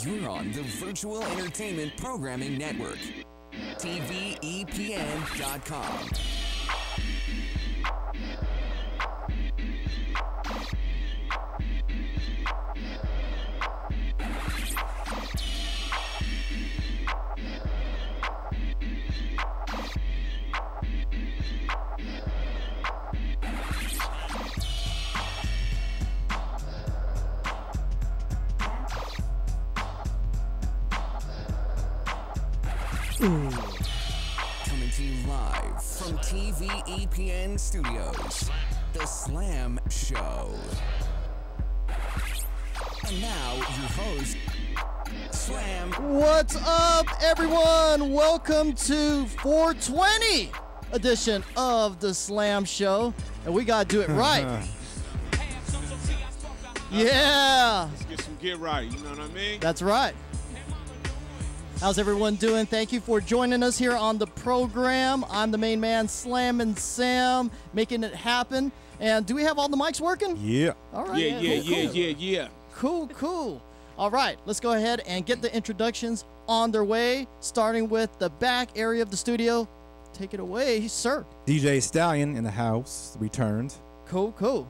You're on the Virtual Entertainment Programming Network. tvepn.com. Coming to you live from TVEPN Studios, The Slam Show. And now, your host, Slam. What's up, everyone? Welcome to 420 edition of The Slam Show. And we got to do it right. Yeah. Let's get some get right, you know what I mean? That's right. How's everyone doing? Thank you for joining us here on the program. I'm the main man, Slam and Sam, making it happen. And do we have all the mics working? Yeah. All right. Yeah. Cool. All right, let's go ahead and get the introductions on their way, starting with the back area of the studio. Take it away, sir. DJ Stallion in the house returned. Cool.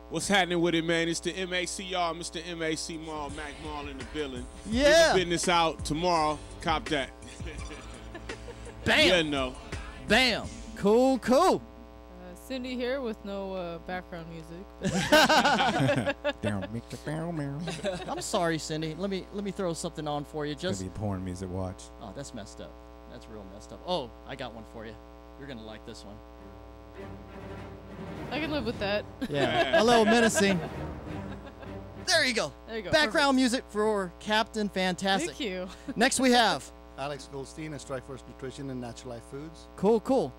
What's happening with it, man? It's the MACR, Mr. MAC Mall, Mac Mall in the building. Yeah. Business out tomorrow. Cop that. Bam. Yeah, no. Bam. Cool. Cindy here with no background music. I'm sorry, Cindy. Let me throw something on for you. Just gonna be porn music. Watch. Oh, that's messed up. That's real messed up. Oh, I got one for you. You're gonna like this one. I can live with that. Yeah, a little menacing. There you go. Background Perfect. music for Captain Fantastic. Thank you. Next we have Alex Goldstein at Strikeforce Nutrition and Natural Life Foods. Cool.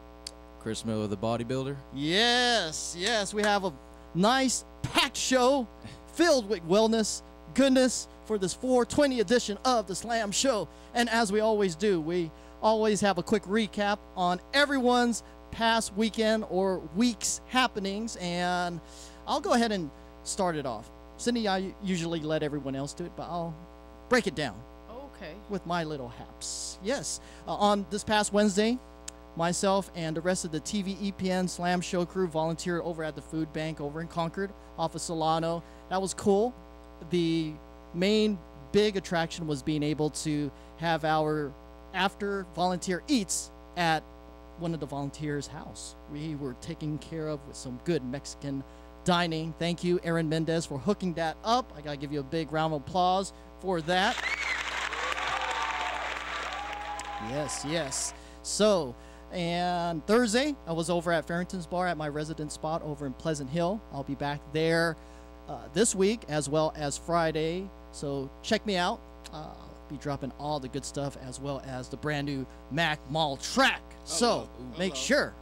Chris Miller, the bodybuilder. Yes. We have a nice packed show filled with wellness, goodness for this 420 edition of the Slam Show. And as we always do, we always have a quick recap on everyone's past weekend or week's happenings. And I'll go ahead and start it off. Cindy, I usually let everyone else do it, but I'll break it down. Okay. With my little haps. Yes. On this past Wednesday, myself and the rest of the TVEPN Slam Show crew volunteered over at the food bank over in Concord off of Solano. That was cool. The main big attraction was being able to have our after volunteer eats at one of the volunteers' house. We were taken care of with some good Mexican dining. Thank you, Aaron Mendez, for hooking that up. I gotta give you a big round of applause for that. Yes. So, and Thursday, I was over at Farrington's Bar at my resident spot over in Pleasant Hill. I'll be back there this week as well as Friday. So check me out. I'll be dropping all the good stuff as well as the brand new Mac Mall track. So make sure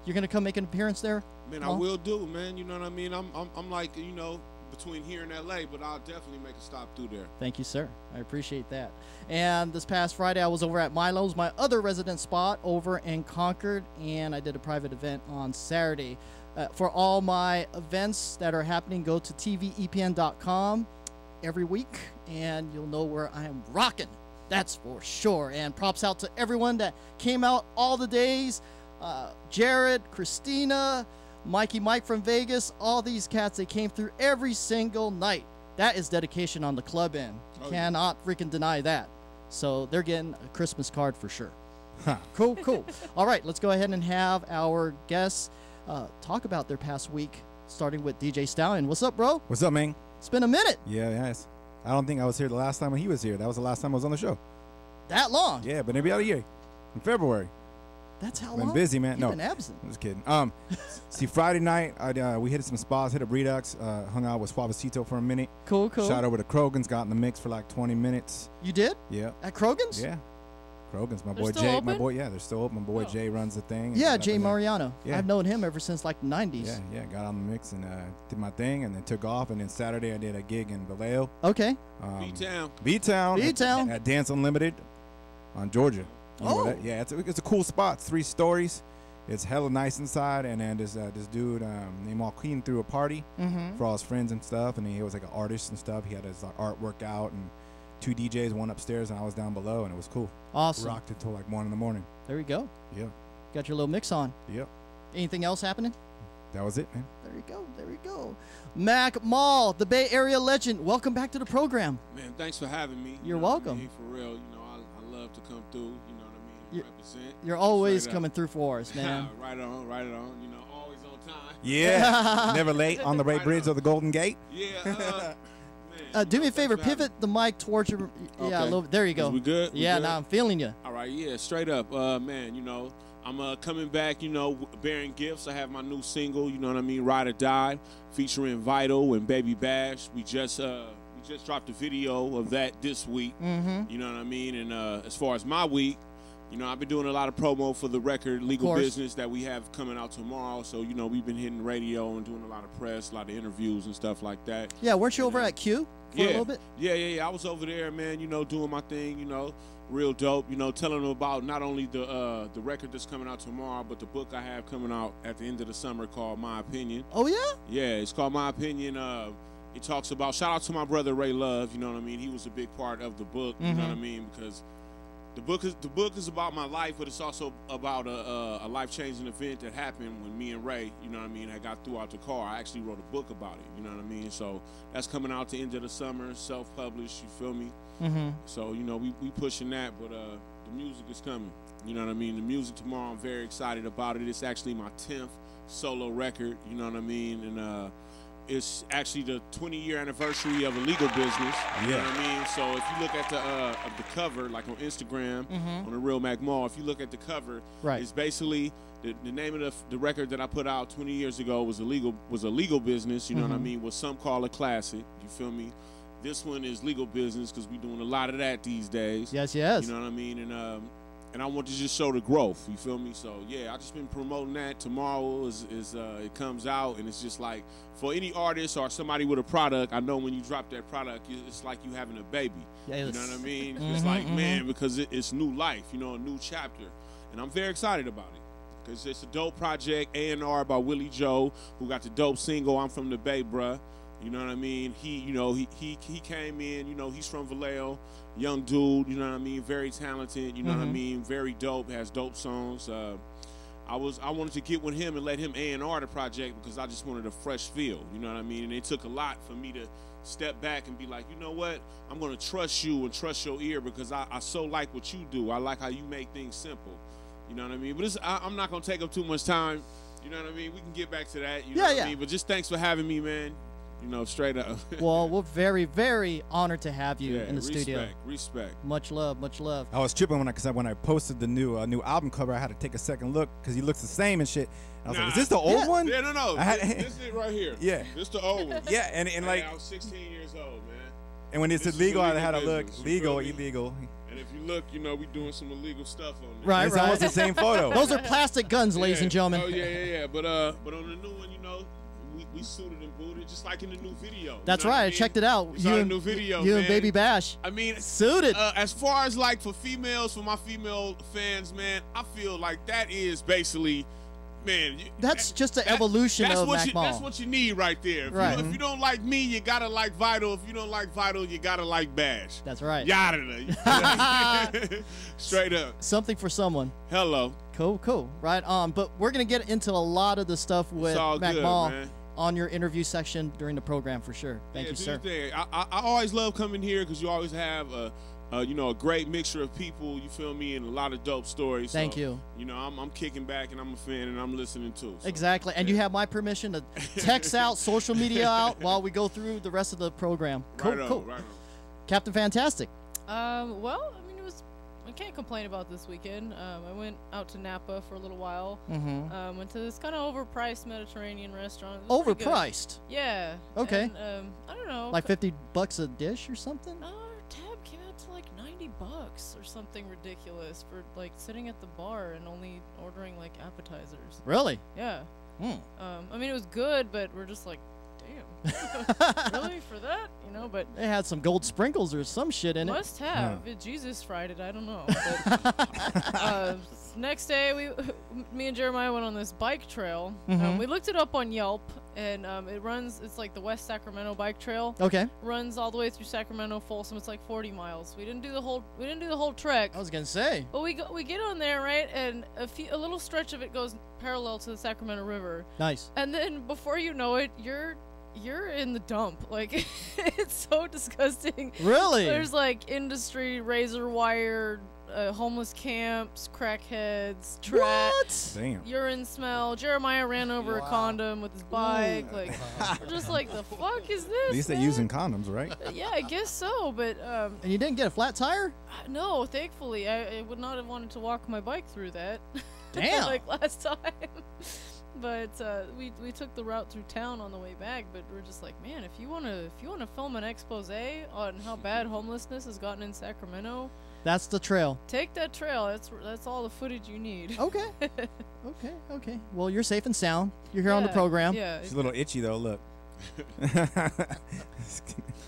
you're going to come make an appearance there. Man, I will do, man. You know what I mean? I'm like, you know, between here and LA, but I'll definitely make a stop through there. Thank you, sir. I appreciate that. And this past Friday, I was over at Milo's, my other resident spot over in Concord, and I did a private event on Saturday. For all my events that are happening, go to tvepn.com every week, and you'll know where I am rocking. That's for sure. And props out to everyone that came out all the days. Jared, Christina, Mike from Vegas, all these cats, they came through every single night. That is dedication on the club end. Cannot freaking deny that. So they're getting a Christmas card for sure. Cool. All right, let's go ahead and have our guests talk about their past week, starting with DJ Stallion. What's up, bro? What's up, man? It's been a minute. Yeah. I don't think I was here the last time when he was here. That was the last time I was on the show. That long? Yeah, but maybe out of year. In February. That's how Been long? busy, man. You've been absent. I'm just kidding. See, Friday night, we hit some spots, hit a Redux, hung out with Suavecito for a minute. Cool. Shot over to Krogan's, got in the mix for like 20 minutes. You did? Yeah. At Krogan's? Yeah. Krogan's, my They're boy still Jay. open? My boy, yeah, they're still open. My boy Jay runs the thing. Yeah, Jay Mariano. Yeah. I've known him ever since like the 90s. Yeah, got on the mix and did my thing, and then took off. And then Saturday I did a gig in Vallejo. Okay. B-Town. At Dance Unlimited on Georgia. You know that? Yeah, it's a cool spot. It's 3 stories. It's hella nice inside. And then this dude named Joaquin threw a party for all his friends and stuff. And he was like an artist and stuff. He had his artwork out, and 2 DJs, one upstairs, and I was down below, and it was cool. Awesome. Rocked until like 1 in the morning. There we go. Yeah. Got your little mix on. Yep. Anything else happening? That was it, man. There you go. There we go. Mac Mall, the Bay Area legend. Welcome back to the program. Man, thanks for having me. You're You know what I welcome. mean? For real, you know, I love to come through. You know what I mean? Represent. You're always Straight up. coming through for us, man. Right on, right on. You know, always on time. Yeah. Never late on the right bridge of the Golden Gate. Yeah. Do me a favor, thanks for having pivot the mic towards your. Yeah, Okay. a little, there you go. Is we good? We Yeah, good? now I'm feeling you. All right, yeah, straight up, man. You know, I'm coming back. You know, bearing gifts. I have my new single. You know what I mean, Ride or Die, featuring Vital and Baby Bash. We just dropped a video of that this week. Mm-hmm. You know what I mean? And as far as my week, you know, I've been doing a lot of promo for the record Legal course. Business that we have coming out tomorrow. So, you know, we've been hitting radio and doing a lot of press, a lot of interviews and stuff like that. Yeah, weren't you over at Q for a little bit? Yeah. I was over there, man, you know, doing my thing, you know, real dope, you know, telling them about not only the record that's coming out tomorrow, but the book I have coming out at the end of the summer called My Opinion. Oh, yeah? Yeah, it's called My Opinion. It talks about, shout out to my brother Ray Love, you know what I mean? He was a big part of the book, you know what I mean? Because the book is about my life, but it's also about a life-changing event that happened when me and Ray, you know what I mean, had got through out the car. I actually wrote a book about it, you know what I mean? So that's coming out the end of the summer, self-published, you feel me? Mm-hmm. So, you know, we pushing that, but the music is coming. You know what I mean? The music tomorrow, I'm very excited about it. It's actually my 10th solo record, you know what I mean? And it's actually the 20-year anniversary of a legal business. You know what I mean? So if you look at the cover, like on Instagram, on the Real Mac Mall, if you look at the cover, Right. it's basically the name of the record that I put out 20 years ago was a legal business. You know what I mean? What some call a classic. You feel me? This one is legal business because we're doing a lot of that these days. Yes. You know what I mean? And I want to just show the growth. You feel me? So yeah, I just been promoting that. Tomorrow is it comes out, and it's just like for any artist or somebody with a product. I know when you drop that product, it's like you having a baby. Yes. You know what I mean? It's like man, because it's new life. You know, a new chapter, and I'm very excited about it because it's a dope project. A&R by Willie Joe, who got the dope single "I'm from the Bay, Bruh." You know what I mean? He came in, you know, he's from Vallejo, young dude, you know what I mean? Very talented, you know what I mean? Very dope, has dope songs. I wanted to get with him and let him A&R the project because I just wanted a fresh feel, you know what I mean? And it took a lot for me to step back and be like, you know what? I'm going to trust you and trust your ear because I so like what you do. I like how you make things simple, you know what I mean? But I'm not going to take up too much time, you know what I mean? We can get back to that, you know what I mean? But just thanks for having me, man. You know, straight up. Well, we're very, very honored to have you in the studio. Respect. Much love, much love. I was tripping when I posted the new album cover. I had to take a second look because he looks the same and shit. I was like, "Is this the old one?" Yeah, no. This is it right here. Yeah. This the old one. Yeah, and like I was 16 years old, man. And when it said legal, I had to look business, legal, you feel me? illegal. And if you look, you know, we doing some illegal stuff on there. Right, It's almost the same photo. Those are plastic guns, ladies and gentlemen. Oh yeah. But on the new one, you know, we suited and booted just like in the new video. That's you know right. what I mean? checked it out. We saw the new video, you and man. Baby Bash. I mean, Suited. as far as like for my female fans, man, I feel like that is basically, man. That's just an evolution of Mac Mall. That's what you need right there. If you don't like me, you gotta like Vital. If you don't like Vital, you gotta like Bash. That's right. Yada. Straight up. Something for someone. Hello. Cool. Right on. But we're going to get into a lot of the stuff with It's all Mac good, Mall man. on your interview section during the program for sure. Thank you, do sir. your thing. I always love coming here because you always have a great mixture of people, you feel me, and a lot of dope stories. Thank you. You know, I'm kicking back and I'm a fan and I'm listening too. So. Exactly. And you have my permission to text out, social media out while we go through the rest of the program. Cool. Right on. Captain Fantastic. Well, I mean, I can't complain about this weekend. I went out to Napa for a little while. Went to this kind of overpriced Mediterranean restaurant. It was pretty good. Overpriced? Yeah. Okay. And, I don't know. Like $50 a dish or something? Our tab came out to like $90 or something ridiculous for like sitting at the bar and only ordering like appetizers. Really? Yeah. Hmm. I mean, it was good, but we're just like, damn, really for that, you know? But They had some gold sprinkles or some shit in it. must have. Jesus fried it. I don't know. But, next day, me and Jeremiah went on this bike trail. We looked it up on Yelp, and it runs. It's like the West Sacramento Bike Trail. Okay. Runs all the way through Sacramento, Folsom. It's like 40 miles. We didn't do the whole trek. I was gonna say. But we get on there, right, and a little stretch of it goes parallel to the Sacramento River. Nice. And then before you know it, you're in the dump. Like, it's so disgusting. Really? There's like industry, razor wire, homeless camps, crackheads, What? Damn. urine smell. Jeremiah ran over a condom with his bike. Like, we're just like, the fuck is this? At least they're man? using condoms, right? Yeah, I guess so. But And you didn't get a flat tire? no, thankfully, I would not have wanted to walk my bike through that. Damn. Like last time. But we took the route through town on the way back. But we're just like, man, if you wanna film an expose on how bad homelessness has gotten in Sacramento, That's the trail. take that trail. That's all the footage you need. Okay. Okay. Well, you're safe and sound. You're here on the program. Yeah. She's a little itchy though. Look.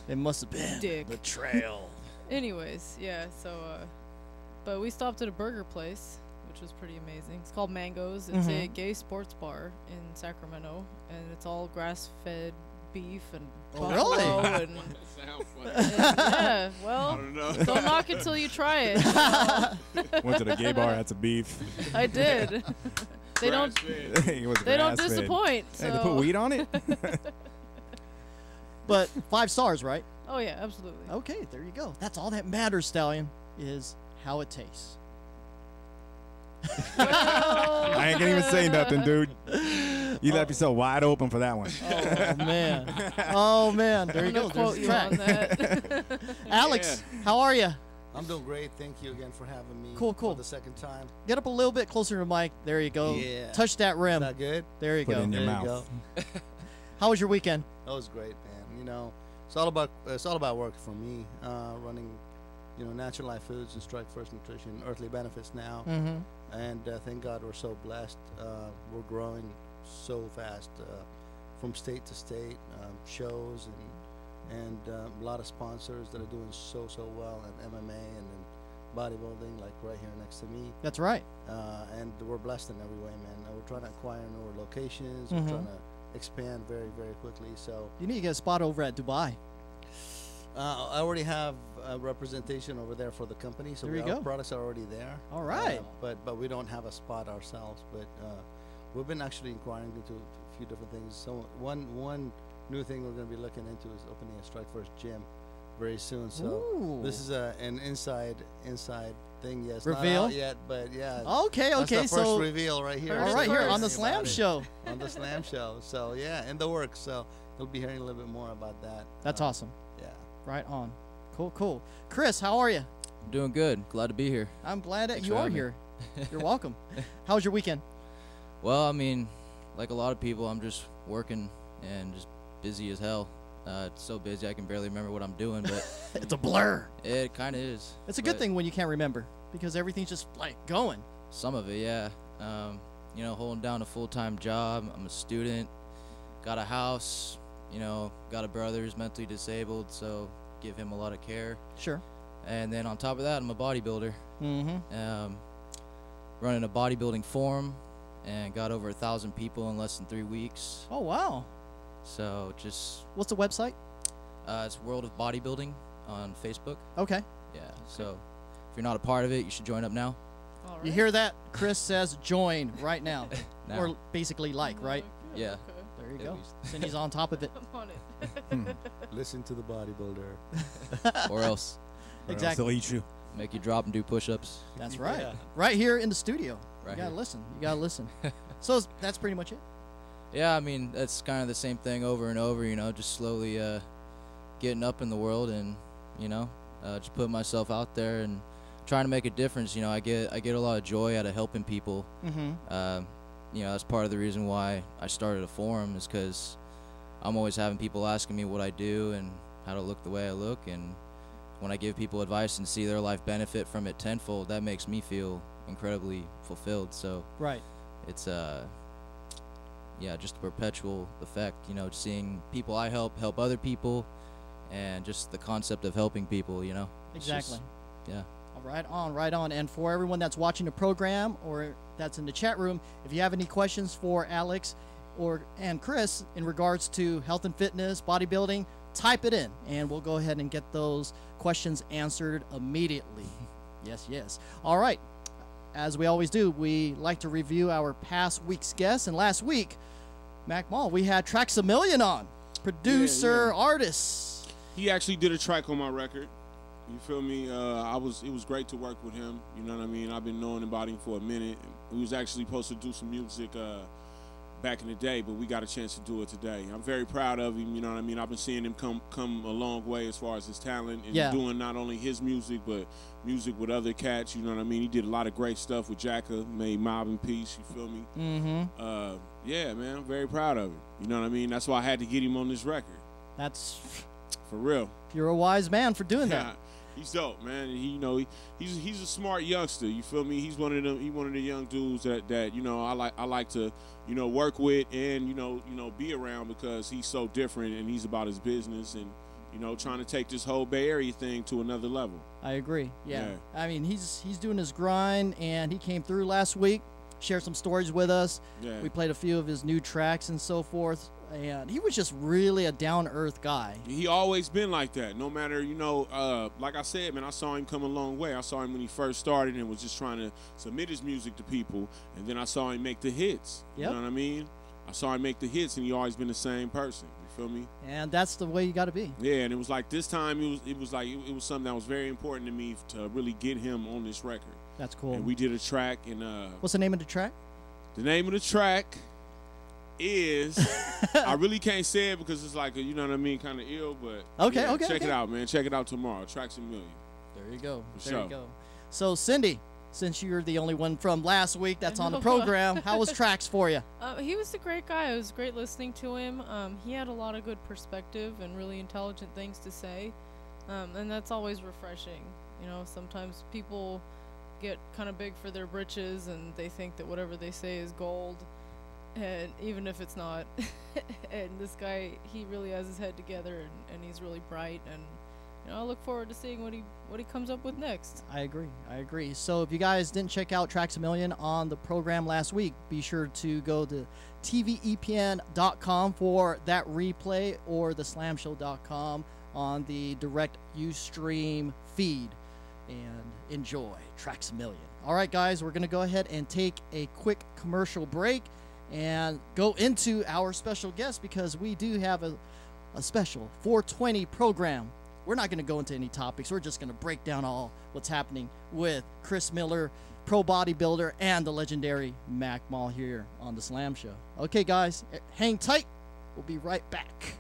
It must have been Dick. the trail. Anyways, yeah. So, but we stopped at a burger place, which was pretty amazing. It's called Mangoes. It's a gay sports bar in Sacramento, and it's all grass-fed beef and Oh, buffalo really? and, Sound funny. yeah. I Well, don't know. don't knock it till you try it. Went to the gay bar. Had some beef. I did. They don't. Grass-fed. It was They don't grass-fed. disappoint. Had to So. put weed on it. But 5 stars, right? Oh yeah, absolutely. Okay, there you go. That's all that matters, Stallion, is how it tastes. I ain't gonna even say nothing, dude. You left yourself wide open for that one. Oh man. Oh man. There you I'm go. gonna quote There's you the track. on that. Alex, how are you? I'm doing great. Thank you again for having me. Cool. For the second time. Get up a little bit closer to the mic. There you go. Yeah. Touch that rim. Is that good? There you Put it go. in your There mouth. you go. How was your weekend? That was great, man. You know, it's all about work for me. Running, Natural Life Foods and Strike First Nutrition, Earthly Benefits now, Mm-hmm. and thank God we're so blessed. We're growing so fast, from state to state, shows and a lot of sponsors that are doing so well in MMA and in bodybuilding, like right here next to me. That's right. And we're blessed in every way, man. We're trying to acquire newer locations. Mhm. We're trying to expand very, very quickly. So You need to get a spot over at Dubai. I already have representation over there for the company, so There you our go. products are already there. All right. But we don't have a spot ourselves. But we've been actually inquiring into a few different things. So one new thing we're going to be looking into is opening a Strike First gym very soon. So Ooh. this is an inside thing. Yes, Reveal? not out yet, but yeah. Okay. That's the first So reveal right here. all First right, here first. on the About Slam it. Show. On the Slam Show. So yeah, in the works. So you'll be hearing a little bit more about that. That's awesome. Yeah. Right on. Cool. Chris, how are you? Doing good. Glad to be here. I'm glad that Thanks you for are having me. here. You're welcome. How was your weekend? Well, I mean, like a lot of people, I'm just working and just busy as hell. It's so busy I can barely remember what I'm doing, but It's a blur. it kind of is. It's a good But thing when you can't remember because everything's just like going. Some of it, yeah. Holding down a full-time job. I'm a student. Got a house. Got a brother who's mentally disabled, so give him a lot of care. Sure. And then on top of that, I'm a bodybuilder. Mm-hmm. Running a bodybuilding forum and got over 1,000 people in less than 3 weeks. Oh wow. So just What's the website? it's World of Bodybuilding on Facebook. Okay. Yeah. So if you're not a part of it, you should join up now. All You right. hear that? Chris says join right now. Now. Or basically like, right? Okay, Yeah. okay. There you At go. least. Cindy's on top of it. I'm on it. Listen to the bodybuilder. Or else Or else Exactly. they'll eat you. make you drop and do push-ups. That's right. Yeah. Right here in the studio. Right You gotta here. listen. You gotta listen. So that's pretty much it. Yeah, I mean, that's kind of the same thing over and over, just slowly getting up in the world and, just putting myself out there and trying to make a difference. I get a lot of joy out of helping people. Mm-hmm. That's part of the reason why I started a forum is because I'm always having people asking me what I do and how to look the way I look. And when I give people advice and see their life benefit from it tenfold, that makes me feel incredibly fulfilled. So Right. it's just a perpetual effect, seeing people I help other people, and just the concept of helping people, It's Exactly. just- yeah. Right on. And for everyone that's watching the program or that's in the chat room, if you have any questions for Alex and Chris in regards to health and fitness, bodybuilding, type it in, and we'll go ahead and get those questions answered immediately. Yes. All right. As we always do, we like to review our past week's guests. And last week, Mac Mall, we had Traxamillion on, producer, artist. He actually did a track on my record. You feel me? It was great to work with him. You know what I mean? I've been knowing about him for a minute. He was actually supposed to do some music back in the day, but we got a chance to do it today. I'm very proud of him. You know what I mean? I've been seeing him come a long way as far as his talent and doing not only his music, but music with other cats. You know what I mean? He did a lot of great stuff with Jacka, made Mob and Peace. You feel me? Mm-hmm. Yeah, man, I'm very proud of him. You know what I mean? That's why I had to get him on this record. That's for real. You're a wise man for doing that. He's dope, man. He's a smart youngster. You feel me? He's one of them. He's one of the young dudes that I like to work with and be around because he's so different and he's about his business and trying to take this whole Bay Area thing to another level. I agree. Yeah. I mean, he's doing his grind and he came through last week, shared some stories with us. Yeah. We played a few of his new tracks and so forth. And he was just really a down-to-earth guy. He always been like that. No matter, like I said, man, I saw him come a long way. I saw him when he first started and was just trying to submit his music to people. And then I saw him make the hits. Yep. You know what I mean? I saw him make the hits, and he always been the same person. You feel me? And that's the way you got to be. Yeah, and it was like this time, it was something that was very important to me to really get him on this record. That's cool. And we did a track. And what's the name of the track? The name of the track is I really can't say it because it's like a, you know what I mean, kind of ill, but check it out, man. Check it out tomorrow. Traxamillion. There you go. You go. So Cindy, since you're the only one from last week that's on the program, how was Trax for you? He was a great guy. It was great listening to him. He had a lot of good perspective and really intelligent things to say, and that's always refreshing. Sometimes people get kind of big for their britches and they think that whatever they say is gold. And even if it's not, and this guy, he really has his head together, and he's really bright, and I look forward to seeing what he comes up with next. I agree. So if you guys didn't check out Traxamillion on the program last week, be sure to go to tvepn.com for that replay or theslamshow.com on the direct Ustream feed, and enjoy Traxamillion. All right, guys, we're gonna go ahead and take a quick commercial break and go into our special guest because we do have a special 420 program. We're not going to go into any topics. We're just going to break down all what's happening with Chris Miller, pro bodybuilder, and the legendary Mac Mall here on the Slam Show. Okay, guys, hang tight. We'll be right back.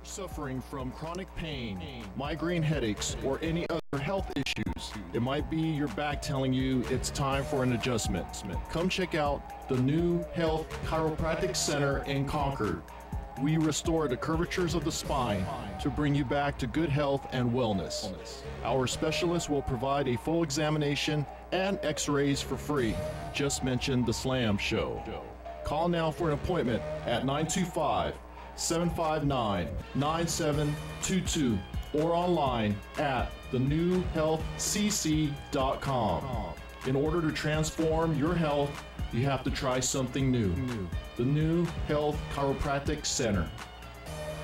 Suffering from chronic pain, migraine headaches, or any other health issues. It might be your back telling you it's time for an adjustment. Come check out the New Health Chiropractic Center in Concord. We restore the curvatures of the spine to bring you back to good health and wellness. Our specialists will provide a full examination and x-rays for free. Just mention the Slam Show. Call now for an appointment at 925-759-9722 or online at thenewhealthcc.com. In order to transform your health, you have to try something new. The New Health Chiropractic Center.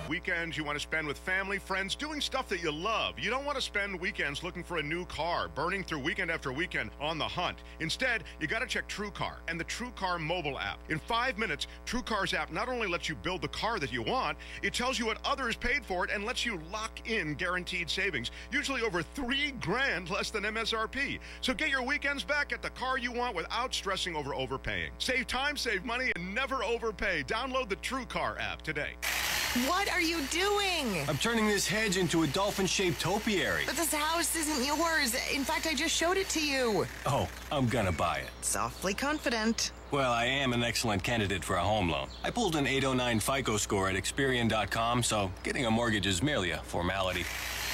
Weekends you want to spend with family, friends, doing stuff that you love. You don't want to spend weekends looking for a new car, burning through weekend after weekend on the hunt. Instead, you got to check TrueCar and the TrueCar mobile app. In 5 minutes, TrueCar's app not only lets you build the car that you want, it tells you what others paid for it and lets you lock in guaranteed savings, usually over $3,000 less than MSRP. So get your weekends back at the car you want without stressing over overpaying. Save time, save money, and never overpay. Download the TrueCar app today. What are you doing? I'm turning this hedge into a dolphin-shaped topiary. But this house isn't yours. In fact, I just showed it to you. Oh, I'm gonna buy it. Softly confident. Well, I am an excellent candidate for a home loan. I pulled an 809 FICO score at Experian.com, so getting a mortgage is merely a formality.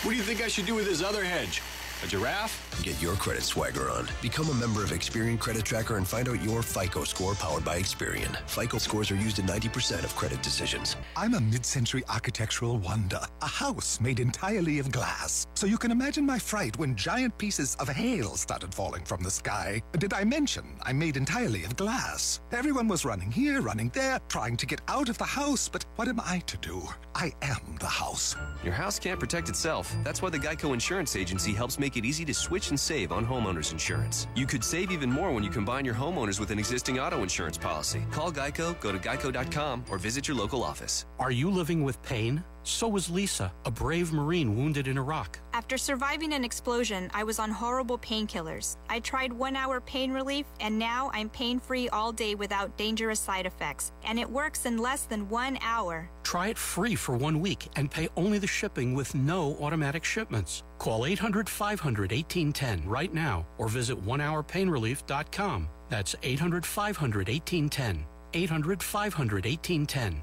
What do you think I should do with this other hedge? A giraffe? Get your credit swagger on. Become a member of Experian Credit Tracker and find out your FICO score powered by Experian. FICO scores are used in 90% of credit decisions. I'm a mid-century architectural wonder. A house made entirely of glass. So you can imagine my fright when giant pieces of hail started falling from the sky. Did I mention I'm made entirely of glass? Everyone was running here, running there, trying to get out of the house, but what am I to do? I am the house. Your house can't protect itself. That's why the Geico Insurance Agency helps make it easy to switch and save on homeowners insurance. You could save even more when you combine your homeowners with an existing auto insurance policy. Call Geico, go to geico.com, or visit your local office. Are you living with pain? So was Lisa, a brave Marine wounded in Iraq. After surviving an explosion, I was on horrible painkillers. I tried 1 hour pain relief, and now I'm pain-free all day without dangerous side effects. And it works in less than 1 hour. Try it free for 1 week and pay only the shipping with no automatic shipments. Call 800-500-1810 right now or visit onehourpainrelief.com. That's 800-500-1810. 800-500-1810.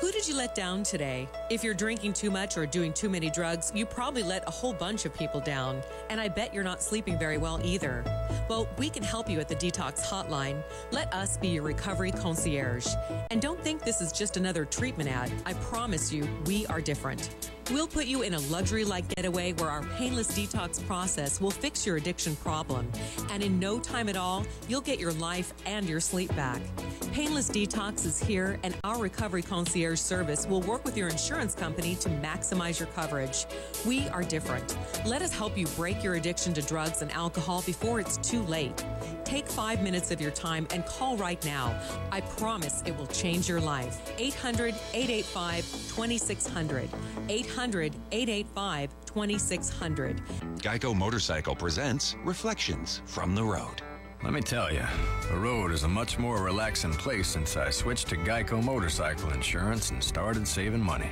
Who did you let down today? If you're drinking too much or doing too many drugs, you probably let a whole bunch of people down. And I bet you're not sleeping very well either. Well, we can help you at the Detox Hotline. Let us be your recovery concierge. And don't think this is just another treatment ad. I promise you, we are different. We'll put you in a luxury-like getaway where our painless detox process will fix your addiction problem. And in no time at all, you'll get your life and your sleep back. Painless Detox is here, and our recovery concierge service will work with your insurance company to maximize your coverage. We are different. Let us help you break your addiction to drugs and alcohol before it's too late. Take 5 minutes of your time and call right now. I promise it will change your life. 800-885-2600. 800-885-2600. Geico Motorcycle presents Reflections from the Road. Let me tell you, the road is a much more relaxing place since I switched to Geico Motorcycle Insurance and started saving money.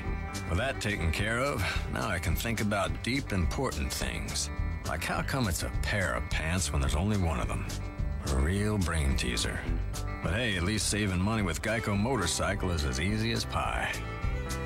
With that taken care of, now I can think about deep, important things. Like how come it's a pair of pants when there's only one of them? A real brain teaser. But hey, at least saving money with Geico Motorcycle is as easy as pie.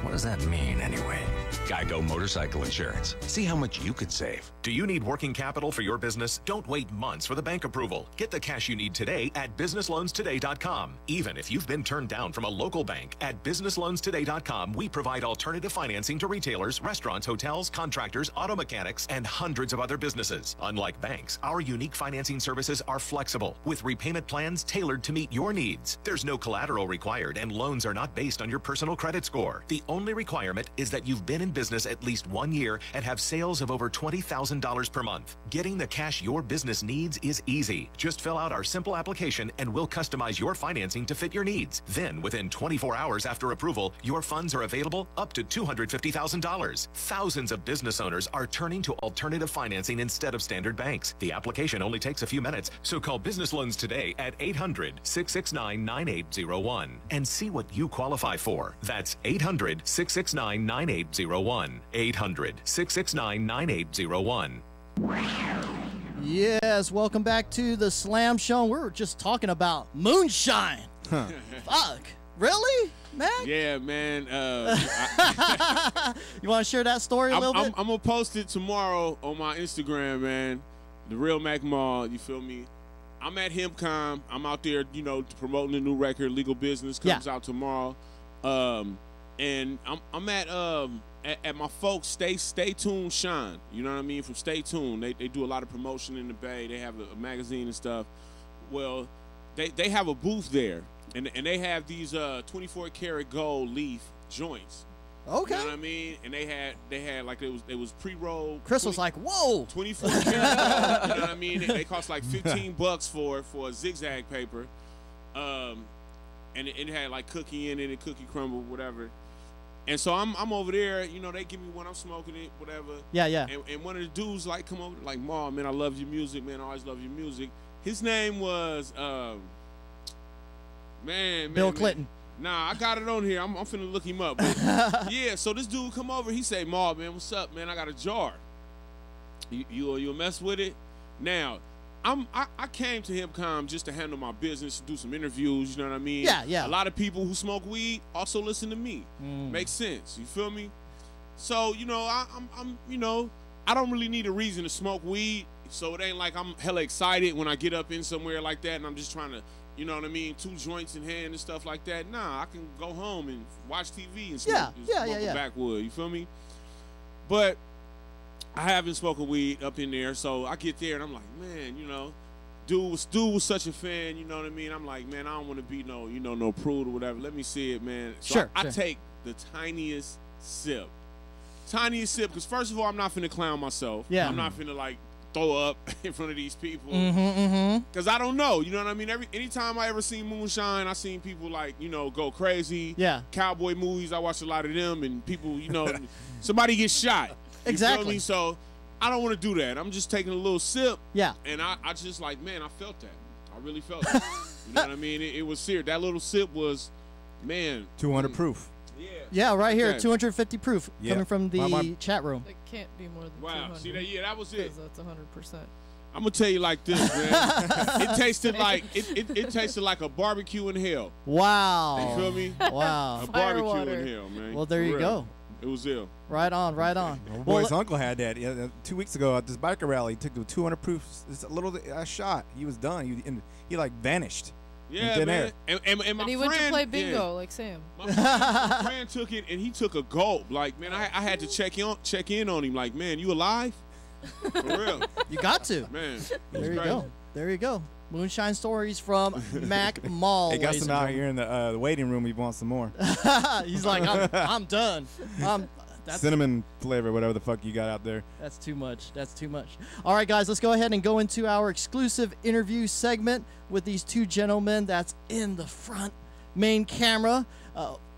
What does that mean, anyway? Geico Motorcycle Insurance. See how much you could save. Do you need working capital for your business? Don't wait months for the bank approval. Get the cash you need today at businessloanstoday.com. Even if you've been turned down from a local bank, at businessloanstoday.com, we provide alternative financing to retailers, restaurants, hotels, contractors, auto mechanics, and hundreds of other businesses. Unlike banks, our unique financing services are flexible, with repayment plans tailored to meet your needs. There's no collateral required, and loans are not based on your personal credit score. The only requirement is that you've been in business at least 1 year and have sales of over $20,000 per month. Getting the cash your business needs is easy. Just fill out our simple application and we'll customize your financing to fit your needs. Then, within 24 hours after approval, your funds are available up to $250,000. Thousands of business owners are turning to alternative financing instead of standard banks. The application only takes a few minutes, so call Business Loans today at 800-669-9801 and see what you qualify for. That's 800-669-9801. 800-669-9801. Yes, welcome back to the Slam Show. We were just talking about moonshine. Fuck. Really? Man? Yeah, man. You want to share that story a little bit? I'm going to post it tomorrow on my Instagram, man. The Real Mac Mall, you feel me? I'm at HempCom. I'm out there, you know, promoting the new record, Legal Business, comes out tomorrow. And I'm at my folks, Stay Tuned Shine. You know what I mean? From Stay Tuned. They do a lot of promotion in the Bay. They have a magazine and stuff. Well, they have a booth there. And they have these 24 karat gold leaf joints. Okay. You know what I mean? And they had like it was pre-rolled. Chris was like, "Whoa, 24 karat gold." You know what I mean? They cost like $15 for a zigzag paper. And it had like cookie in it and cookie crumble, whatever. And so I'm over there, you know, they give me one, I'm smoking it, whatever. Yeah. And one of the dudes like come over like, "Ma, man, I love your music, man. I always love your music." His name was Bill Clinton. Nah, I got it on here. I'm finna look him up. But yeah, so this dude come over. He say, "Ma, man, what's up, man? I got a jar. You'll mess with it?" Now, I came to HempCom just to handle my business, do some interviews. You know what I mean? Yeah. A lot of people who smoke weed also listen to me. Makes sense. You feel me? So you know, I'm you know, I don't really need a reason to smoke weed, so it ain't like I'm hella excited when I get up in somewhere like that and I'm just trying to, you know what I mean, 2 joints in hand and stuff like that. Nah, I can go home and watch TV and smoke, a backwood. You feel me? But I haven't smoked weed up in there, so I get there and I'm like, man, you know, dude was such a fan. You know what I mean? I'm like, man, I don't want to be no prude or whatever. Let me see it, man. So I take the tiniest sip. Because first of all, I'm not finna clown myself. Yeah. I'm not finna like throw up in front of these people. Mm-hmm. Because I don't know. You know what I mean? Anytime I ever seen moonshine, I seen people like, you know, go crazy. Yeah. Cowboy movies, I watch a lot of them, and people, you know, somebody gets shot. You feel me? So I don't want to do that. I'm just taking a little sip. Yeah. And I just like, man, I felt that. I really felt it. You know what I mean? It was serious. That little sip was, man. 200 proof. Yeah, right here, Okay. 250 proof coming from the chat room. It can't be more than Wow. 200. See that? Yeah, that was it. 'Cause that's 100%. I'm gonna tell you like this, man. It tasted like it tasted like a barbecue in hell. Wow. You feel me? Wow. A barbecue in hell, man. Well, there For you real. go. It was ill. Right on, right on. My boy's uncle had that 2 weeks ago at this biker rally. He took the 200 proof, this little shot. He was done. He like vanished. Yeah, in thin man. air. And my And he friend, went to play bingo yeah. like Sam. My friend took it and he took a gulp. Like, man, I had to check in on him. Like, man, you alive? For real. You got to. Man. There you go. There you go. Moonshine stories from Mac Mall. He got ladies some and out gentlemen. here in the waiting room. He wants some more. He's like, I'm done. That's Cinnamon flavor, whatever the fuck you got out there. That's too much. That's too much. All right, guys, let's go ahead and go into our exclusive interview segment with these two gentlemen that's in the front main camera.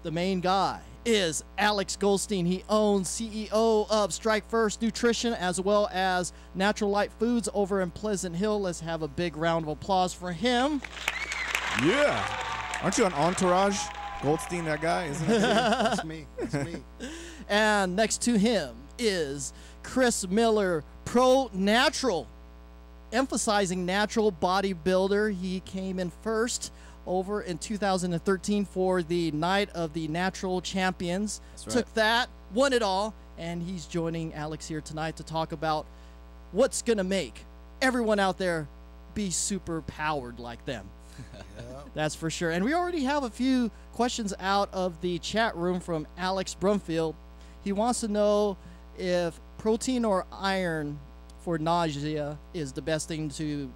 The main guy is Alex Goldstein. He owns CEO of Strike First Nutrition as well as Natural Light Foods over in Pleasant Hill. Let's have a big round of applause for him. Yeah. Aren't you on Entourage? Goldstein, that guy? Isn't it? That's me. That's me. And next to him is Chris Miller, Pro Natural, emphasizing natural bodybuilder. He came in first over in 2013 for the Night of the Natural Champions. That's right. Took that, won it all, and he's joining Alex here tonight to talk about what's going to make everyone out there be super powered like them. That's for sure. And we already have a few questions out of the chat room from Alex Brumfield. He wants to know if protein or iron for nausea is the best thing to,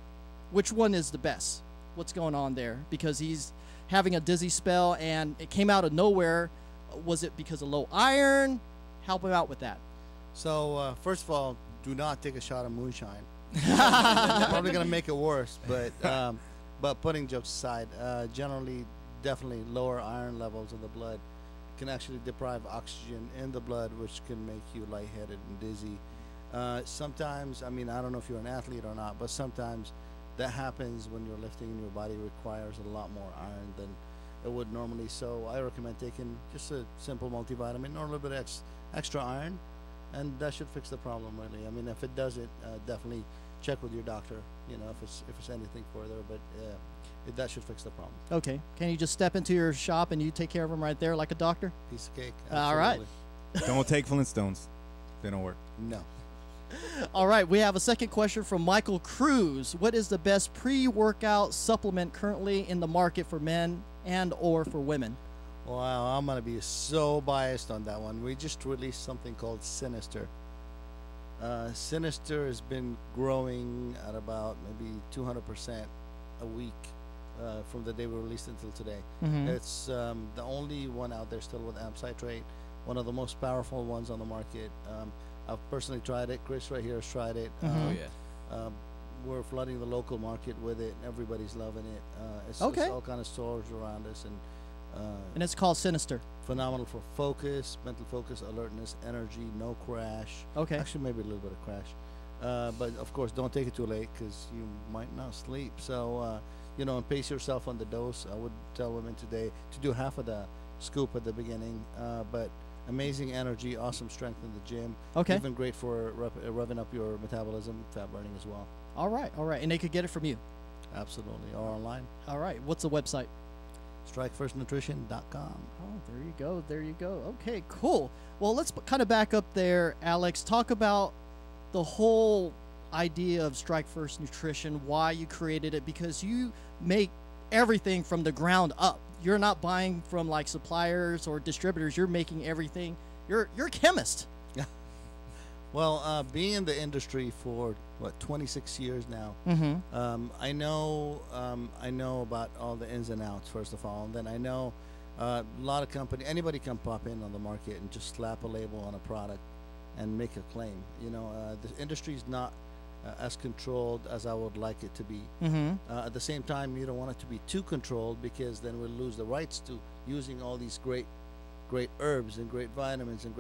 which one is the best? What's going on there? Because he's having a dizzy spell and it came out of nowhere. Was it because of low iron? Help him out with that. So, first of all, do not take a shot of moonshine. Probably going to make it worse, but putting jokes aside, generally, definitely lower iron levels in the blood can actually deprive oxygen in the blood, which can make you lightheaded and dizzy. Sometimes, I mean, I don't know if you're an athlete or not, but sometimes that happens when you're lifting and your body requires a lot more iron than it would normally. So I recommend taking just a simple multivitamin or a little bit of extra iron, and that should fix the problem, really. I mean, if it doesn't, definitely check with your doctor, you know, if it's anything further, but that should fix the problem. Okay. Can you just step into your shop and you take care of them right there like a doctor? Piece of cake. All right. Don't take Flintstones. They don't work. No. All right. We have a second question from Michael Cruz. What is the best pre-workout supplement currently in the market for men and or for women? Wow, I'm going to be so biased on that one. We just released something called Sinister. Sinister has been growing at about maybe 200% a week from the day we released it until today. It's the only one out there still with amp citrate, one of the most powerful ones on the market. I've personally tried it. Chris right here has tried it. Oh, yeah. We're flooding the local market with it. Everybody's loving it. It's all kind of stores around us, and it's called Sinister. Phenomenal for focus, mental focus, alertness, energy, no crash. Okay. Actually, maybe a little bit of crash. But of course, don't take it too late because you might not sleep. So, you know, and pace yourself on the dose. I would tell women today to do half of the scoop at the beginning. But amazing energy, awesome strength in the gym. Okay. Even great for revving up your metabolism, fat burning as well. All right. All right. And they could get it from you. Absolutely. Or online. All right. What's the website? StrikeFirstNutrition.com. Oh, there you go. There you go. Okay, cool. Well, let's kind of back up there, Alex. Talk about the whole idea of Strike First Nutrition, why you created it, because you make everything from the ground up. You're not buying from like suppliers or distributors. You're making everything. You're a chemist. Well, being in the industry for 26 years now, I know about all the ins and outs first of all, and then I know a lot of anybody can pop in on the market and just slap a label on a product and make a claim. The industry is not as controlled as I would like it to be. At the same time, you don't want it to be too controlled, because then we'll lose the rights to using all these great herbs and great vitamins and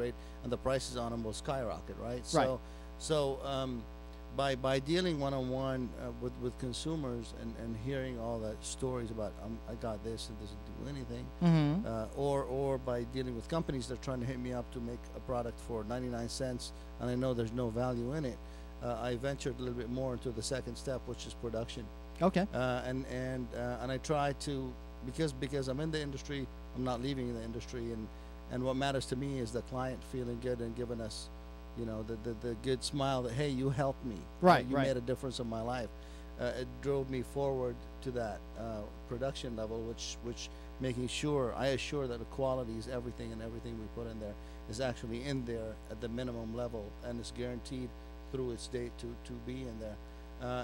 the prices on them will skyrocket, right? So by dealing one-on-one with consumers and hearing all the stories about I got this, it doesn't do anything, or by dealing with companies that are trying to hit me up to make a product for 99 cents and I know there's no value in it, I ventured a little bit more into the second step, which is production. Okay. And I try to, because I'm in the industry, I'm not leaving the industry, and what matters to me is the client feeling good and giving us, the good smile that, hey, you helped me, you made a difference in my life. It drove me forward to that production level, which making sure I assure that the quality is everything, and everything we put in there is actually in there at the minimum level, and it's guaranteed through its date to be in there.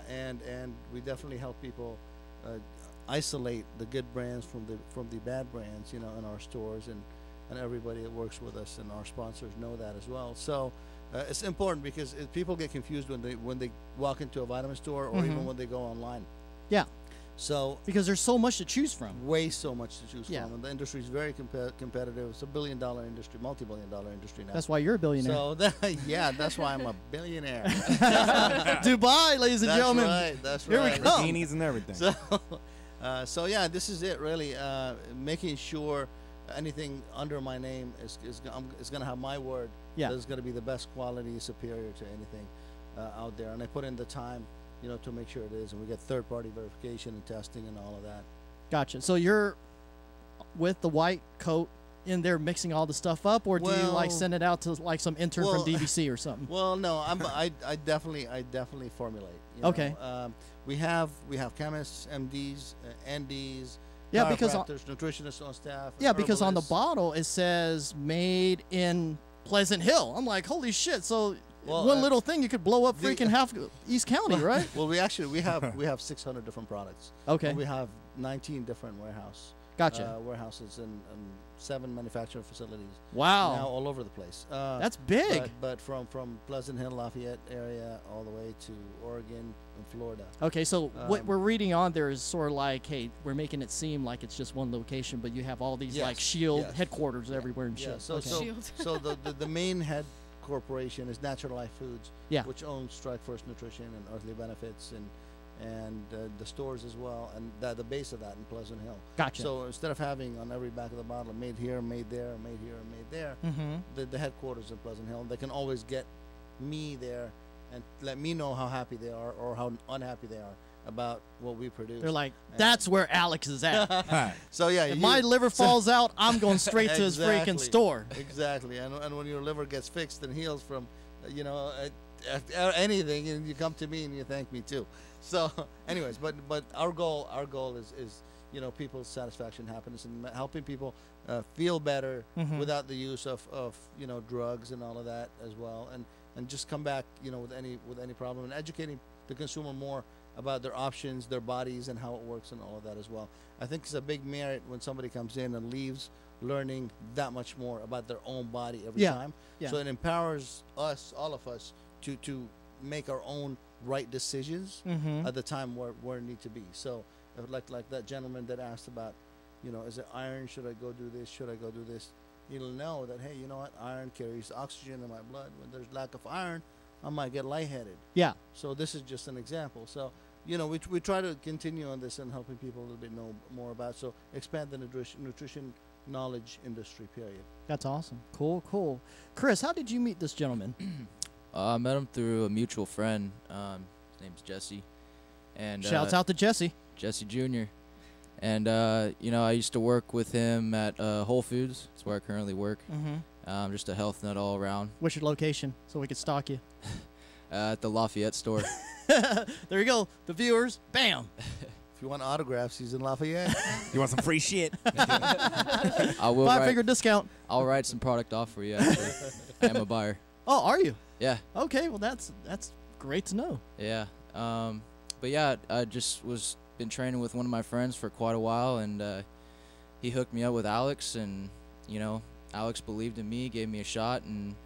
And we definitely help people isolate the good brands from the bad brands, in our stores, and everybody that works with us and our sponsors know that as well. So it's important, because people get confused when they walk into a vitamin store, or even when they go online. Yeah. So because there's so much to choose from. Way so much to choose from, and the industry is very competitive. It's a billion-dollar industry, multi-billion-dollar industry now. That's why you're a billionaire. So that's why I'm a billionaire. Dubai, ladies and gentlemen. That's Here right. we come. Bikinis and everything. So yeah, this is it really. Making sure anything under my name is going to have my word. Yeah. It's going to be the best quality, superior to anything out there, and I put in the time, to make sure it is, and we get third-party verification and testing and all of that. Gotcha. So you're with the white coat in there mixing all the stuff up, or do you like send it out to like some intern from DVC or something? Well, no, I definitely formulate. Okay. We have chemists, MDs, NDs. Yeah, because nutritionists on staff. Yeah, because on the bottle it says made in Pleasant Hill. I'm like, holy shit! So one little thing you could blow up freaking half East County, right? Well, we have 600 different products. Okay. And we have 19 different warehouses and 7 manufacturing facilities. Wow. Now all over the place. That's big. But from Pleasant Hill, Lafayette area, all the way to Oregon and Florida. Okay, so what we're reading on there is sort of like, hey, we're making it seem like it's just one location, but you have all these like shield headquarters everywhere and shit. So the main head corporation is Natural Life Foods, which owns Strike First Nutrition and Earthly Benefits and the stores as well, and the base of that in Pleasant Hill. Gotcha. So instead of having on every back of the bottle made here, made there, made here, and made there, the headquarters in Pleasant Hill, they can always get me there and let me know how happy they are or how unhappy they are about what we produce. They're like, that's where Alex is at. So yeah, if my liver falls out, I'm going straight to his freaking store. Exactly, and when your liver gets fixed and heals from, anything, and you come to me and you thank me too. So, anyways, but our goal is people's satisfaction, happiness, and helping people feel better without the use of drugs and all of that as well, and just come back with any problem, and educating the consumer more about their options, their bodies, and how it works, and all of that as well. I think it's a big merit when somebody comes in and leaves learning that much more about their own body every time. Yeah. So it empowers all of us to make our own right decisions at the time where it need to be. So like that gentleman that asked about, is it iron? Should I go do this? Should I go do this? He'll know that, hey, you know what? Iron carries oxygen in my blood. When there's lack of iron, I might get lightheaded. Yeah. So this is just an example. So, we try to continue on this and helping people a little bit know more about, so expand the nutrition knowledge industry, period. That's awesome. Cool. Chris, how did you meet this gentleman? I met him through a mutual friend. His name's Jesse. And shouts out to Jesse. Jesse Jr. And, I used to work with him at Whole Foods. That's where I currently work. Just a health nut all around. What's your location so we could stalk you? At the Lafayette store. There you go. The viewers. Bam. If you want autographs, he's in Lafayette. You want some free shit? I will. Five-figure discount. I'll write some product off for you. Actually, I am a buyer. Oh, are you? Yeah. Okay. Well, that's great to know. Yeah. But yeah, I just been training with one of my friends for quite a while, and he hooked me up with Alex, and Alex believed in me, gave me a shot, and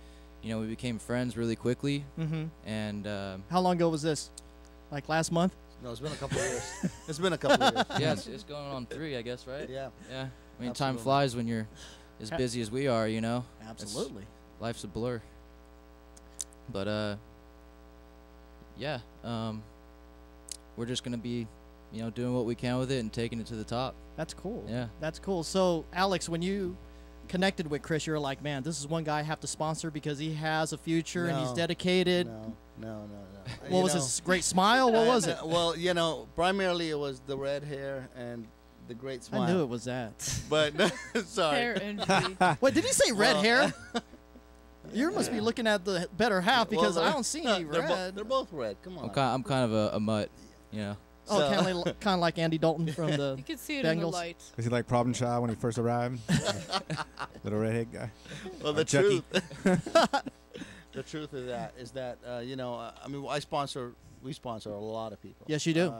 we became friends really quickly. Mm-hmm. And how long ago was this? Like last month? No, it's been a couple of years. It's been a couple of years. Yeah, it's going on 3, I guess, right? Yeah. Yeah. I mean, Absolutely. time flies when you're as busy as we are, Absolutely. Life's a blur. But yeah, we're just gonna be, doing what we can with it and taking it to the top. That's cool. Yeah. That's cool. So, Alex, when you connected with Chris, you're like, man, this is one guy I have to sponsor because he has a future and he's dedicated. No. What was his great smile? What was it? Well, primarily it was the red hair and the great smile. I knew it was that. But sorry. Hair envy. Wait, did he say red hair? You must be looking at the better half because I don't see any red. They're both red. Come on. I'm kind of a mutt, Oh, kind of like Andy Dalton from the You can see it Bengals. in the light. Was he like Problem Child when he first arrived? Little redhead guy. Well, the Chucky. The truth of that is that we sponsor a lot of people. Yes, you do.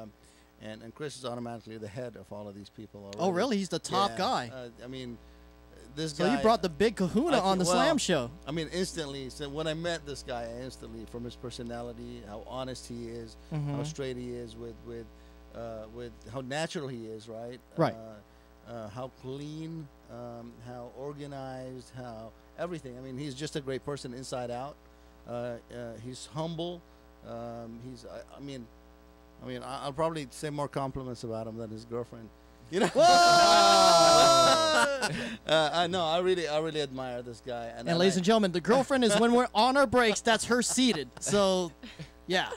And Chris is automatically the head of all of these people already. Oh, really? He's the top guy. This so guy. you brought the big kahuna on the Slam show. I mean, instantly. So when I met this guy, from his personality, how honest he is, how straight he is with how natural he is, right? Right. How clean, how organized, how everything. I mean, he's just a great person inside out. He's humble. I'll probably say more compliments about him than his girlfriend. No, I really admire this guy. And ladies and gentlemen, the girlfriend is when we're on our breaks. That's her seated. So, yeah.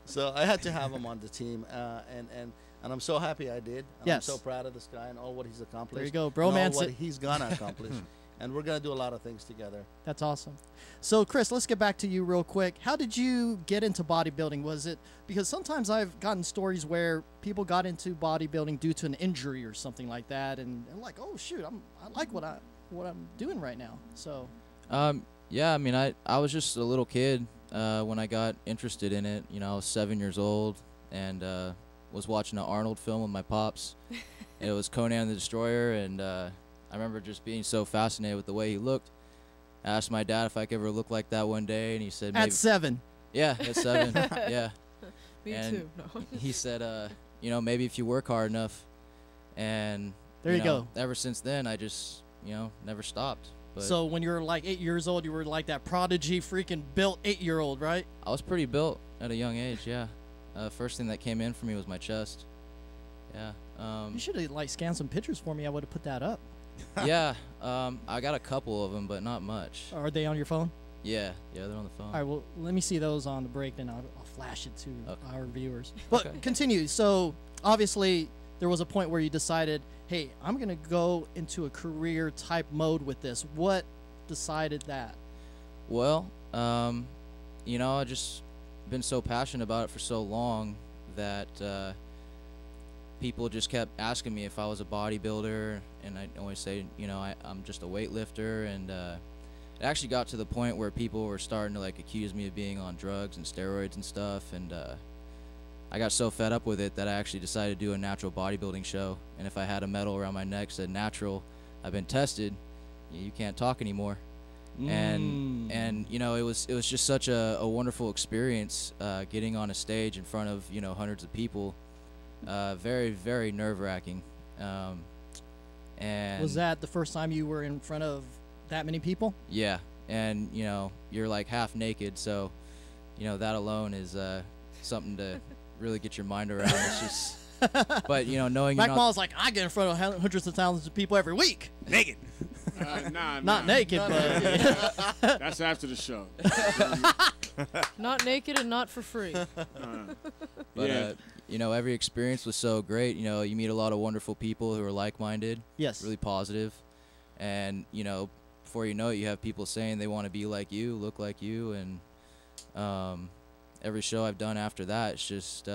So I had to have him on the team, and I'm so happy I did. Yes. I'm so proud of this guy and all what he's accomplished. There you go, and bromance. all what he's gonna accomplish, and we're gonna do a lot of things together. That's awesome. So, Chris, let's get back to you real quick. How did you get into bodybuilding? Was it because sometimes I've gotten stories where people got into bodybuilding due to an injury or something like that, and they're like, "Oh shoot, I like what I'm doing right now." So, yeah, I mean, I was just a little kid when I got interested in it. I was 7 years old and was watching an Arnold film with my pops. And it was Conan the Destroyer, and I remember just being so fascinated with the way he looked. I asked my dad if I could ever look like that one day, and he said, maybe. At 7. Yeah, at 7. Yeah. Me and too. No. He said, maybe if you work hard enough. And there you go. Ever since then, I just, never stopped. But so when you were like 8 years old, you were like that prodigy, freaking built 8-year-old, right? I was pretty built at a young age. Yeah. First thing that came in for me was my chest. Yeah. You should have like scanned some pictures for me. I would have put that up. Yeah. I got a couple of them, but not much. Are they on your phone? Yeah. Yeah, they're on the phone. All right. Well, let me see those on the break, then I'll flash it to our viewers. But continue. So obviously, there was a point where you decided, hey, I'm gonna go into a career type mode with this. What decided that? Well, I just been so passionate about it for so long that people just kept asking me if I was a bodybuilder, and I'd always say, I'm just a weightlifter, and it actually got to the point where people were starting to like accuse me of being on drugs and steroids and stuff, and I got so fed up with it that I actually decided to do a natural bodybuilding show. And if I had a medal around my neck said natural, I've been tested, you can't talk anymore. And it was just such a wonderful experience getting on a stage in front of hundreds of people. Very, very nerve-wracking. And was that the first time you were in front of that many people? Yeah, and you're like half naked, so that alone is something to really get your mind around. It's just, but knowing Mac you're Mall's like, I get in front of hundreds of thousands of people every week. Naked. Not naked, but that's after the show. Not naked and not for free. But every experience was so great. You meet a lot of wonderful people who are like-minded. Yes. Really positive, and before you know it, you have people saying they want to be like you, look like you, and every show I've done after that, it's just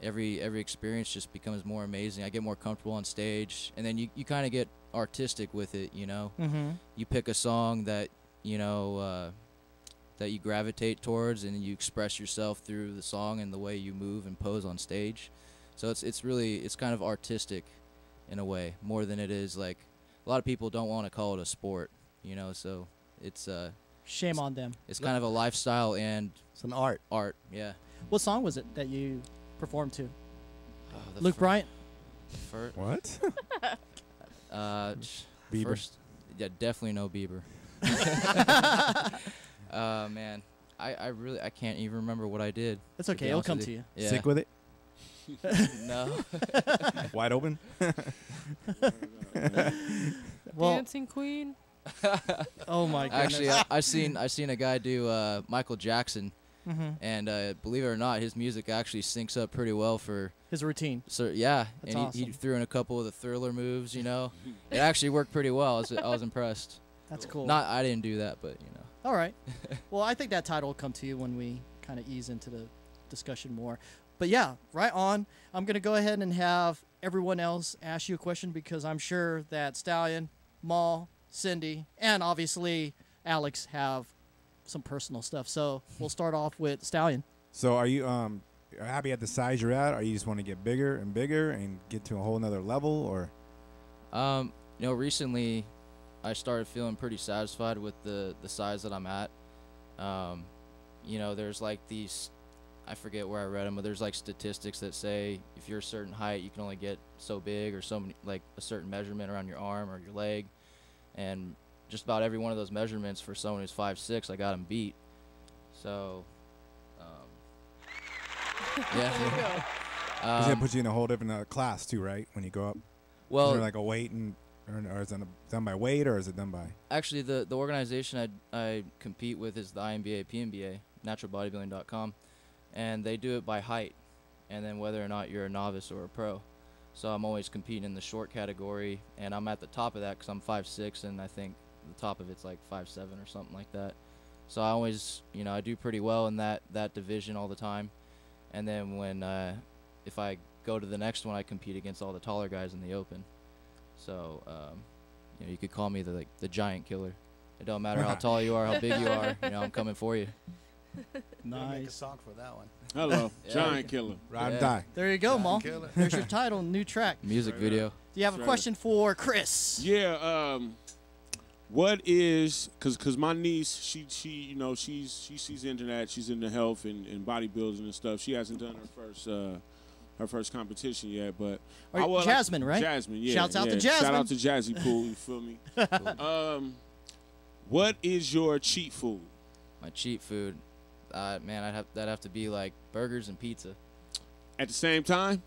every experience just becomes more amazing. I get more comfortable on stage, and then you kind of get artistic with it, you know. You pick a song that that you gravitate towards, and you express yourself through the song and the way you move and pose on stage. So it's really kind of artistic in a way, more than it is like, a lot of people don't want to call it a sport, you know. So it's shame on them. It's kind of a lifestyle, and it's an art. Yeah. What song was it that you performed to? Luke Bryant. What? Bieber. First, yeah, definitely no Bieber. Man, I can't even remember what I did. That's okay. It'll come to you. Yeah. Sick with it? No. Wide open? Dancing Queen. Oh my goodness. Actually, I seen a guy do Michael Jackson, and believe it or not, his music actually syncs up pretty well for his routine. So yeah, That's and awesome. he threw in a couple of the Thriller moves. You know, it actually worked pretty well. I was impressed. That's cool. I didn't do that, but you know. All right. Well, I think that title will come to you when we kind of ease into the discussion more. But yeah, right on. I'm going to go ahead and have everyone else ask you a question, because I'm sure that Stallion, Maul, Cindy, and obviously Alex have some personal stuff. So we'll start off with Stallion. So are you happy at the size you're at, or you just want to get bigger and bigger and get to a whole nother level, or? You know, recently I started feeling pretty satisfied with the size that I'm at. You know, there's like these, I forget where I read them, but there's like statistics that say if you're a certain height, you can only get so big, or so many, like a certain measurement around your arm or your leg. And just about every one of those measurements for someone who's 5'6", I got him beat. So, yeah. Because that puts you in a whole different class too, right? When you go up. Well, is there like a weight, or is it done by weight, or is it done by? Actually, the organization I compete with is the INBA PNBA, naturalbodybuilding.com, and they do it by height, and then whether or not you're a novice or a pro. So I'm always competing in the short category, and I'm at the top of that because I'm 5'6", and I think the top of it's like 5'7" or something like that. So I always, you know, I do pretty well in that division all the time. And then when if I go to the next one, I compete against all the taller guys in the open. So you know, you could call me the giant killer. It don't matter how tall you are, how big you are. You know, I'm coming for you. Nice. Make a song for that one. Hello, Giant Killer. Ride and die. There you go, Giant Maul. Killer. There's your title, new track. Music video. Do you have a question for Chris? Yeah. What is, cause my niece, she you know, she's into that. She's into health and bodybuilding and stuff. She hasn't done her first competition yet, but Jasmine, right? Jasmine, yeah. Shouts out to Jasmine. Shout out to Jazzy Pool. You feel me? What is your cheat food? My cheat food, man, that'd have to be like burgers and pizza. At the same time?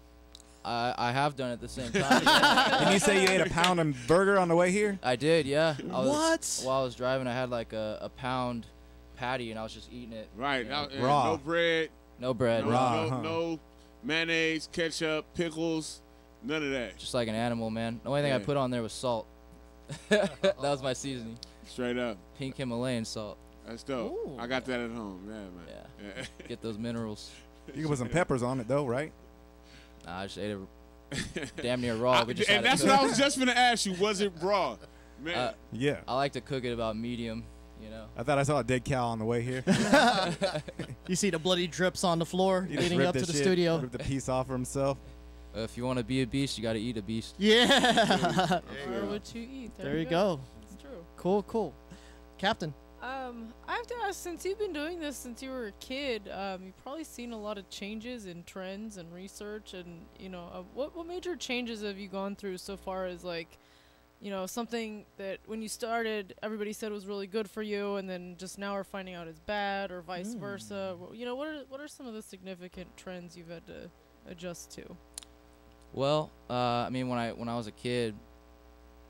I have done it at the same time. Yeah. Didn't you say you ate a pound of burger on the way here? I did, yeah. What? While I was driving, I had like a pound patty, and I was just eating it. Right. You know, raw. No bread. No bread. No mayonnaise, ketchup, pickles, none of that. Just like an animal, man. The only thing I put on there was salt. That was my seasoning. Straight up. Pink Himalayan salt. That's dope. Ooh. I got that at home. Yeah, man. Yeah. Get those minerals. You can put some peppers on it though, right? Nah, I just ate it damn near raw. We just and had that's what I was just gonna ask you. Was it raw? Man. Yeah. I like to cook it about medium, you know. I thought I saw a dead cow on the way here. You see the bloody drips on the floor He just leading ripped up to the the shit, studio. Ripped a piece off for himself. If you want to be a beast, you got to eat a beast. Yeah. Or what you eat. There you go. That's true. Cool. Captain. I have to ask, since you've been doing this since you were a kid, you've probably seen a lot of changes in trends and research, and you know, what major changes have you gone through so far as like, you know, something that when you started everybody said was really good for you, and then just now are finding out is bad, or vice versa? You know, what are some of the significant trends you've had to adjust to? Well, I mean, when I was a kid,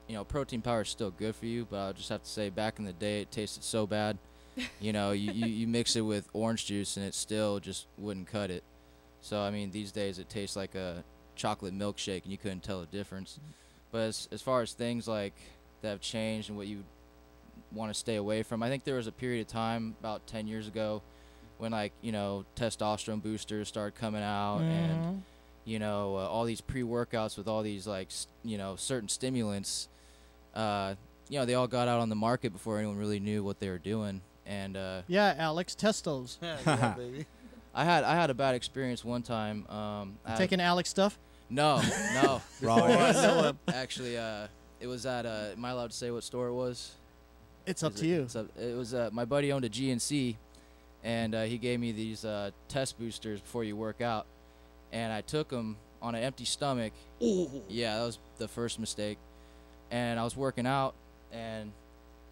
you know, protein powder is still good for you, but I'll just have to say, back in the day, it tasted so bad. You know, you mix it with orange juice, and it still just wouldn't cut it. So, I mean, these days it tastes like a chocolate milkshake, and you couldn't tell the difference. But as far as things like that have changed and what you want to stay away from, I think there was a period of time about 10 years ago when like testosterone boosters started coming out, and all these pre-workouts with all these like certain stimulants. They all got out on the market before anyone really knew what they were doing. And yeah, Alex, testos. Yeah, baby. I had a bad experience one time. Taking Alex stuff? No. Wrong. Actually, it was at am I allowed to say what store it was? It's up to you. It was my buddy owned a GNC, and he gave me these test boosters before you work out, and I took them on an empty stomach. Ooh. Yeah, that was the first mistake. And I was working out, and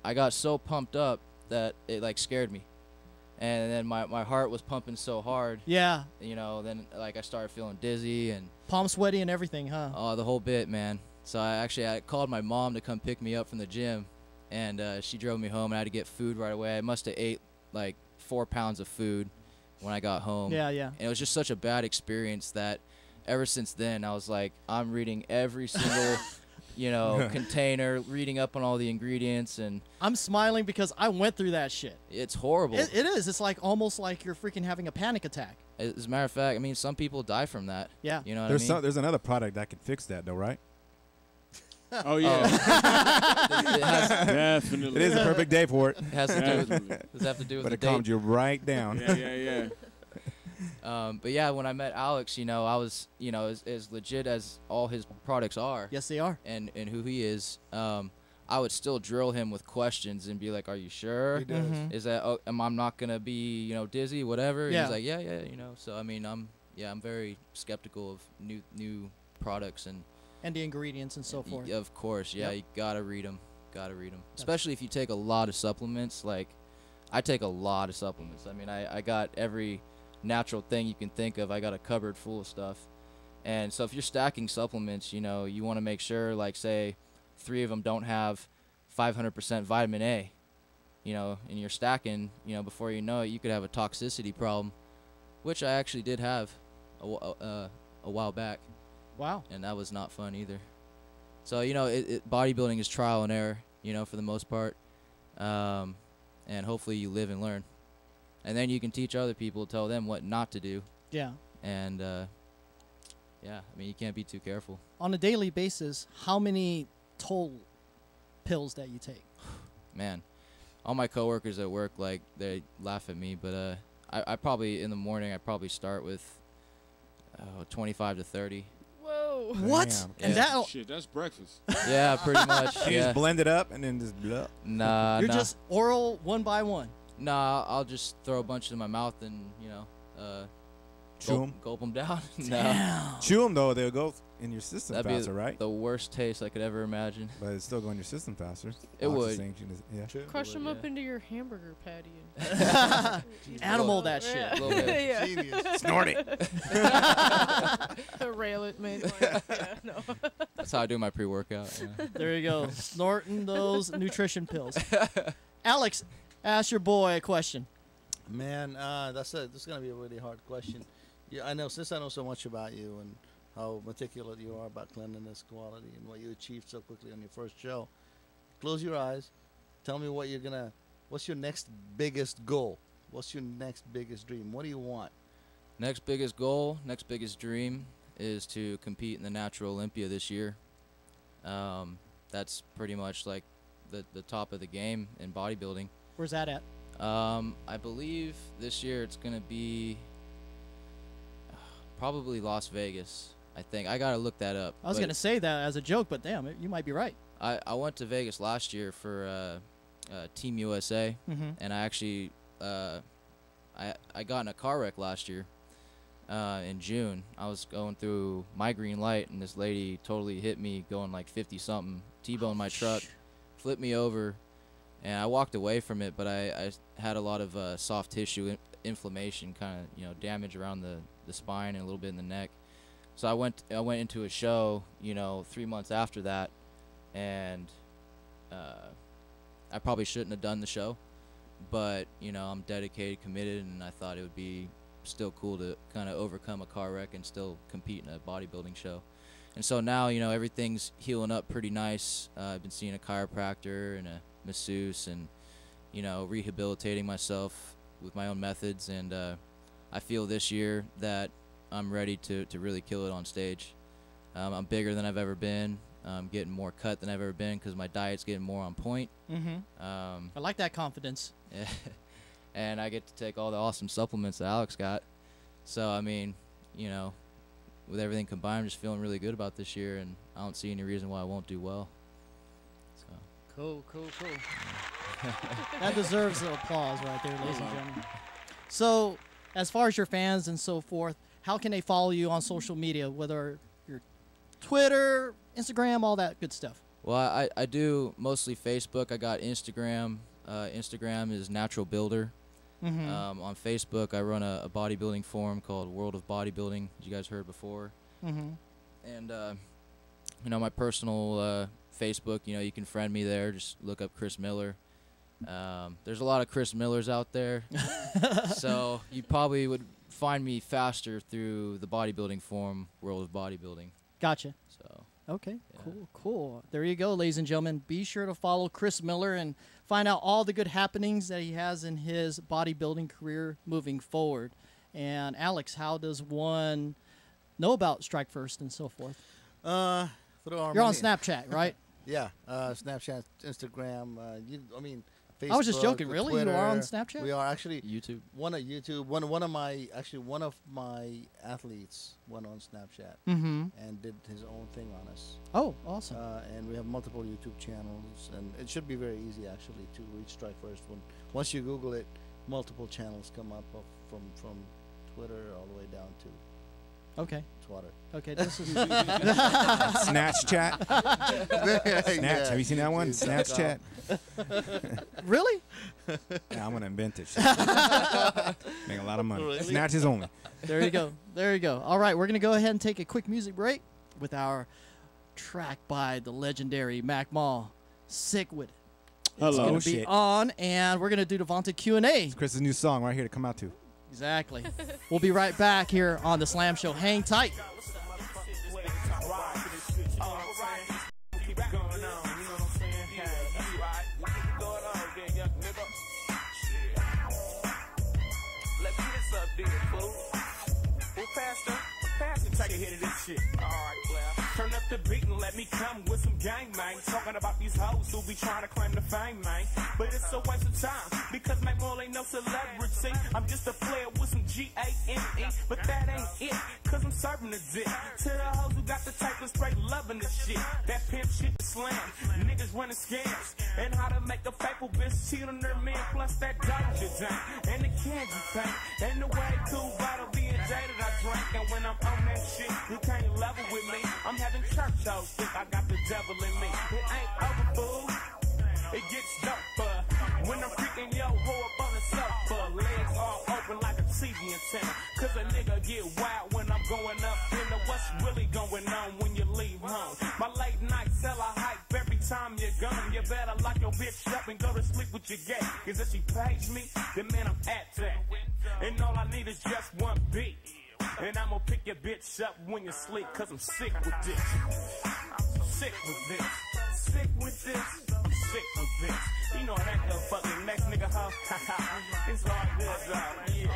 I got so pumped up that it like scared me. And then my heart was pumping so hard. Yeah. Then like I started feeling dizzy and palm sweaty and everything, huh? Oh, the whole bit, man. So I called my mom to come pick me up from the gym, and she drove me home, and I had to get food right away. I must have ate like 4 pounds of food when I got home. Yeah. And it was just such a bad experience that ever since then I was like, I'm reading every single container, reading up on all the ingredients, and I'm smiling because I went through that shit. It's horrible. It is. It's like almost like you're freaking having a panic attack. As a matter of fact, I mean, some people die from that. Yeah. You know what I mean? There's another product that can fix that, though, right? Oh yeah. It has, definitely. It is a perfect day for it. It has to do with, does it have to do with but the it date? calmed you right down. Yeah. But yeah, when I met Alex, I was, as legit as all his products are. Yes, they are. And who he is, I would still drill him with questions and be like, "Are you sure? He does. Is that? Am I not gonna be, dizzy, whatever?" And Yeah. he's like, "Yeah." So I mean, I'm very skeptical of new products and the ingredients and so forth. Of course, yeah, Yep. you gotta read them. Especially if you take a lot of supplements. Like, I take a lot of supplements. I mean, I got every natural thing you can think of. I got a cupboard full of stuff. And so if you're stacking supplements, you want to make sure, like, say 3 of them don't have 500% vitamin A, and you're stacking, before you know it, you could have a toxicity problem, which I actually did have a while back. Wow. And that was not fun either. So, bodybuilding is trial and error, for the most part. And hopefully you live and learn. And then you can teach other people, tell them what not to do. Yeah. And, I mean, you can't be too careful. On a daily basis, how many total pills that you take? Man, all my coworkers at work, like, they laugh at me, but I probably, in the morning, I probably start with 25 to 30. Whoa. What? Damn. And Yeah. that Shit, that's breakfast. Yeah, pretty much. You Yeah. just blend it up and then just blah. Nah, you're nah. just oral one by one. Nah, I'll just throw a bunch in my mouth and, Chew 'em? Gulp them down. No. Damn. Chew them, though. They'll go in your system That'd faster, be right? the worst taste I could ever imagine. But it's still going in your system faster. It would. Yeah. Crush them up yeah. into your hamburger patty. And Animal that shit. Yeah. Little bit. Yeah. Genius. Snort it. Rail it, mate. Yeah, no. That's how I do my pre-workout. Yeah. There you go. Snorting those nutrition pills. Alex, ask your boy a question. Man, this is gonna be a really hard question. Yeah, I know. Since I know so much about you and how meticulous you are about cleanliness, quality, and what you achieved so quickly on your first show, close your eyes. Tell me what's your next biggest goal? What's your next biggest dream? What do you want? Next biggest goal, next biggest dream is to compete in the Natural Olympia this year. That's pretty much like the top of the game in bodybuilding. Where's that at? I believe this year it's going to be probably Las Vegas, I think. I got to look that up. I was but going to say that as a joke, but damn, you might be right. I went to Vegas last year for Team USA, and I actually I got in a car wreck last year in June. I was going through my green light, and this lady totally hit me going like 50-something, T-boned my truck, flipped me over, and I walked away from it, but I had a lot of soft tissue inflammation, kind of damage around the spine and a little bit in the neck. So I went into a show 3 months after that, and I probably shouldn't have done the show, but I'm dedicated, committed, and I thought it would be still cool to kind of overcome a car wreck and still compete in a bodybuilding show. And so now everything's healing up pretty nice. I've been seeing a chiropractor and a masseuse, and rehabilitating myself with my own methods, and I feel this year that I'm ready to really kill it on stage. I'm bigger than I've ever been. I'm getting more cut than I've ever been because my diet's getting more on point. I like that confidence. And I get to take all the awesome supplements that Alex got. So, I mean, you know, with everything combined, I'm just feeling really good about this year, and I don't see any reason why I won't do well. So. Cool. That deserves the applause right there, ladies and gentlemen. So, as far as your fans and so forth, how can they follow you on social media, whether your Twitter, Instagram, all that good stuff? Well, I do mostly Facebook. I got Instagram. Instagram is Natural Builder. On Facebook, I run a bodybuilding forum called World of Bodybuilding, as you guys heard before. And, you know, my personal Facebook, you know, you can friend me there. Just look up Chris Miller. There's a lot of Chris Millers out there. So you probably would find me faster through the bodybuilding forum, World of Bodybuilding. Gotcha. So. Okay, cool. There you go, ladies and gentlemen. Be sure to follow Chris Miller and find out all the good happenings that he has in his bodybuilding career moving forward. And Alex, how does one know about Strike First and so forth? You're on Snapchat, right? Yeah, Snapchat, Instagram. Facebook, I was just joking. Really, Twitter. You are on Snapchat? We are actually YouTube. One of my athletes went on Snapchat and did his own thing on us. Oh, awesome! And we have multiple YouTube channels, and it should be very easy actually to reach Strike First. Once you Google it, multiple channels come up from Twitter all the way down to. Okay. Twitter. Okay, this is Snatch Chat. Snatch. Have you seen that one? Snatch Chat. Really? Yeah, I'm gonna invent it. Make a lot of money. Really? Snatches only. There you go. All right, we're gonna go ahead and take a quick music break with our track by the legendary Mac Mall, "Sick With It." It's Hello. gonna be on, and we're gonna do Devonta Q&A. It's Chris's new song right here to come out to. Exactly. We'll be right back here on the Slam Show. Hang tight. Take a hit of this shit. Alright, well, turn up the beat and let me come with some gang, man. Talking about these hoes who be trying to claim the fame, man. But it's a waste of time because Mac Mall ain't no celebrity. I'm just a player with some G-A-N-E. But that ain't it, cause I'm serving the dick to the hoes who got the type of straight loving the shit. That pimp shit is slam. Niggas running scams. And how to make a faithful bitch cheat on their man. Plus that Doja Jam and the candy paint. And the way cool bottle being jaded I drank. And when I'm on that shit, you can't level with me. I'm having church hoes think I got the devil in me. It ain't over, fool. It gets doper when I'm freaking yo hoe up on the sofa. Legs all open like a TV antenna. Cause a nigga get wild when I'm going up into what's really going on when you leave home. My late nights hella hype every time you're gone. You better lock your bitch up and go to sleep with your gay. Cause if she pays me, then man I'm at that. And all I need is just one beat. And I'm gonna pick your bitch up when you sleep, cause I'm sick with this. I'm sick with this. Sick with this. I'm sick with this. You know that the fucking next nigga, huh? It's all good, yeah.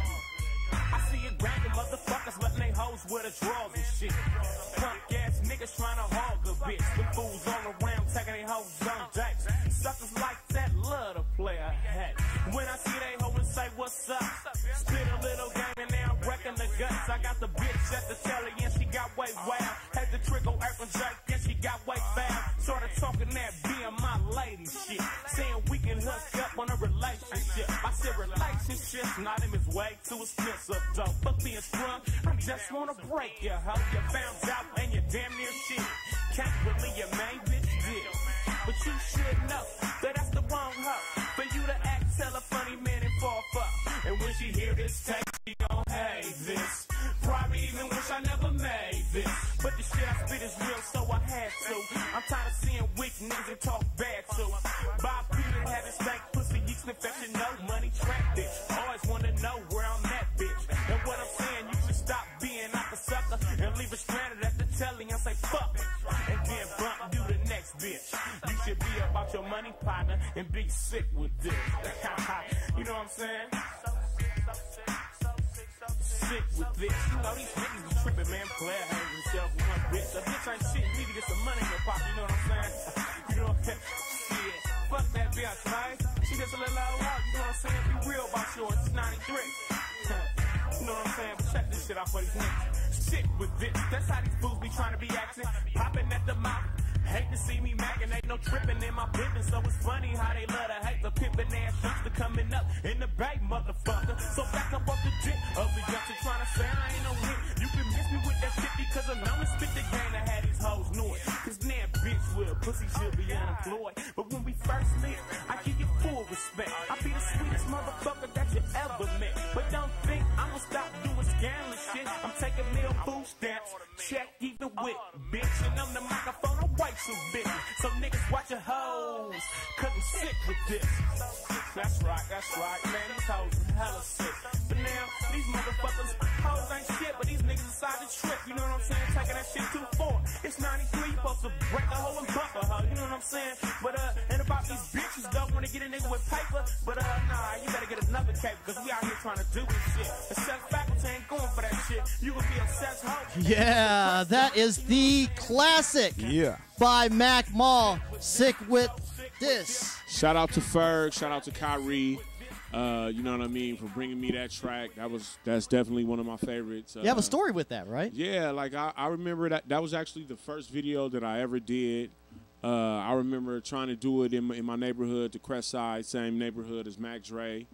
I see you grinding motherfuckers letting they hoes wear the drawers and shit. Punk ass niggas trying to hog a bitch. The fools all around taking they hoes on dates. Suckers like that love to play a hat. When I see they hoe and say what's up, spit a little game and now I'm wrecking the guts. I got the bitch at the telly and she got way wild. Had the trick on Earth and Jake and she got way foul. Started talking that being my lady shit. Saying we can hook up on a relationship. I said relationships, not them is way too expensive though. But being sprung, I just wanna break you, hoe. You found out and you damn near shit. Can't believe your main bitch did. But you should know that that's the wrong hoe. For you to act hella funny man and fall fuck. And when she hear this tape, she gon' hate this. Probably even wish I never made this. But the shit I spit is real, so I had to. I'm tired of seeing weak niggas and talk bad too. Bob Peter having stank pussy, yeast infection, no money, trap bitch. Always wanna know where I'm at, bitch. And what I'm saying, you should stop being like a sucker and leave it stranded at the telly and say fuck it. And then bump do the next bitch. You should be about your money, partner, and be sick with this. You know what I'm saying? sick with this. You know, these niggas be tripping, man. Player hangs himself with one bitch. A bitch ain't shit. You need to get some money in your pocket, you know what I'm saying? You know what I'm saying? Yeah. Fuck that bitch, man. She just a little loud, you know what I'm saying? Be real about yours. It's 93. You know what I'm saying? But check this shit out for these niggas. Sick with this. That's how these fools be trying to be acting. Popping at the mouth. Hate to see me macking, ain't no tripping in my business. So it's funny how they love to hate the pimpin' ass youngster coming up in the back, motherfucker. So back up off the dick of the youngster trying to say I ain't no hit. You can miss me with that shit because I'm known to spit the game to have these hoes know it. Cause now bitch with pussy should be unemployed. But when we first met, I give you full respect. I be the sweetest motherfucker that you ever met. But don't think I'ma stop doing scandalous shit. I'm taking meal food stamps, check even with bitch. And on the microphone, I'm white so bitch. So niggas watch your hoes, cause I'm sick with this. That's right, man, these hoes is hella sick. But now, these motherfuckers, hoes ain't shit, but these niggas decide to trip, you know what I'm saying? Taking that shit too far. It's 93, you supposed to break a hoe and bump a hoe, you know what I'm saying? But, and about these bitches don't wanna get a nigga with paper, but, nah, you better get another cape, cause we out here trying to do this shit. The sex faculty ain't going for that shit. You can be a sex hoe. Yeah, that is the classic. Yeah. By Mac Mall, Sick with This. Shout out to Ferg, shout out to Kyrie. You know what I mean, for bringing me that track. That's definitely one of my favorites. You have a story with that, right? Yeah, like I remember that was actually the first video that I ever did. I remember trying to do it in my neighborhood, the Crest Side, same neighborhood as Mac Dre,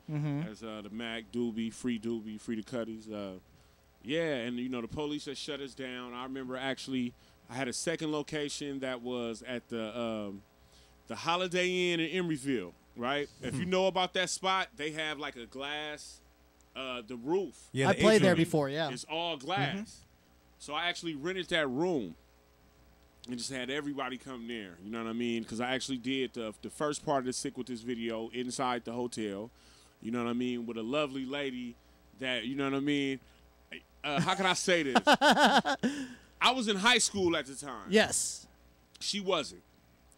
as the Mac Doobie, Free the Cuddies. Yeah, and you know the police had shut us down. I remember actually I had a second location that was at the Holiday Inn in Emeryville, right? If you know about that spot, they have like a glass, the roof. Yeah, I played there before, yeah. It's all glass. So I actually rented that room and just had everybody come there, you know what I mean? Because I actually did the first part of the Sick with This video inside the hotel, you know what I mean, with a lovely lady that, you know what I mean? How can I say this? I was in high school at the time. Yes. She wasn't.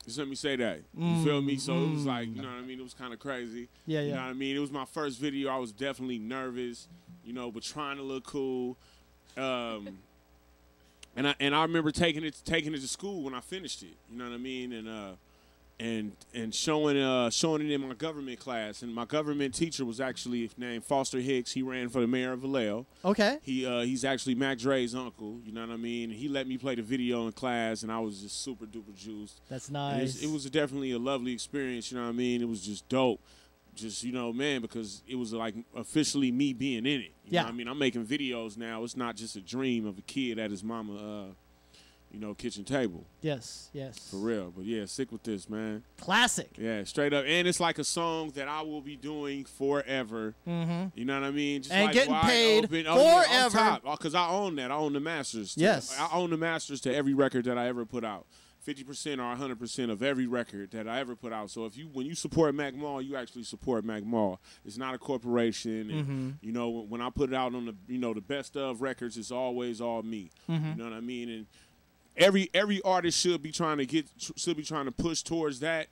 Just let me say that. You feel me? So it was like, you know what I mean? It was kind of crazy. Yeah, You know what I mean? It was my first video. I was definitely nervous, you know, but trying to look cool. And I remember taking it to school when I finished it. You know what I mean? And showing it in my government class. And my government teacher was actually named Foster Hicks. He ran for the mayor of Vallejo. Okay. He's actually Mac Dre's uncle. You know what I mean? He let me play the video in class, and I was just super duper juiced. That's nice. And it was definitely a lovely experience. You know what I mean? It was just dope. Just, you know, man, because it was like officially me being in it. You know what I mean? I'm making videos now. It's not just a dream of a kid at his mama, you know, kitchen table. Yes. For real. But yeah, Sick with This, man. Classic. Yeah, straight up. And it's like a song that I will be doing forever. You know what I mean? Just And like getting paid forever. forever. Because I own that. I own the masters. Yes. I own the masters to every record that I ever put out. 50% or 100% of every record that I ever put out. So when you support Mac Mall, you actually support Mac Mall. It's not a corporation. And, you know, when I put it out on the best of records, it's always all me. You know what I mean? And every artist should be trying to push towards that.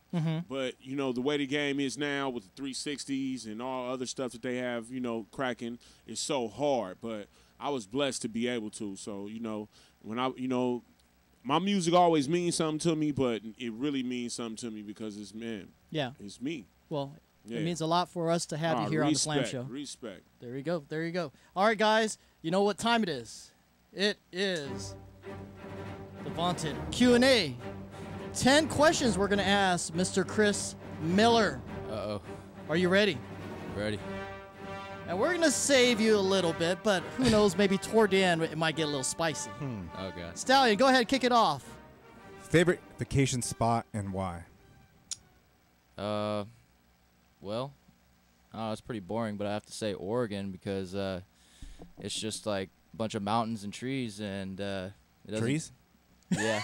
But you know the way the game is now with the 360s and all other stuff that they have, you know, cracking, is so hard. But I was blessed to be able to. So you know my music always means something to me, but it really means something to me because it's it's me. Well, it means a lot for us to have you here on the Slam Show. Respect. There you go. All right, guys, you know what time it is? It is the vaunted Q&A. 10 questions we're going to ask Mr. Chris Miller. Uh-oh. Are you ready? Ready. And we're going to save you a little bit, but who knows, maybe toward the end it might get a little spicy. Oh, God. Stallion, go ahead, kick it off. Favorite vacation spot and why? Well, it's pretty boring, but I have to say Oregon because it's just like a bunch of mountains and trees and it doesn't. Trees? Yeah.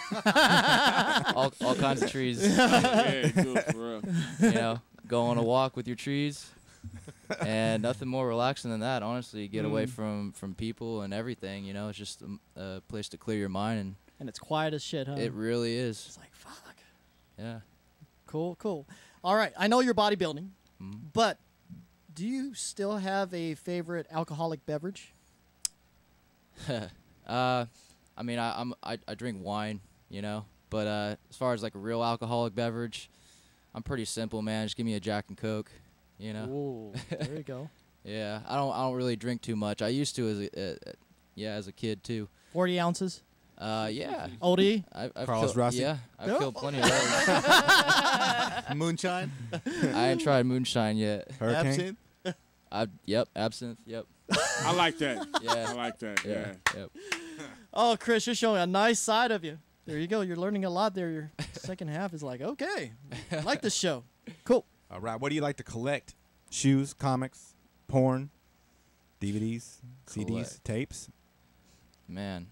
all kinds of trees. Yeah, do it for real. You know, go on a walk with your trees. And nothing more relaxing than that, honestly. Get away from people and everything, you know. It's just a place to clear your mind. And it's quiet as shit, huh? It really is. It's like, fuck. Yeah. Cool. All right, I know you're bodybuilding, but do you still have a favorite alcoholic beverage? I mean, I drink wine, you know, but as far as like a real alcoholic beverage, I'm pretty simple, man. Just give me a Jack and Coke, you know. Ooh, there you go. Yeah, I don't really drink too much. I used to as a kid too. 40 ounces. Yeah. Oldie. I've Carlos killed, Rossi? Yeah, I've No. killed plenty of those. Moonshine. I ain't tried moonshine yet. Hurricane. Yep, absinthe. Yep. I like that. Yeah. I like that. Yeah. Yep. Oh, Chris, you're showing a nice side of you. There you go. You're learning a lot there. Your second half is like, okay, I like this show. Cool. All right. What do you like to collect? Shoes, comics, porn, DVDs, CDs, Collect. tapes. Man,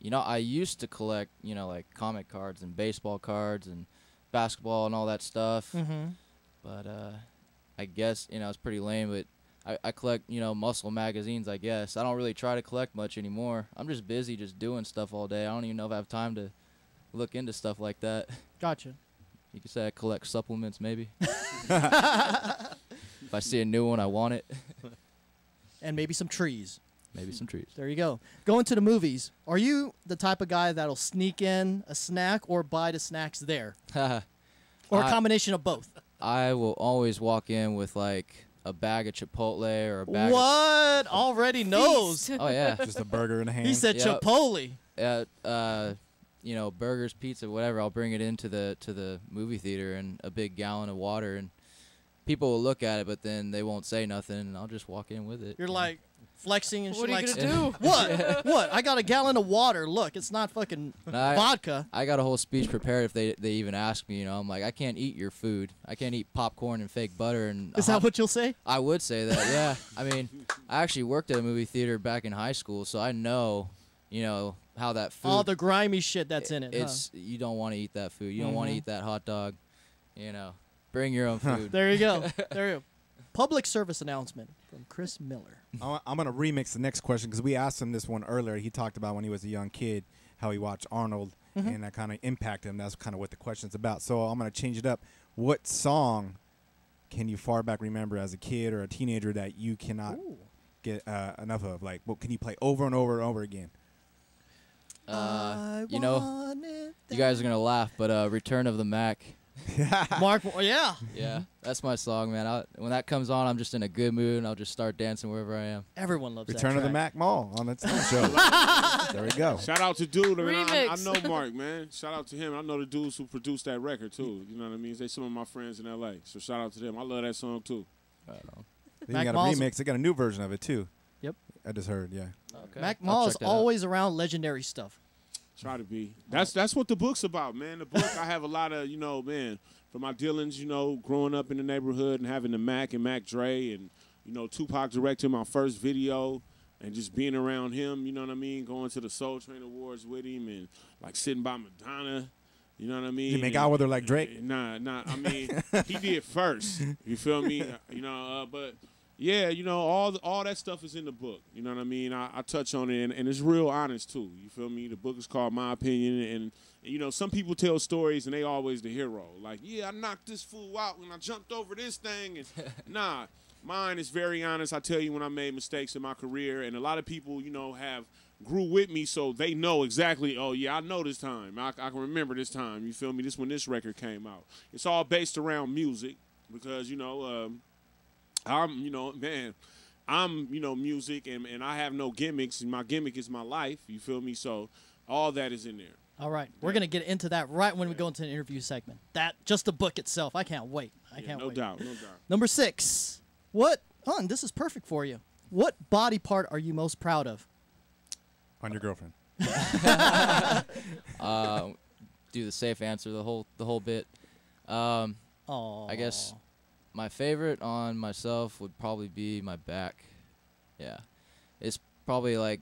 you know, I used to collect, you know, like comic cards and baseball cards and basketball and all that stuff. Mm-hmm. But I guess, you know, it's pretty lame, but I collect, you know, muscle magazines, I guess. I don't really try to collect much anymore. I'm just busy just doing stuff all day. I don't even know if I have time to look into stuff like that. Gotcha. You could say I collect supplements, maybe. If I see a new one, I want it. And maybe some trees. Maybe some trees. There you go. Going to the movies. Are you the type of guy that'll sneak in a snack or buy the snacks there? Or a combination of both? I will always walk in with like a bag of Chipotle or a bag What? Already knows. Oh, yeah. Just a burger in a hand. He said Yep. Chipotle. You know, burgers, pizza, whatever. I'll bring it into the movie theater and a big gallon of water, and people will look at it, but then they won't say nothing, and I'll just walk in with it. You're like flexing and What shit. are you like, gonna do? What? What? I got a gallon of water. Look, it's not fucking vodka. I got a whole speech prepared if they even ask me. You know, I'm like, I can't eat your food. I can't eat popcorn and fake butter. And Is that what you'll say? I would say that. Yeah. I mean, I actually worked at a movie theater back in high school, so I know, you know, how that food. All the grimy shit that's in it. It's you don't want to eat that food. You don't want to Mhm. eat that hot dog. You know, bring your own food. There you go. There you go. Public service announcement from Chris Miller. I'm going to remix the next question because we asked him this one earlier. He talked about when he was a young kid how he watched Arnold, and that kind of impacted him. That's kind of what the question's about. So I'm going to change it up. What song can you far back remember as a kid or a teenager that you cannot get enough of? Like, what can you play over and over and over again? You know, you guys are going to laugh, but Return of the Mac. Mark, yeah. Yeah, that's my song, man. When that comes on, I'm just in a good mood, and I'll just start dancing wherever I am. Everyone loves Return that of the track. Mac Mall on the show. There we go. Shout out to dude. I, mean, I Remix. know Mark, man. Shout out to him. I know the dudes who produced that record too. You know what I mean? They some of my friends in L.A. So shout out to them. I love that song too. Then Mac you got a Mall's- remix. They got a new version of it too. Yep. I just heard. Yeah. Okay. Mac I'll Mall check is that out. always around legendary stuff. Try to be. That's what the book's about, man. The book, I have a lot of, man, from my dealings, growing up in the neighborhood and having the Mac and Mac Dre and, Tupac directed my first video and just being around him, you know what I mean, going to the Soul Train Awards with him and, like, sitting by Madonna, you know what I mean? You make out with her like Drake? Nah. I mean, he did first. You feel me? But... Yeah, all that stuff is in the book. You know what I mean? I touch on it, and it's real honest, too. You feel me? The book is called My Opinion, and some people tell stories, and they always the hero. Like, yeah, I knocked this fool out when I jumped over this thing. And nah, mine is very honest. I tell you when I made mistakes in my career, and a lot of people, have grew with me, so they know exactly, oh, yeah, I know this time. I can remember this time. You feel me? This when this record came out. It's all based around music because, I'm music, and I have no gimmicks, and my gimmick is my life. You feel me? So all that is in there. All right. We're going to get into that right when we go into the interview segment. Just the book itself. I can't wait. I can't wait. No doubt. Number 6. And this is perfect for you. What body part are you most proud of? On your girlfriend. Do the safe answer, the whole bit. I guess my favorite on myself would probably be my back. Yeah, it's probably like,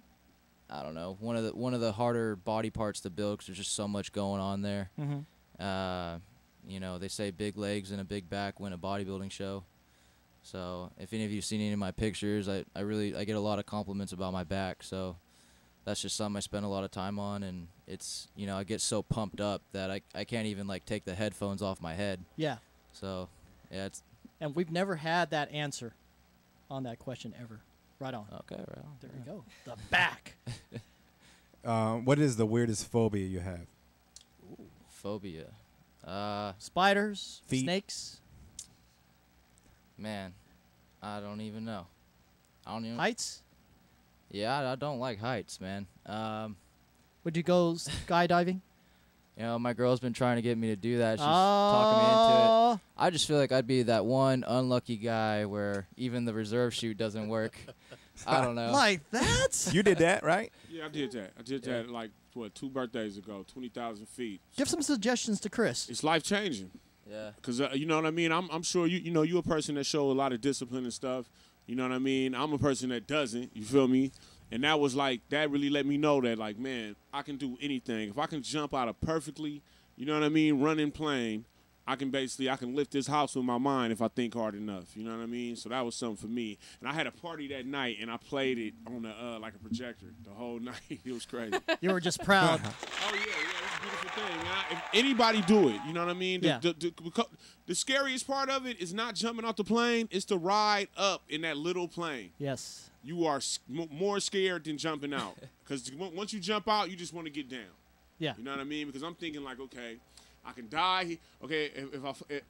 I don't know, one of the harder body parts to build because there's just so much going on there. They say big legs and a big back win a bodybuilding show. So if any of you've seen any of my pictures, I get a lot of compliments about my back. So that's just something I spend a lot of time on, and it's I get so pumped up that I can't even like take the headphones off my head. Yeah. So yeah, it's. And we've never had that answer on that question ever. Right on. Okay, right on. There we go. The back. What is the weirdest phobia you have? Phobia. Spiders, Feet. snakes, Man, I don't even know. I don't even. heights. Yeah, I don't like heights, man. Would you go skydiving? You know, my girl's been trying to get me to do that. She's talking me into it. I just feel like I'd be that one unlucky guy where even the reserve chute doesn't work. I don't know. Like that? You did that, right? Yeah, I did that. I did that like, what, 2 birthdays ago, 20,000 feet. Give some suggestions to Chris. It's life-changing. Yeah. Because, you know what I mean? I'm sure you know, you're a person that show a lot of discipline and stuff. You know what I mean? I'm a person that doesn't. You feel me? And that was like, that really let me know that, like, man, I can do anything. If I can jump out of perfectly, you know what I mean, running plane, I can lift this house with my mind if I think hard enough. You know what I mean? So that was something for me. And I had a party that night, and I played it on the like a projector the whole night. It was crazy. You were just proud. Oh, yeah, it's a beautiful thing, man. If anybody do it, you know what I mean? Yeah. The scariest part of it is not jumping off the plane. It's the ride up in that little plane. Yes. You are more scared than jumping out. Because once you jump out, you just want to get down. Yeah. You know what I mean? Because I'm thinking like, okay, I can die. Okay,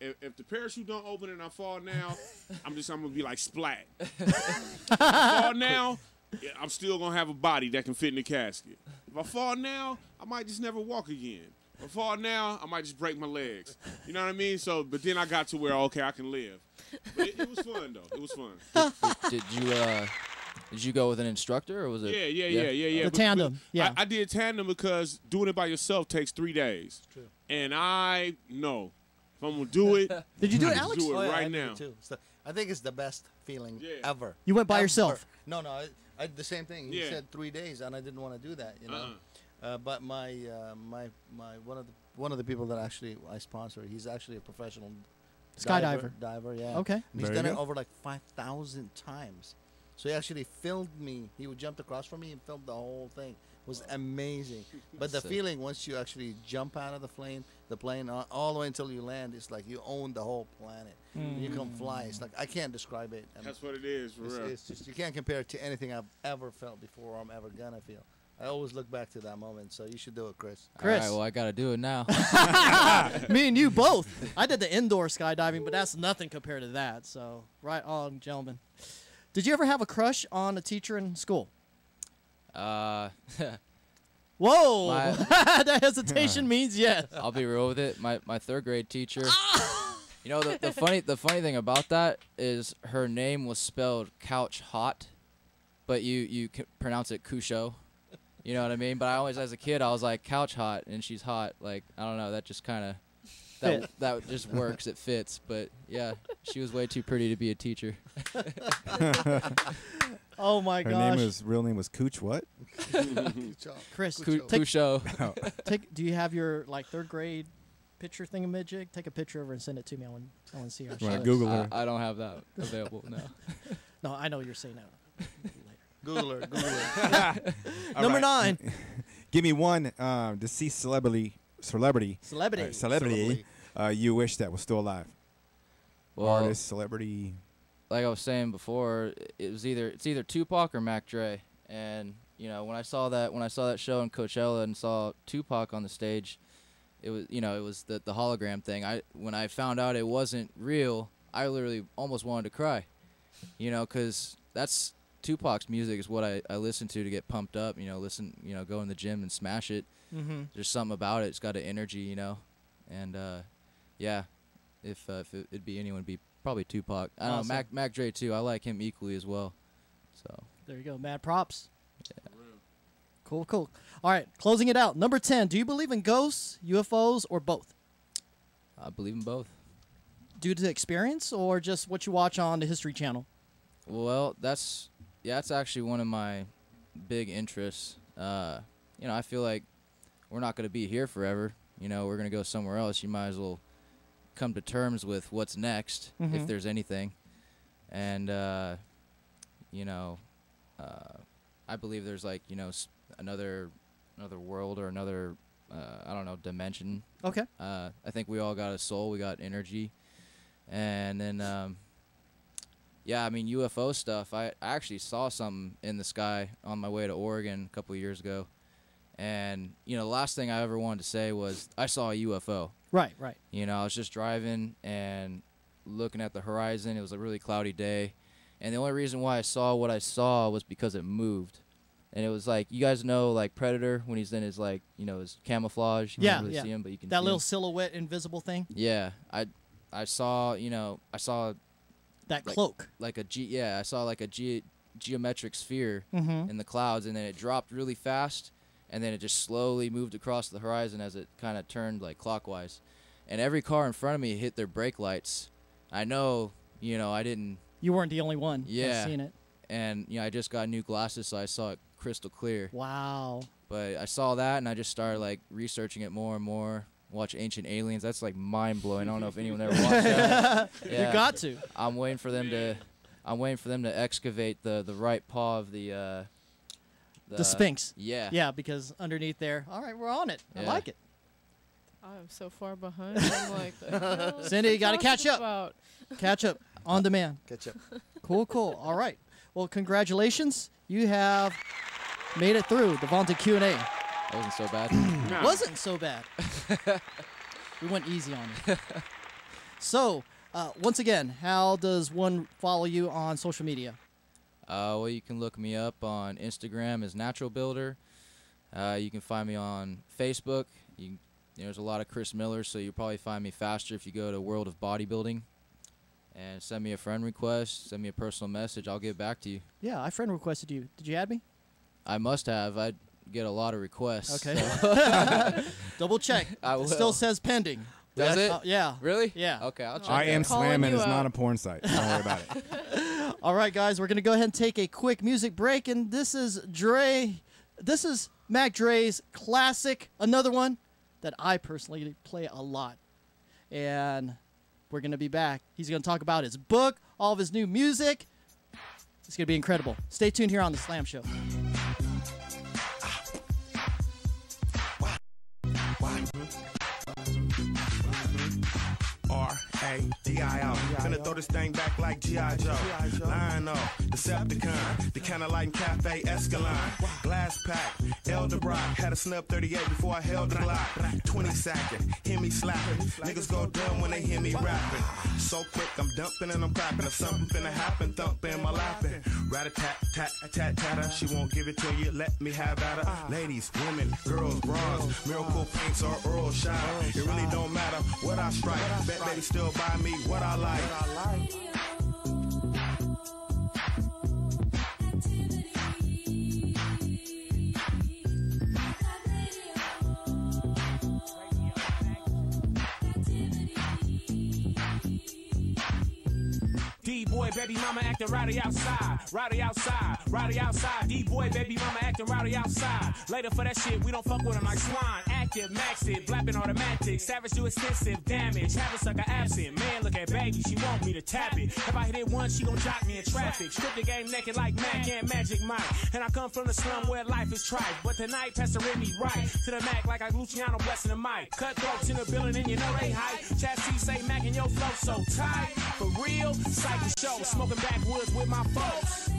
if the parachute don't open and I fall now, I'm gonna be like splat. If I fall now, yeah, I'm still gonna have a body that can fit in the casket. If I fall now, I might just never walk again. If I fall now, I might just break my legs. You know what I mean? So, but then I got to where, okay, I can live. But it was fun though. It was fun. Did you go with an instructor, or was it? Yeah. The tandem. Yeah. I did tandem because doing it by yourself takes 3 days. True. And I know if I'm gonna do it, Did you do it, I Alex? do it Oh, yeah, right I did now. it too. I think it's the best feeling ever. You went by Ever. yourself? No, I did the same thing. He Yeah. said 3 days, and I didn't want to do that, you know. But my one of the people that actually I sponsor, he's actually a professional Skydiver. Diver, yeah. Okay. And he's Very done it good. over like 5,000 times. So he actually filmed me. He would jump across from me and filmed the whole thing. It was amazing. But the Sick. feeling once you actually jump out of the plane all the way until you land, it's like you own the whole planet. You can fly. It's like I can't describe it. That's what it is, for real. It's just you can't compare it to anything I've ever felt before or I'm ever gonna feel. I always look back to that moment. So you should do it, Chris. All right, well, I got to do it now. Me and you both. I did the indoor skydiving, but that's nothing compared to that. So, right on, gentlemen. Did you ever have a crush on a teacher in school? Whoa! That hesitation means yes. I'll be real with it. My 3rd grade teacher. You know, the funny thing about that is her name was spelled couch hot, but you can pronounce it Kusho. You know what I mean? But I always, as a kid, I was like, couch hot, and she's hot. Like, I don't know, that just kind of, that just works. It fits. But, yeah, she was way too pretty to be a teacher. Oh, my gosh. Real name was Cooch what? Chris, Kusho. do you have your, like, 3rd grade picture thingamajig? Take a picture of her and send it to me. I want to see her. Right, Google her. I don't have that available, no. No, I know you're saying that. Google her. Number 9. Give me one deceased celebrity you wish that was still alive. Well, Artist, celebrity. Like I was saying before, it's either Tupac or Mac Dre. And you know, when I saw that show in Coachella and saw Tupac on the stage, it was the hologram thing. When I found out it wasn't real, I literally almost wanted to cry. You know, because that's Tupac's music is what I listen to get pumped up. You know, go in the gym and smash it. Mm-hmm. There's something about it. It's got an energy, you know, and yeah. If it'd be anyone, it'd be probably Tupac. I don't know, Mac Dre too. I like him equally as well. So there you go. Mad props. Yeah. Cool. All right, closing it out. Number 10. Do you believe in ghosts, UFOs, or both? I believe in both. Due to experience or just what you watch on the History Channel? Well, that's actually one of my big interests. You know, I feel like we're not going to be here forever. You know, we're going to go somewhere else. You might as well come to terms with what's next, if there's anything. And, you know, I believe there's like, you know, another world or another, I don't know, dimension. Okay. I think we all got a soul. We got energy. And then, Yeah, I mean, UFO stuff. I actually saw something in the sky on my way to Oregon a couple of years ago. And, you know, the last thing I ever wanted to say was I saw a UFO. Right, right. You know, I was just driving and looking at the horizon. It was a really cloudy day. And the only reason why I saw what I saw was because it moved. And it was like, you guys know, like, Predator, when he's in his, like, you know, his camouflage. You can't really see him, but you can that see little him. silhouette invisible thing? Yeah. I saw, you know, I saw... That like, cloak. Like a I saw like a geometric sphere Mhm. in the clouds, and then it dropped really fast, and then it just slowly moved across the horizon as it kind of turned like clockwise. And every car in front of me hit their brake lights. I know, you know, I didn't... You weren't the only one Yeah. that's seen it. And, you know, I just got new glasses, so I saw it crystal clear. Wow. But I saw that, and I just started, like, researching it more and more. Watch Ancient Aliens. That's, like, mind-blowing. I don't know if anyone ever watched that. You got to. I'm waiting for them to excavate the right paw of the Sphinx. Yeah. Yeah, because underneath there, all right, we're on it. I Yeah. like it. I'm so far behind. I'm like, the hell is Cindy, he you got to catch talking up. about? Catch up on demand. Catch up. Cool, cool. All right. Well, congratulations. You have made it through the vaunted Q&A. That wasn't so bad. Wasn't so bad. We went easy on you. So, once again, how does one follow you on social media? Well, you can look me up on Instagram as Natural Builder. You can find me on Facebook. There's a lot of Chris Miller, so you'll probably find me faster if you go to World of Bodybuilding. And send me a friend request, send me a personal message. I'll get back to you. Yeah, I friend requested you. Did you add me? I must have. I get a lot of requests. Okay. So. Double check. I It will. still says pending. Does it? Yeah. Really? Yeah. Okay, I'll check. I Am Slamming is you not out. a porn site. Don't worry about it. All right, guys, we're going to go ahead and take a quick music break. And this is Mac Dre's classic, another one that I personally play a lot. And we're going to be back. He's going to talk about his book, all of his new music. It's going to be incredible. Stay tuned here on The Slam Show. R-A-D-I-O. Gonna throw this thing back like G.I. Joe. Lion-O, Decepticon, the kind of light in Cafe Escalon. Glass pack, Elder Brock. Had a snub 38 before I held the Glock. 20 sacking, hear me slapping. Niggas go dumb when they hear me rapping. So quick, I'm dumping and I'm clapping. If something finna happen, thumping my lapping. Rat-a-tat-tat-tat-tatter. She won't give it to you, let me have at her. Ladies, women, girls, bras, miracle paints or Earl Shine. It really don't matter what I strike. Bet baby still buy me what I like. D-boy, baby mama acting rowdy outside. Rowdy outside, rowdy outside. D-boy, baby mama acting rowdy outside. Later for that shit, we don't fuck with them like swine. Active, maxed, blapping automatic. Savage do extensive damage. Have a sucker absent. Man, look at baby, she want me to tap it. If I hit it once, she gon' jock me in traffic. Strip the game naked like Mac and Magic Mike. And I come from the slum where life is trite. But tonight, Pastor me right to the Mac like I Luciano blessing the mic. Cutthroats in the building and you know they hype. Chassis say Mac and your flow so tight. For real, psych the show. Smoking backwoods with my folks.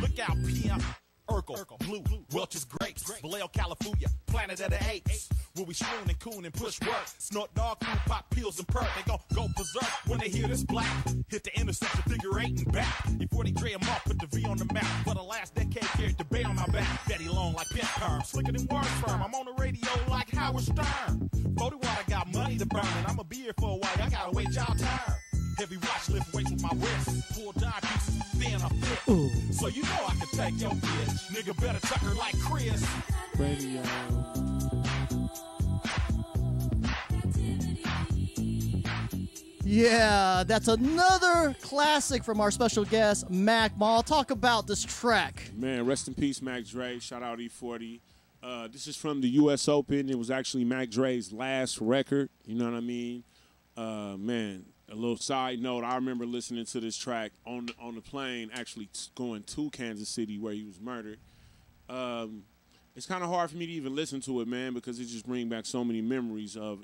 Look out, PM. Urkel, Blue, Welch's Grapes, Vallejo, California, Planet of the Apes. Where we swoon and coon and push work. Snort dog food, pop pills and perk. They gon' go berserk when they hear this black. Hit the intersection, figure 8 and back. Before they Dre 'em off, put the V on the map. For the last decade, carried the bay on my back. Daddy long like pet perm, slicker than word sperm. I'm on the radio like Howard Stern. 41, I got money to burn, and I'ma be here for a while. I gotta wait y'all turn. Heavy watch, lift weights with my wrist. Pull dime pieces, then I flip. So you know I can take your bitch. Nigga better tuck her like Chris. Radio. Yeah, that's another classic from our special guest, Mac Mall. Talk about this track. Man, rest in peace, Mac Dre. Shout out E40. This is from the U.S. Open. It was actually Mac Dre's last record. You know what I mean? Man, a little side note, I remember listening to this track on the plane, actually going to Kansas City where he was murdered. It's kind of hard for me to even listen to it, man, because it just brings back so many memories of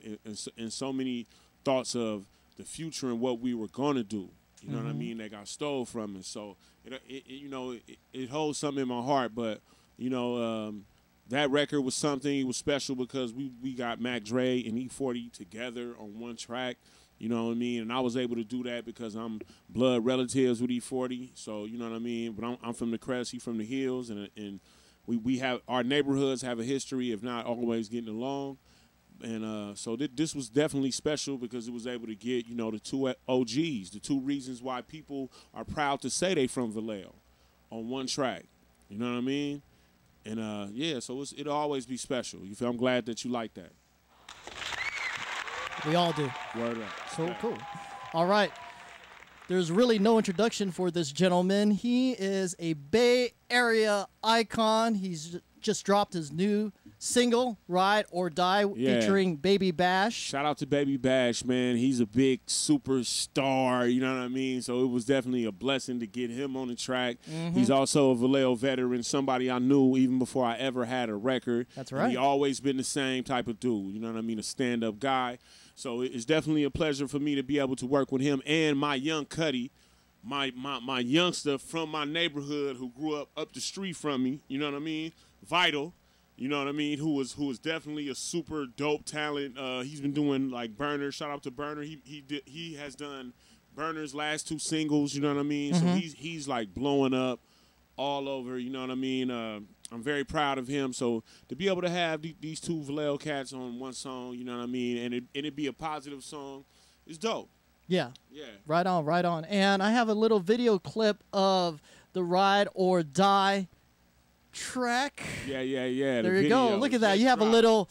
and so many thoughts of the future and what we were gonna do. You know what I mean? They got stole from us, so it holds something in my heart. But that record was something. It was special because we got Mac Dre and E40 together on one track. You know what I mean? And I was able to do that because I'm blood relatives with E40. So you know what I mean? But I'm from the crest, he from the hills, and we have our neighborhoods have a history of not always getting along. And so this was definitely special because it was able to get, the two OGs, the two reasons why people are proud to say they from Vallejo on one track. You know what I mean? And yeah, so it'll always be special. You feel? I'm glad that you like that. We all do. Word up. So cool. All right. There's really no introduction for this gentleman. He is a Bay Area icon. He's just dropped his new single, Ride or Die, featuring Baby Bash. Shout out to Baby Bash, man. He's a big superstar, you know what I mean? So it was definitely a blessing to get him on the track. He's also a Vallejo veteran, somebody I knew even before I ever had a record. That's right. And he always been the same type of dude, you know what I mean? A stand-up guy. So it's definitely a pleasure for me to be able to work with him and my young Cuddy, my youngster from my neighborhood who grew up the street from me, you know what I mean? Vital. You know what I mean? Who was definitely a super dope talent. He's been doing like Burner. Shout out to Burner. He has done Burner's last two singles. You know what I mean? So he's like blowing up all over. You know what I mean? I'm very proud of him. So to be able to have these two Vallejo cats on one song, you know what I mean, and it be a positive song, is dope. Yeah. Yeah. Right on, right on. And I have a little video clip of the Ride or Die track. Yeah. There you go. Look at that. You have a little.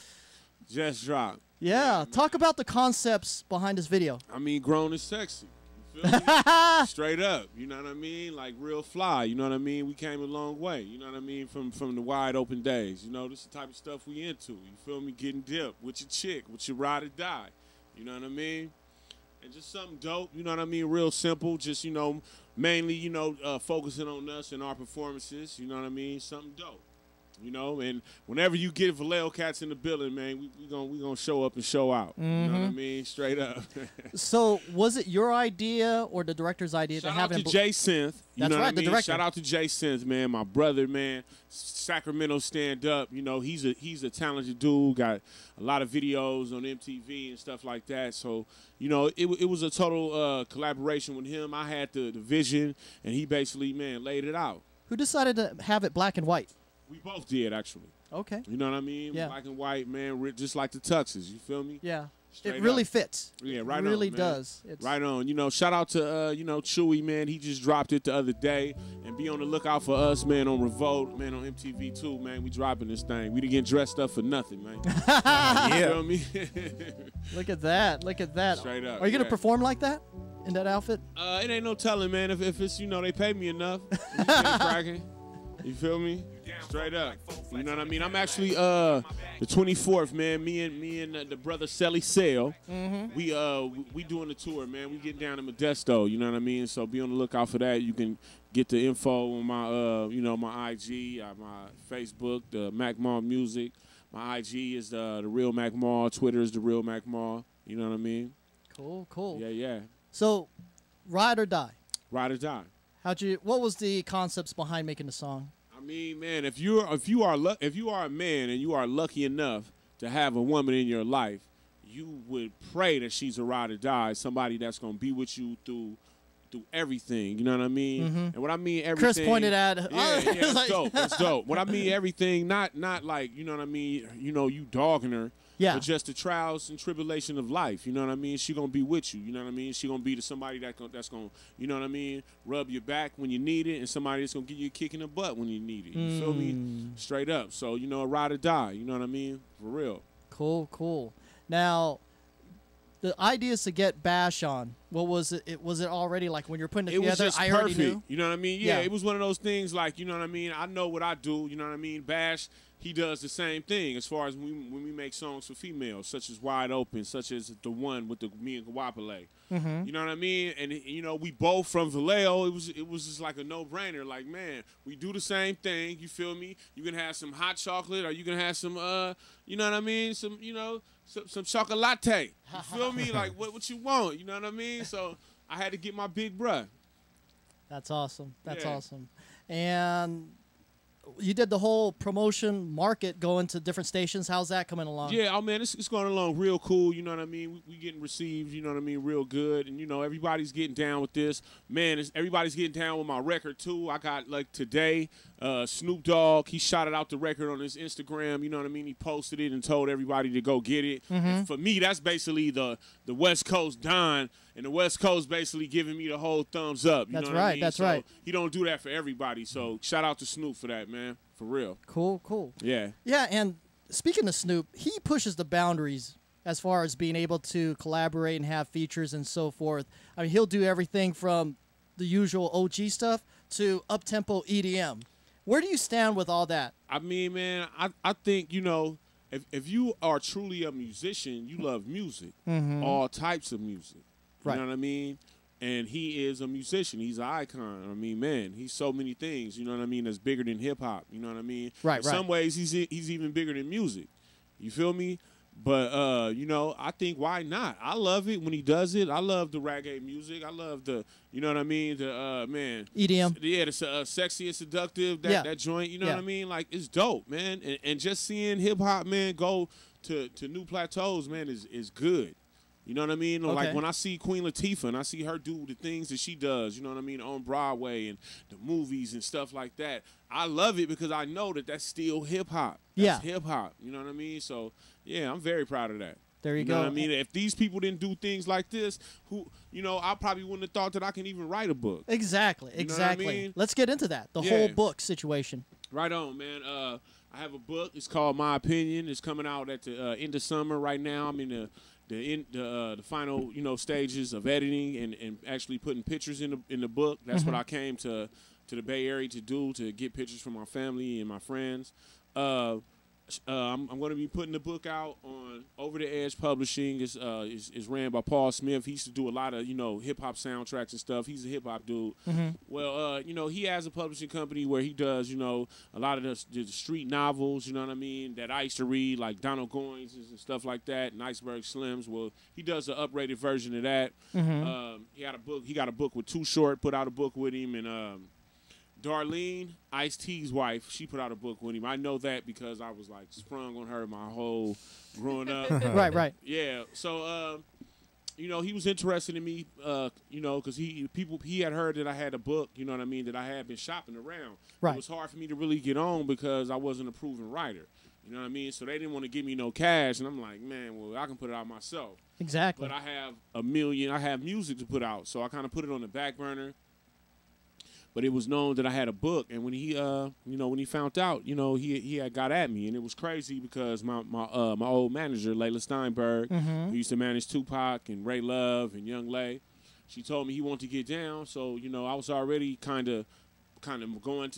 Just drop. Yeah. Talk about the concepts behind this video. I mean, grown is sexy. You feel me? Straight up. You know what I mean? Like real fly. You know what I mean? We came a long way. You know what I mean? From the wide open days. You know, this is the type of stuff we into. You feel me? Getting dipped with your chick, with your ride or die. You know what I mean? And just something dope. You know what I mean? Real simple. Just, mainly, focusing on us and our performances. You know what I mean? Something dope. And whenever you get Vallejo cats in the building, man, we gonna show up and show out. You know what I mean? Straight up. So was it your idea or the director's idea to have him? Shout out to Jay Synth. That's right, the director. Shout out to Jay Synth, man, my brother, man. Sacramento stand up. He's a talented dude. Got a lot of videos on MTV and stuff like that. So it was a total collaboration with him. I had the vision, and he basically, man, laid it out. Who decided to have it black and white? We both did, actually. Okay. You know what I mean? Yeah. Black and white, man, just like the tuxes. You feel me? Yeah. Straight it really up. fits. Yeah, right it really on, man. does. It's right on. Shout out to, Chewy, man. He just dropped it the other day. And be on the lookout for us, man, on Revolt, man, on MTV, too, man. We dropping this thing. We didn't get dressed up for nothing, man. You feel me? Look at that. Look at that. Straight up. Are you going to perform like that in that outfit? It ain't no telling, man. If it's, they pay me enough. We get it cracking. You feel me? Straight up. You know what I mean? I'm actually the 24th, man. Me and the brother Selly Sale. We doing the tour, man. We getting down to Modesto. You know what I mean? So be on the lookout for that. You can get the info on my my IG, my Facebook, the Mac Mall Music. My IG is the Real Mac Mall. Twitter is the Real Mac Mall. You know what I mean? Cool. Yeah. So, Ride or Die. Ride or Die. What was the concepts behind making the song? I mean, man, if you are a man and you are lucky enough to have a woman in your life, you would pray that she's a ride or die, somebody that's gonna be with you through everything. You know what I mean? And what I mean everything. Chris pointed at. Yeah, that's dope. That's dope. What I mean everything, not like, you know what I mean. You dogging her. Yeah. But just the trials and tribulation of life. You know what I mean? She gonna be with you. You know what I mean? She gonna be somebody that's gonna, you know what I mean, rub your back when you need it, and somebody that's gonna give you a kick in the butt when you need it. You feel me? Straight up. So a ride or die. You know what I mean? For real. Cool. Now, the idea is to get Bash on. What was it? Was it already like when you're putting it together? Was just I perfect. already knew. You know what I mean? Yeah, it was one of those things like, you know what I mean? I know what I do. You know what I mean? Bash. he does the same thing as far as when we make songs for females, such as Wide Open, such as the one with me and Guapale. Mhm. You know what I mean? And you know, we both from Vallejo. It was just like a no-brainer. Like, man, we do the same thing. You feel me? You can have some hot chocolate, or you can have some you know what I mean? Some some chocolate. You feel me? Like what you want? You know what I mean? So I had to get my big bruh. That's awesome. That's Yeah. awesome. And you did the whole promotion market going to different stations. How's that coming along? Yeah, oh man, it's going along real cool. You know what I mean? We getting received. You know what I mean? Real good. And you know, everybody's getting down with this. Man, everybody's getting down with my record too. I got like today, Snoop Dogg. He shouted out the record on his Instagram. You know what I mean? He posted it and told everybody to go get it. And for me, that's basically the West Coast Don. And the West Coast basically giving me the whole thumbs up. You That's know what right, I mean? that's So right. He don't do that for everybody. So shout out to Snoop for that, man. For real. Cool, cool. Yeah. Yeah, and speaking of Snoop, he pushes the boundaries as far as being able to collaborate and have features and so forth. I mean, he'll do everything from the usual OG stuff to up-tempo EDM. Where do you stand with all that? I mean, man, I think, you know, if you are truly a musician, you love music, all types of music. You Right. know what I mean? And he is a musician. He's an icon. I mean, man, he's so many things, you know what I mean, that's bigger than hip-hop. You know what I mean? Right, In right. some ways, he's even bigger than music. You feel me? But, you know, I think why not? I love it when he does it. I love the reggae music. I love the, you know what I mean? The, man. EDM. Yeah, the sexy and seductive, that joint. You know Yeah. what I mean? Like, it's dope, man. And just seeing hip-hop, man, go to new plateaus, man, is good. You know what I mean? Like Okay. when I see Queen Latifah and I see her do the things that she does, you know what I mean, on Broadway and the movies and stuff like that, I love it because I know that that's still hip hop. That's hip hop. You know what I mean? So yeah, I'm very proud of that. There you know go. what I mean? If these people didn't do things like this, you know, I probably wouldn't have thought that I can even write a book. Exactly, You know what I exactly. mean? Let's get into that. The Yeah. whole book situation. Right on, man. I have a book. It's called My Opinion. It's coming out at the end of summer right now. I'm in the final, you know, stages of editing and actually putting pictures in the book. That's what I came to the Bay Area to do, to get pictures from my family and my friends. I'm going to be putting the book out on Over the Edge Publishing. It's ran by Paul Smith. He used to do a lot of, you know, hip-hop soundtracks and stuff. He's a hip-hop dude. Well, you know, he has a publishing company where he does, you know, a lot of the street novels, you know what I mean, that I used to read, like Donald Goines and stuff like that, and Iceberg Slims. Well, he does an uprated version of that. He got a book with Too Short, put out a book with him, and Darlene, Ice-T's wife, she put out a book with him. I know that because I was like sprung on her my whole growing up. Right. Yeah. So, you know, he was interested in me, you know, because he had heard that I had a book, you know what I mean, that I had been shopping around. Right. It was hard for me to really get on because I wasn't a proven writer. You know what I mean? So they didn't want to give me no cash, and I'm like, man, well, I can put it out myself. Exactly. But I have music to put out, so I kind of put it on the back burner. But it was known that I had a book, and when he, you know, when he found out, you know, he had got at me, and it was crazy because my old manager, Layla Steinberg, who used to manage Tupac and Ray Love and Young Lay, she told me he wanted to get down. So you know, I was already kind of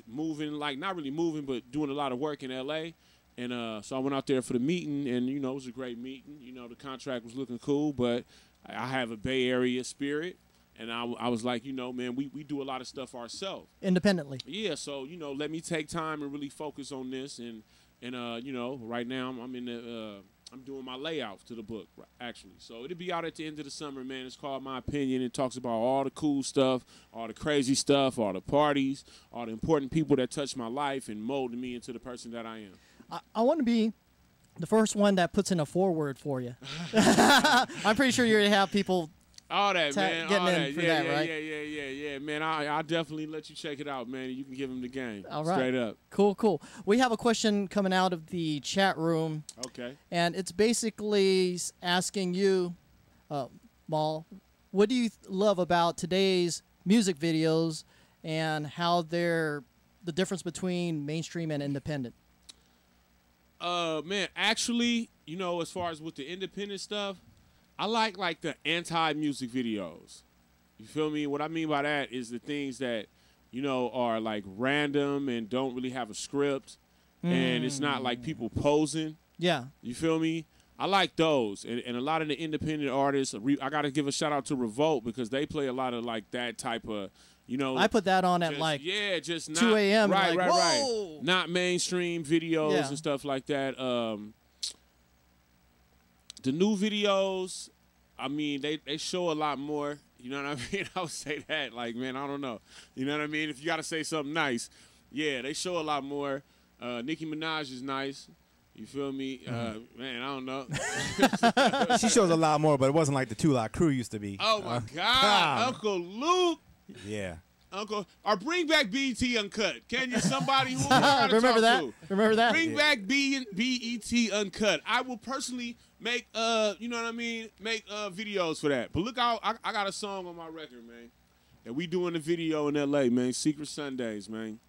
moving, like not really moving, but doing a lot of work in L.A. And so I went out there for the meeting, and you know, it was a great meeting. You know, the contract was looking cool, but I have a Bay Area spirit. And I was like, you know, man, we do a lot of stuff ourselves. Independently. Yeah, so, you know, let me take time and really focus on this. And you know, right now I'm doing my layout to the book, actually. So it'll be out at the end of the summer, man. It's called My Opinion. It talks about all the cool stuff, all the crazy stuff, all the parties, all the important people that touched my life and molded me into the person that I am. I want to be the first one that puts in a foreword for you. I'm pretty sure you're going to have people all that, man. Getting all in that. for Yeah, that, yeah, right? Yeah, man. I'll definitely let you check it out, man. You can give him the game. All right. Straight up. Cool. We have a question coming out of the chat room. Okay. And it's basically asking you, Mal, what do you love about today's music videos and how they're the difference between mainstream and independent? Man, actually, you know, as far as with the independent stuff, I like the anti-music videos. You feel me? What I mean by that is the things that, you know, are like random and don't really have a script and it's not like people posing. Yeah. You feel me? I like those, and a lot of the independent artists. I got to give a shout out to Revolt because they play a lot of like that type of, you know. I put that on at just, like just not, 2 a.m. Right, like, right, whoa! right. Not mainstream videos Yeah. and stuff like that. The new videos, I mean, they show a lot more. You know what I mean? I would say that, like, man, I don't know. You know what I mean? If you got to say something nice, yeah, they show a lot more. Nicki Minaj is nice. You feel me? Man, I don't know. She shows a lot more, but it wasn't like the 2 Lot Crew used to be. Oh, my God. Uncle Luke. Yeah. Or bring back BET Uncut. Can you? Somebody who Remember that? Remember that? Bring back BET Uncut. I will personally make, you know what I mean? Make videos for that. But look out, I got a song on my record, man, that we doing the video in L.A., man. Secret Sundays, man.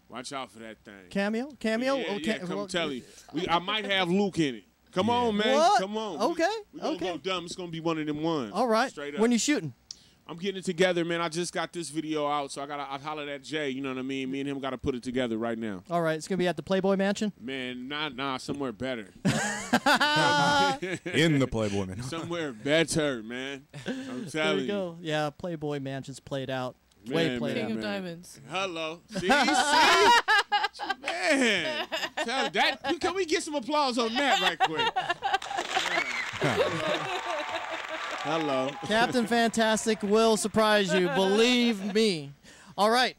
Watch out for that thing. Cameo? Yeah, Okay. come tell you. I might have Luke in it. Come on, man. What? Come on. Okay. We gonna go dumb. It's gonna be one of them ones. All right. Straight up. When you shooting? I'm getting it together, man. I just got this video out, so I hollered at Jay. You know what I mean? Me and him got to put it together right now. All right. It's gonna be at the Playboy Mansion. Man, nah, somewhere better. In the Playboy Mansion. Somewhere better, man. I'm There telling you go. Yeah, Playboy Mansion's played out. Man, Way played King out. of Diamonds. Hello. See? Man. Tell that. Can we get some applause on that right quick? Hello. Captain Fantastic will surprise you. Believe me. All right.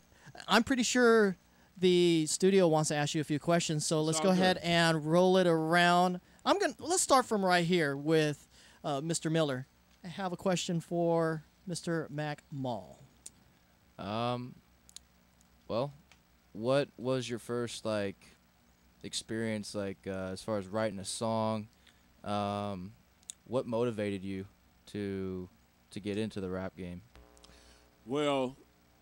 I'm pretty sure the studio wants to ask you a few questions, so let's go ahead and roll it around. Let's start from right here with Mr. Miller. I have a question for Mr. Mac Mall. Well, what was your first experience as far as writing a song? What motivated you to get into the rap game? Well,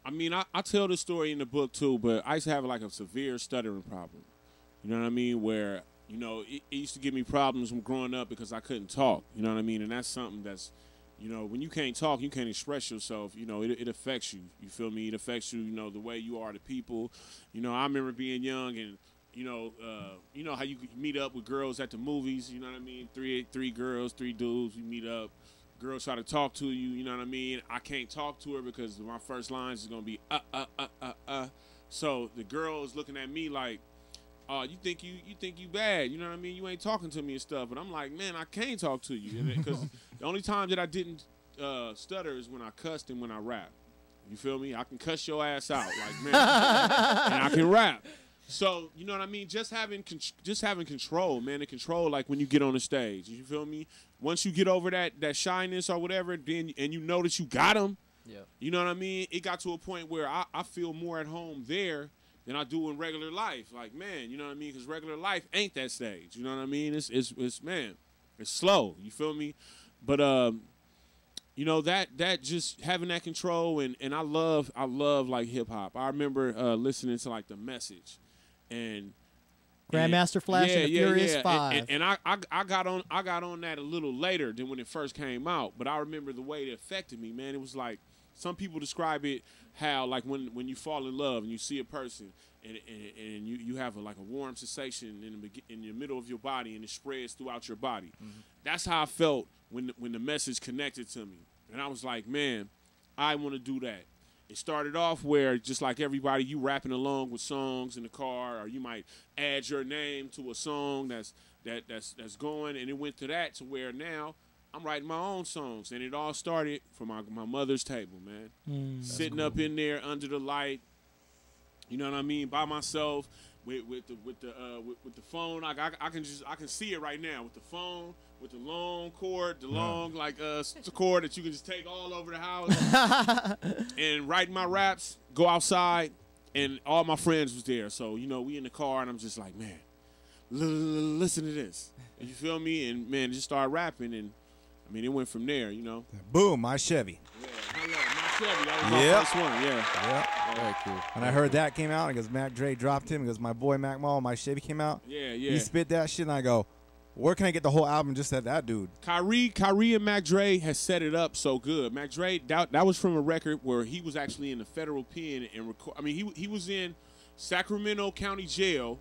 I mean, I tell this story in the book too, but I used to have like a severe stuttering problem. You know what I mean? Where, you know, it used to give me problems from growing up because I couldn't talk. You know what I mean? And that's something that's, you know, when you can't talk, you can't express yourself. You know, it affects you. You feel me? It affects you, you know, the way you are to people. You know, I remember being young and, you know how you meet up with girls at the movies. You know what I mean? Three girls, 3 dudes. You meet up. Girls try to talk to you. You know what I mean? I can't talk to her because my first lines is gonna be So the girl is looking at me like, "Oh, you think you bad? You know what I mean? You ain't talking to me and stuff." And I'm like, "Man, I can't talk to you." Because the only time that I didn't stutter is when I cussed and when I rap. You feel me? I can cuss your ass out, like, man, and I can rap. So, you know what I mean? Just having control, man, and control, like when you get on the stage. You feel me? Once you get over that shyness or whatever, then and you know that you got them. Yeah. You know what I mean? It got to a point where I feel more at home there than I do in regular life. Like, man, you know what I mean? Because regular life ain't that stage. You know what I mean? It's man, it's slow. You feel me? But you know, that just having that control and I love like hip hop. I remember listening to like The Message. And Grandmaster Flash and the Furious 5. And I got on that a little later than when it first came out. But I remember the way it affected me, man. It was like some people describe it how like when you fall in love and you see a person and you have like a warm sensation in the middle of your body and it spreads throughout your body. Mm-hmm. That's how I felt when the message connected to me. And I was like, man, I want to do that. It started off where, just like everybody, you rapping along with songs in the car, or you might add your name to a song that's going, and it went to that to where now I'm writing my own songs, and it all started from my mother's table, man. Sitting up in there under the light, you know what I mean, by myself with the phone. I can see it right now with the phone. With the long cord, cord that you can just take all over the house and write my raps, go outside, and all my friends was there. So, you know, we in the car, and I'm just like, man, listen to this. You feel me? And, man, just started rapping, and, I mean, it went from there, you know. Boom, my Chevy. Yeah, my Chevy. That was my first one, yeah. Very cool. When I heard that came out, because Mac Dre dropped him, because my boy Mac Mall, my Chevy came out. Yeah. He spit that shit, and I go, where can I get the whole album just at that dude? Kyrie and Mac Dre has set it up so good. Mac Dre, that was from a record where he was actually in the federal pen and record. I mean, he was in Sacramento County Jail,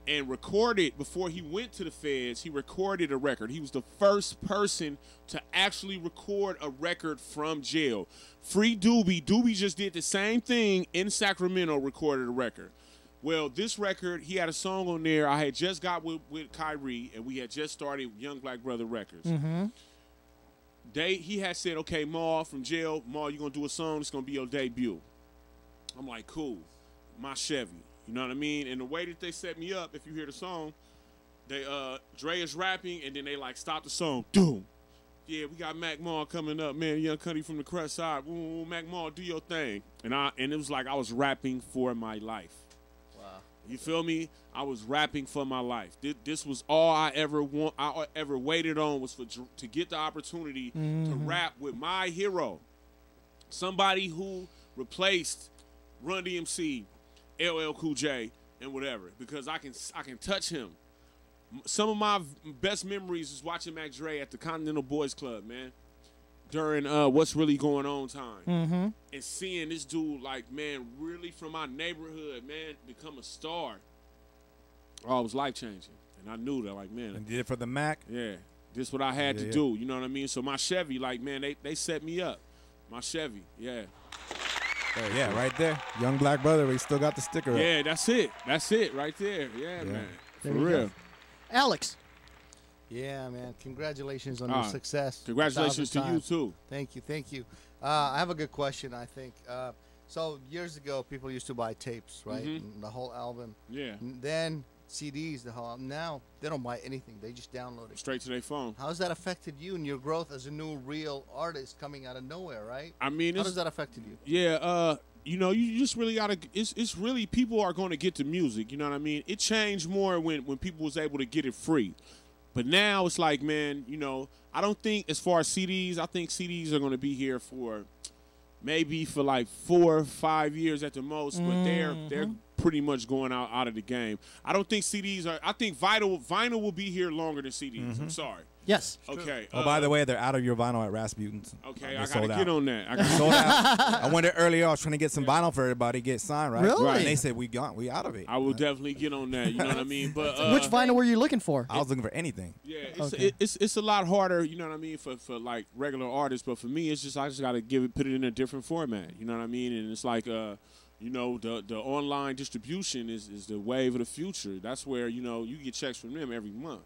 and recorded before he went to the feds. He recorded a record. He was the first person to actually record a record from jail. Free Doobie. Doobie just did the same thing in Sacramento, recorded a record. Well, this record, he had a song on there. I had just got with Kyrie, and we had just started Young Black Brother Records. Mm-hmm. He had said, okay, Maul, from jail, Maul, you're going to do a song. It's going to be your debut. I'm like, cool. My Chevy. You know what I mean? And the way that they set me up, if you hear the song, they Dre is rapping, and then they, like, stop the song. Doom. Yeah, we got Mac Maul coming up, man. Young Cuddy from the Crest Side. Ooh, Mac Maul, do your thing. And it was like I was rapping for my life. You feel me? I was rapping for my life. This was all I ever waited on, was to get the opportunity to rap with my hero, somebody who replaced Run DMC, LL Cool J, and whatever, because I can touch him. Some of my best memories is watching Mac Dre at the Continental Boys Club, man, during What's Really Going On time, and seeing this dude, like, man, really from my neighborhood, man, become a star. Oh, it was life-changing, and I knew that, like, man. And did it for the Mac? Yeah, this is what I had to do, you know what I mean? So my Chevy, like, man, they set me up. My Chevy, yeah. Oh, yeah, right there. Young Black Brother, we still got the sticker up. Yeah, that's it. That's it right there. Yeah, man. For There you real. go. Alex. Yeah, man. Congratulations on your success. Congratulations to you, 1,000 times. too. Thank you. Thank you. I have a good question, I think. So years ago, people used to buy tapes, right? And the whole album. Yeah. And then CDs, the whole album. Now, they don't buy anything. They just download it. Straight to their phone. How has that affected you and your growth as a new real artist coming out of nowhere, right? I mean, how does that affect you? Yeah, you know, you just really gotta. It's really, people are going to get to music. You know what I mean? It changed more when people was able to get it free, but now it's like, man, you know, I don't think, as far as CDs, I think CDs are going to be here for maybe for like 4 or 5 years at the most, but they're pretty much going out of the game. I don't think CDs are. I think vinyl will be here longer than CDs. I'm sorry. Yes. Okay. Oh, by the way, they're out of your vinyl at Rasputin's. Okay, I gotta get on that. Sold out. I went there earlier. I was trying to get some vinyl for everybody to get signed, right? Really? Right. And they said we out of it. I will definitely get on that. You know what I mean? But Which vinyl were you looking for? I was looking for anything. Yeah, it's a lot harder. You know what I mean, for like regular artists. But for me, it's just, I just gotta put it in a different format. You know what I mean? And it's like you know, the online distribution is the wave of the future. That's where, you know, you get checks from them every month.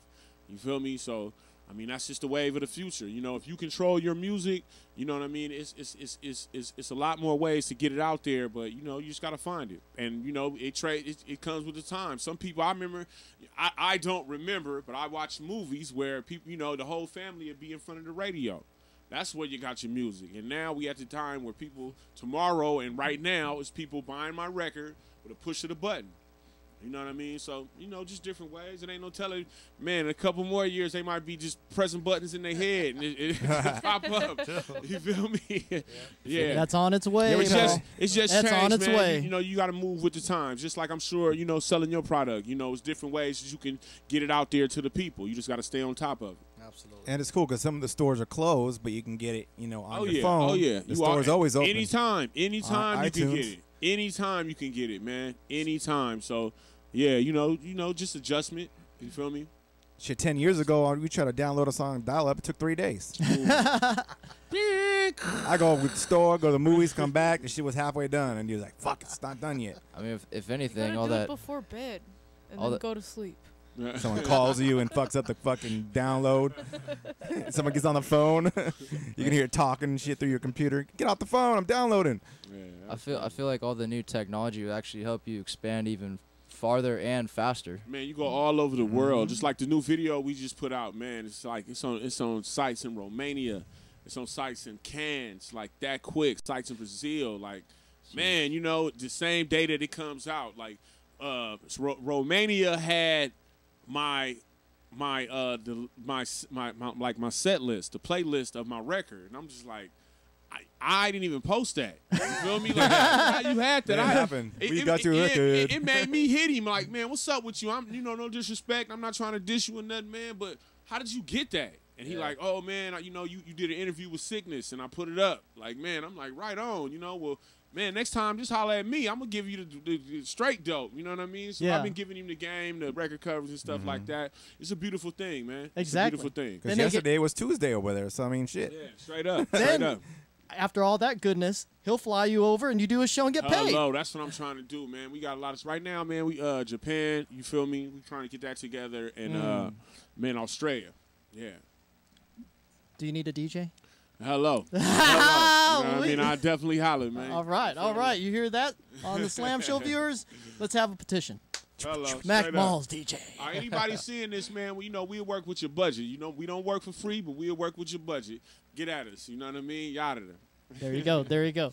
You feel me? So, I mean, that's just the wave of the future. You know, if you control your music, you know what I mean, it's a lot more ways to get it out there, but, you know, you just got to find it. And, you know, it comes with the time. Some people, I remember, I don't remember, but I watched movies where people, you know, the whole family would be in front of the radio. That's where you got your music. And now we at the time where people, tomorrow and right now, is people buying my record with a push of the button. You know what I mean? So, you know, just different ways. It ain't no telling. Man, in a couple more years, they might be just pressing buttons in their head and it pop up. You feel me? Yeah. That's on its way. Yeah, it's just That's changed, on its man. way. You know, you got to move with the times. Just like I'm sure, you know, selling your product. You know, it's different ways that you can get it out there to the people. You just got to stay on top of it. Absolutely. And it's cool because some of the stores are closed, but you can get it, you know, on your phone. Oh, yeah. The store's always open. Anytime you can get it. Anytime you can get it, man. Anytime. So, yeah, you know, just adjustment. You feel me? Shit, 10 years ago, we tried to download a song, dial up. It took 3 days. I go to the store, go to the movies, come back. The shit was halfway done, and he was like, "Fuck, it's not done yet." I mean, if anything, you all do that it before bed, and all then that- go to sleep. Someone calls you and fucks up the fucking download. Someone gets on the phone. You can hear it talking and shit through your computer. Get off the phone. I'm downloading. I feel like all the new technology will actually help you expand even farther and faster. Man, you go all over the world. Just like the new video we just put out, man. It's like it's on sites in Romania. It's on sites in Cannes, like that quick. Sites in Brazil, like, man, you know, the same day that it comes out. Like, Romania had my set list, the playlist of my record, and I'm just like, I didn't even post that. You feel me? Like, how you had that? It happened. We got your record. It made me hit him. Like, man, what's up with you? I'm, you know, no disrespect. I'm not trying to diss you or nothing, man. But how did you get that? And he like, oh man, you know, you did an interview with Sickness, and I put it up. Like, man, I'm like, right on. You know, well, man, next time just holler at me. I'm gonna give you the straight dope. You know what I mean? So Yeah. I've been giving him the game, the record covers and stuff like that. It's a beautiful thing, man. Exactly. It's a beautiful thing. Because yesterday was Tuesday over there, so I mean, shit. Yeah, straight up. Then, Straight up. after all that goodness, he'll fly you over and you do a show and get paid. Hello, that's what I'm trying to do, man. We got a lot of right now, man. We Japan, you feel me? We trying to get that together, and man, Australia, yeah. Do you need a DJ? Hello. Hello. You know what I mean? I definitely holler, man. All right. You hear that on the Slam Show viewers? Let's have a petition. Hello. Mac Straight Malls up. DJ. Anybody seeing this, man? Well, you know, we'll work with your budget. You know, we don't work for free, but we'll work with your budget. Get at us. You know what I mean? Yada. There you go. There you go.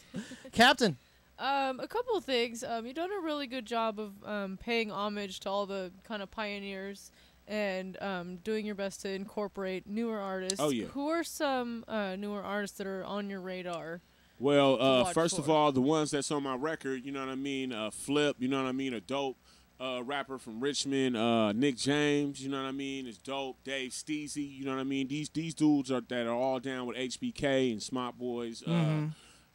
Captain. A couple of things. You've done a really good job of paying homage to all the kind of pioneers and doing your best to incorporate newer artists. Oh, yeah. Who are some newer artists that are on your radar? Well, first of all, the ones that's on my record, you know what I mean? Flip, you know what I mean? A dope rapper from Richmond. Nick James, you know what I mean? Is dope. Dave Steezy, you know what I mean? These dudes that are all down with HBK and Smart Boys.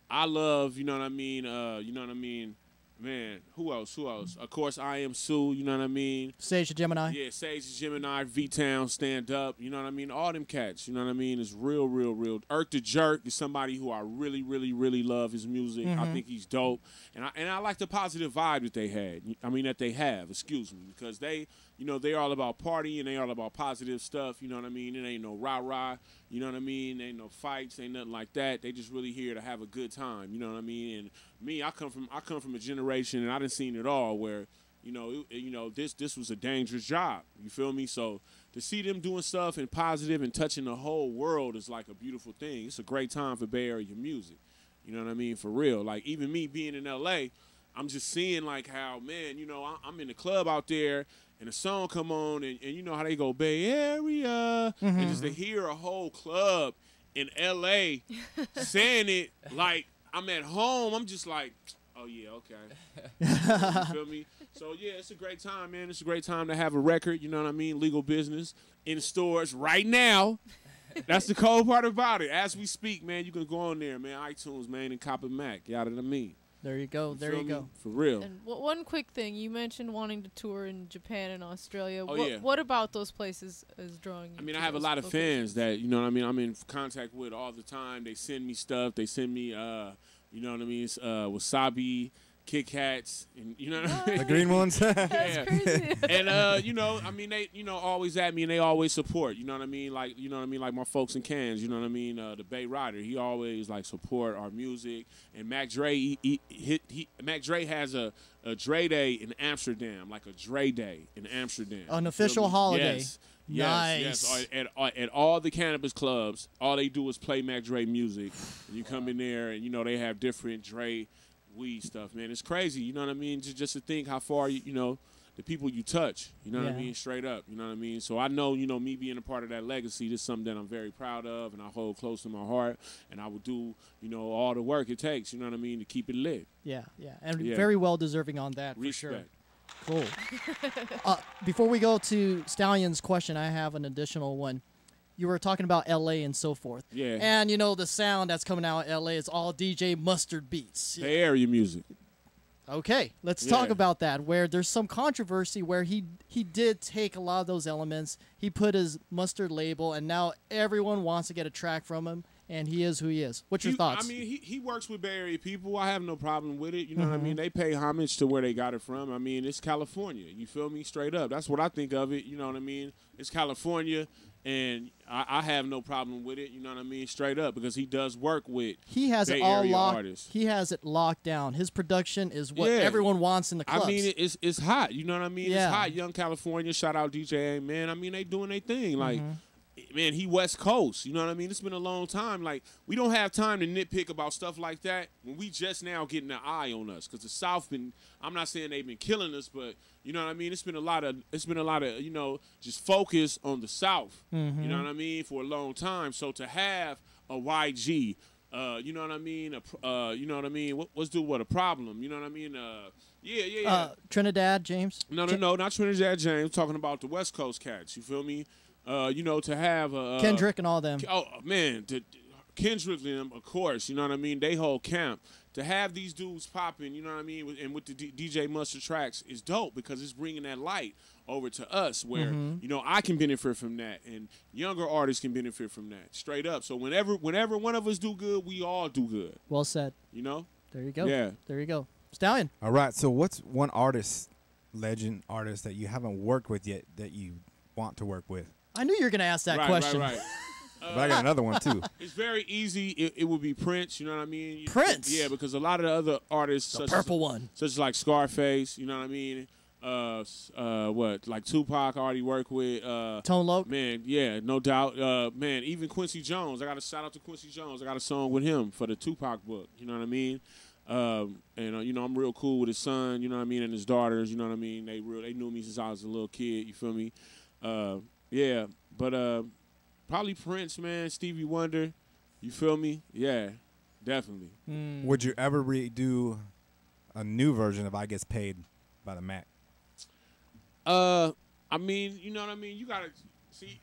I love, you know what I mean? Man, who else? Of course, I Am Sue, you know what I mean? Sage the Gemini. Yeah, Sage the Gemini, V-Town, Stand Up, you know what I mean? All them cats, you know what I mean? It's real. Irk the Jerk is somebody who I really, really, really love his music. I think he's dope. And I like the positive vibe that they have, because they, you know, they're all about partying, they all about positive stuff, you know what I mean? It ain't no rah-rah, you know what I mean? Ain't no fights, ain't nothing like that. They just really here to have a good time, you know what I mean? And me, I come from a generation, and I done seen it all where, this was a dangerous job. You feel me? So to see them doing stuff and positive and touching the whole world is like a beautiful thing. It's a great time for Bay Area music. You know what I mean? For real. Like even me being in L.A., I'm just seeing like how, man, you know, I'm in the club out there and a song come on and you know how they go Bay Area and just to hear a whole club in L.A. saying it like I'm at home, I'm just like, oh, yeah, okay. You feel me? So, yeah, it's a great time, man. It's a great time to have a record, you know what I mean, legal business, in stores right now. That's the cold part about it. As we speak, man, you can go on there, man, iTunes, man, and cop a Mac. You know what I mean? There you go. There you go. For real. And one quick thing, you mentioned wanting to tour in Japan and Australia. Oh, what, yeah. what about those places is drawing you? I mean, to I have a those lot of locations? fans that, you know what I mean, I'm in contact with all the time. They send me stuff. They send me, you know what I mean, wasabi, Kit Kats, and you know what I mean? The green ones? Yeah. That's crazy. And, you know, I mean, they, you know, always at me and they always support, you know what I mean? Like, you know what I mean? Like my folks in Cairns, you know what I mean? The Bay Rider, he always, like, support our music. And Mac Dre, Mac Dre has a Dre Day in Amsterdam, like a Dre Day in Amsterdam. An official holiday. Yes. Nice. Yes. At all the cannabis clubs, all they do is play Mac Dre music. And you come in there and, you know, they have different Dre weed stuff, man. It's crazy, you know what I mean? Just to think how far, you know, the people you touch, you know what I mean? Straight up, you know what I mean? So I know, you know, me being a part of that legacy, this is something that I'm very proud of and I hold close to my heart. And I will do, you know, all the work it takes, you know what I mean, to keep it lit. Yeah. And very well deserving on that, for sure. Cool. Before we go to Stallion's question, I have an additional one. You were talking about L.A. and so forth. Yeah. And, you know, the sound that's coming out of L.A. is all DJ Mustard beats. Bay Area music. Okay, let's talk about that, where there's some controversy where he did take a lot of those elements. He put his Mustard label, and now everyone wants to get a track from him, and he is who he is. What's your thoughts? I mean, he works with Bay Area people. I have no problem with it. You know what I mean? They pay homage to where they got it from. I mean, it's California. You feel me? Straight up. That's what I think of it. You know what I mean? It's California. And I have no problem with it, you know what I mean, straight up, because he does work with he has Bay it all Area locked. artists. He has it locked down. His production is what everyone wants in the clubs. I mean, it's hot, you know what I mean? Yeah. It's hot. Young California, shout out DJ A, man. I mean, they doing their thing. Like, man, he West Coast, you know what I mean? It's been a long time. Like, we don't have time to nitpick about stuff like that when we just now getting an eye on us, because the South been, I'm not saying they've been killing us, but you know what I mean? It's been a lot of, you know, just focus on the South, you know what I mean, for a long time. So to have a YG, you know what I mean? You know what I mean? What a problem, you know what I mean? Trinidad James? No, not Trinidad James. Talking about the West Coast cats, you feel me? You know, to have Kendrick and all them. Oh man, Kendrick them, of course. You know what I mean? They whole camp to have these dudes popping, you know what I mean, and with the DJ Mustard tracks is dope because it's bringing that light over to us where, Mhm. you know, I can benefit from that and younger artists can benefit from that, straight up. So whenever one of us do good, we all do good, Well said. you know? There you go. Yeah. There you go. Stallion. All right. So what's one legend artist that you haven't worked with yet that you want to work with? I knew you were going to ask that Right, question. right. But I got another one too. It's very easy. It would be Prince, you know what I mean? Prince? Yeah, because a lot of the other artists, The purple one. such as like Scarface, you know what I mean? Like Tupac I already worked with. Tone Loc? Man, yeah, no doubt. Man, even Quincy Jones. I got to shout out to Quincy Jones. I got a song with him for the Tupac book, you know what I mean? And you know, I'm real cool with his son, you know what I mean, and his daughters, you know what I mean? They knew me since I was a little kid, you feel me? Yeah, but probably Prince, man, Stevie Wonder, you feel me? Yeah, definitely. Would you ever redo a new version of I Gets Paid by the Mac? I mean, you know what I mean? You gotta see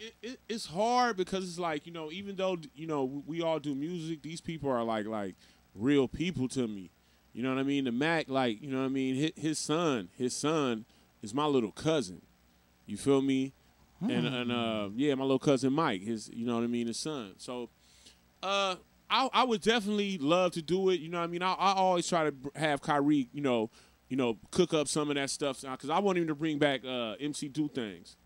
it's hard because it's like, you know, even though, you know, we all do music, these people are like real people to me. You know what I mean? The Mac, like, you know what I mean, his son is my little cousin. You feel me? And yeah, my little cousin Mike, you know what I mean, his son. So I would definitely love to do it, you know what I mean? I always try to have Kyrie, you know, cook up some of that stuff because I want him to bring back MC Do Things.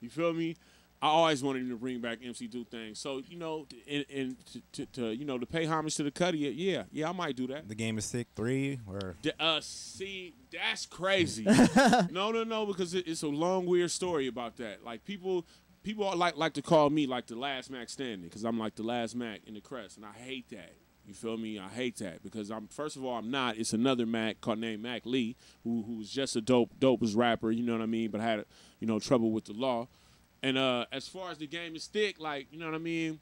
You feel me? I always wanted him to bring back MC Do Things. So, you know, and to you know, to pay homage to the Cuddy, yeah, I might do that. The Game is Sick 3 or See, that's crazy. No, because it's a long, weird story about that. Like people like to call me like the last Mac standing because I'm like the last Mac in the crest, and I hate that. You feel me? I hate that because first of all, I'm not. It's another Mac named Mac Lee who's just a dopest rapper. You know what I mean? But had trouble with the law. And as far as the Game is Thick, like, you know what I mean?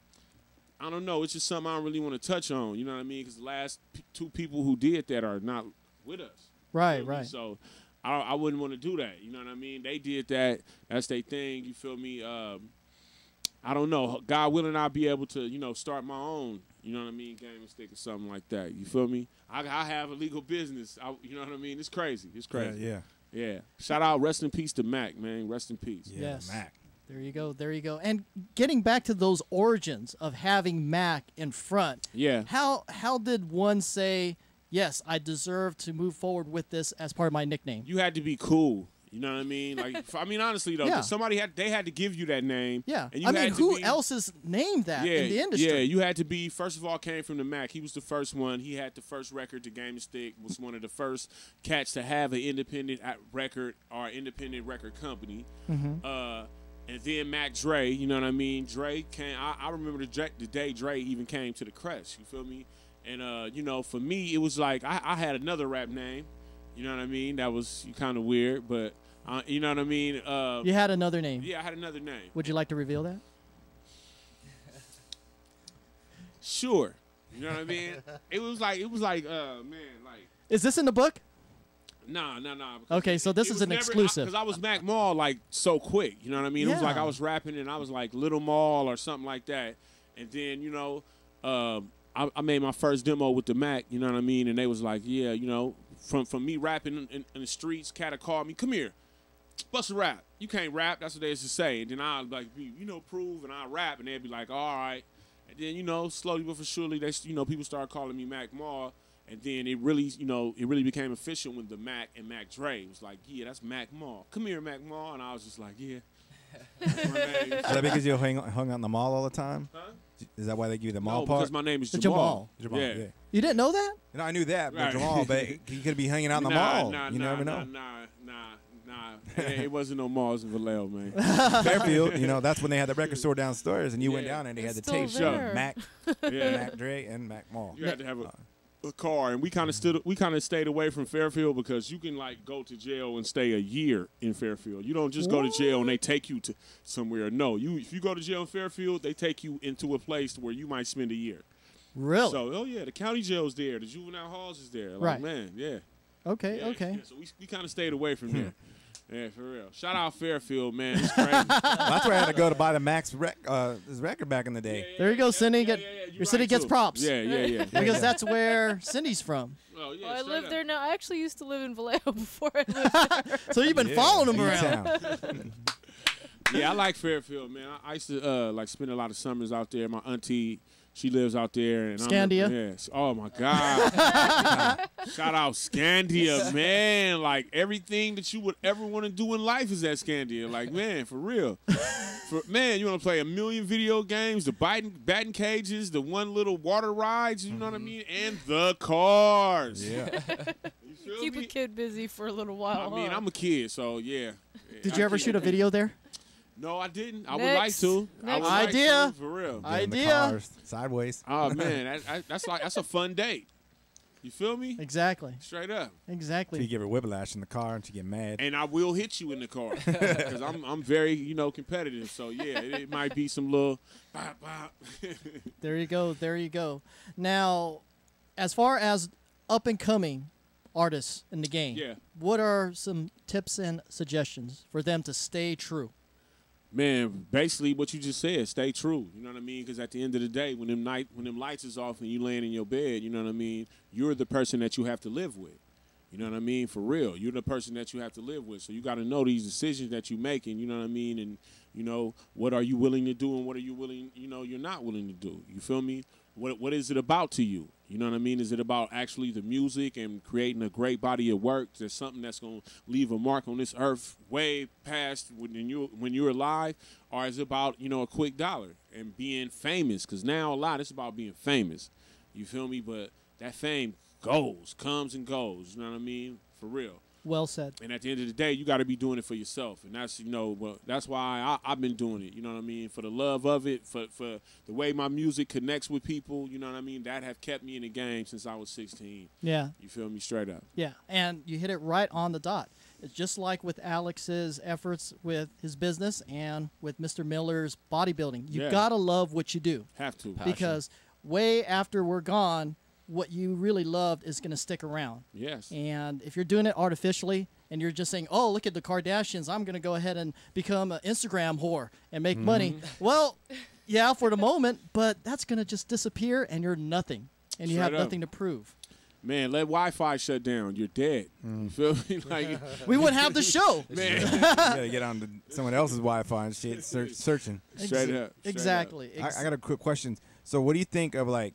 I don't know. It's just something I don't really want to touch on. You know what I mean? Because the last two people who did that are not with us. Right, You feel me? right. So I wouldn't want to do that. You know what I mean? They did that. That's their thing. You feel me? I don't know. God willing, I'll be able to, start my own, you know what I mean, Game and Stick or something like that. You feel me? I have a legal business. You know what I mean? It's crazy. It's crazy. Yeah. Shout out, rest in peace to Mac, man. Rest in peace. Yes. Mac. There you go. There you go. And getting back to those origins of having Mac in front. Yeah. How did one say, yes, I deserve to move forward with this as part of my nickname? You had to be cool. You know what I mean? Like, honestly though, Yeah. they had to give you that name. Yeah. And you I mean, had to who be, else is named that in the industry? Yeah, you had to be. First of all, came from the Mac. He was the first one. He had the first record. The Game and Stick was one of the first cats to have an independent record or independent record company. And then Mac Dre, you know what I mean? Dre came. I remember the day Dre even came to the Crest. You feel me? And for me, it was like I had another rap name. You know what I mean? That was kind of weird, but you know what I mean? You had another name. Yeah, I had another name. Would you like to reveal that? Sure. You know what I mean? It was like, man, like. Is this in the book? Nah. Okay, so this is an exclusive. Because I was Mac Mall like so quick. You know what I mean? It was like Yeah. I was rapping and I was like Little Mall or something like that. And then, I made my first demo with the Mac, you know what I mean? And they was like, yeah, from me rapping in the streets, cat would call me, come here, bust a rap. You can't rap. That's what they used to say. And then I'd like, prove, and I'd rap. And they'd be like, all right. And then, slowly but for surely, they, people started calling me Mac Mall. And then it really became official when the Mac and Mac Dre was like, yeah, that's Mac Mall. Come here, Mac Mall. And I was just like, yeah. That's my name. Is that because you hung out in the mall all the time? Huh? Is that why they give you the mall No, part? because my name is Jamal. Jamal. Yeah. You didn't know that? No, I knew that, but Right. Jamal, but he could be hanging out in the mall. You never know. Nah. It wasn't no malls in Vallejo, man. Fairfield, that's when they had the record store downstairs, and you went down and they had the It's tape still show there. Mac, Yeah. Mac Dre, and Mac Mall. You had to have a car, and we kind of stayed away from Fairfield because you can like go to jail and stay a year in Fairfield. You don't just go to jail and they take you to somewhere. No, if you go to jail in Fairfield, they take you into a place where you might spend a year. Really? So, the county jail's there, the juvenile halls is there. Like, Right. man, yeah. Okay, Yeah, okay. yeah. So we kind of stayed away from there. Yeah, for real. Shout out Fairfield, man. It's crazy. That's where I had to go to buy the Max his record back in the day. There you go, Cindy. Your city gets props. Yeah. Because that's where Cindy's from. Oh, yeah, I live there now. I actually used to live in Vallejo before I lived there. So you've been following him around. Yeah, I like Fairfield, man. I used to like spend a lot of summers out there. My auntie, she lives out there. And Scandia? Yes. Oh, my God. Shout out Scandia, man. Like, everything that you would ever want to do in life is at Scandia. Like, man, for real. Man, you want to play a million video games, the batting cages, the one little water rides, you know what I mean? And the cars. Yeah. Keep a kid busy for a little while. I mean, I'm a kid, so, yeah. Did you ever shoot a video there? No, I didn't. I would like to. I would Idea. like to, for real. Idea. Cars, sideways. Oh man, that's a fun date. You feel me? Exactly. Straight up. Exactly. So you give her whiplash in the car and she get mad. And I will hit you in the car because I'm very competitive. So yeah, it might be some little. Bop, bop. There you go. There you go. Now, as far as up and coming artists in the game, what are some tips and suggestions for them to stay true? Man, basically what you just said, stay true. You know what I mean? Because at the end of the day, when them lights is off and you laying in your bed, you know what I mean? You're the person that you have to live with. You know what I mean? For real. You're the person that you have to live with. So you got to know these decisions that you're making, you know what I mean? And, what are you willing to do and what are you willing, you're not willing to do. You feel me? What is it about to you? You know what I mean? Is it about actually the music and creating a great body of work? There's something that's going to leave a mark on this earth way past when you're alive? Or is it about, a quick dollar and being famous? Because now a lot, it's about being famous. You feel me? But that fame comes and goes. You know what I mean? For real. Well said. And at the end of the day, you got to be doing it for yourself. And that's, that's why I've been doing it. You know what I mean? For the love of it, for the way my music connects with people, you know what I mean? That have kept me in the game since I was 16. Yeah. You feel me? Straight up. Yeah. And you hit it right on the dot. It's just like with Alex's efforts with his business and with Mr. Miller's bodybuilding. You got to love what you do. Have to. Because way after we're gone, what you really loved is going to stick around. Yes. And if you're doing it artificially and you're just saying, oh, look at the Kardashians, I'm going to go ahead and become an Instagram whore and make money. Well, yeah, for the moment, but that's going to just disappear and you're nothing. And you have nothing to prove. Man, let Wi-Fi shut down. You're dead. You feel me? Like we wouldn't have the show. Man. You gotta get on to someone else's Wi-Fi and shit, searching. Straight up. Exactly. I got a quick question. So what do you think of, like,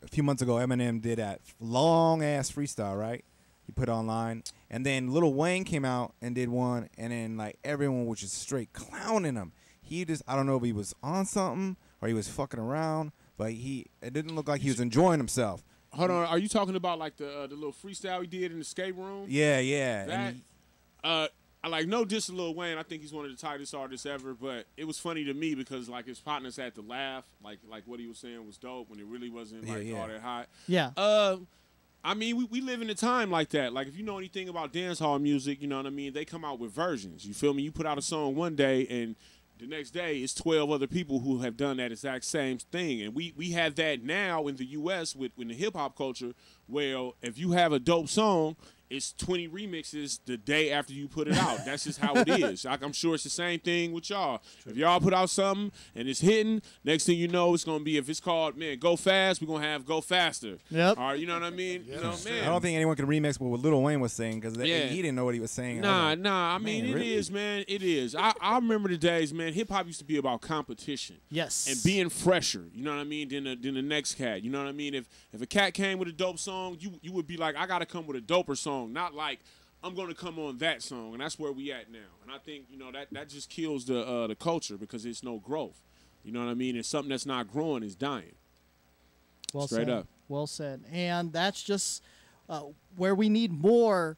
a few months ago, Eminem did that long-ass freestyle, right? He put online. And then Lil Wayne came out and did one, and then, like, everyone was just straight clowning him. He just, I don't know if he was on something or he was fucking around, but it didn't look like he was enjoying himself. Hold on, are you talking about, like, the little freestyle he did in the skate room? Yeah. That, I like no diss to Lil Wayne. I think he's one of the tightest artists ever. But it was funny to me because like his partners had to laugh. Like what he was saying was dope when it really wasn't all that hot. Yeah. I mean, we live in a time like that. Like if you know anything about dance hall music, you know what I mean. They come out with versions. You feel me? You put out a song one day and the next day it's 12 other people who have done that exact same thing. And we have that now in the U.S. with the hip hop culture. Where if you have a dope song, it's 20 remixes the day after you put it out. That's just how it is. Like, I'm sure it's the same thing with y'all. If y'all put out something and it's hitting, next thing you know, it's going to be, if it's called, man, Go Fast, we're going to have Go Faster. Yep. All right, you know what I mean? You know, man. I don't think anyone can remix what Lil Wayne was saying because he didn't know what he was saying. Nah. I man, mean, it really? is, man. It is. I remember the days, man, hip-hop used to be about competition. Yes. And being fresher, you know what I mean, than the next cat. You know what I mean? If a cat came with a dope song, you would be like, I got to come with a doper song, not like, I'm going to come on that song, and that's where we at now. And I think, that just kills the culture because it's no growth. You know what I mean? And something that's not growing is dying. Well Straight said. up. Well said. And that's just where we need more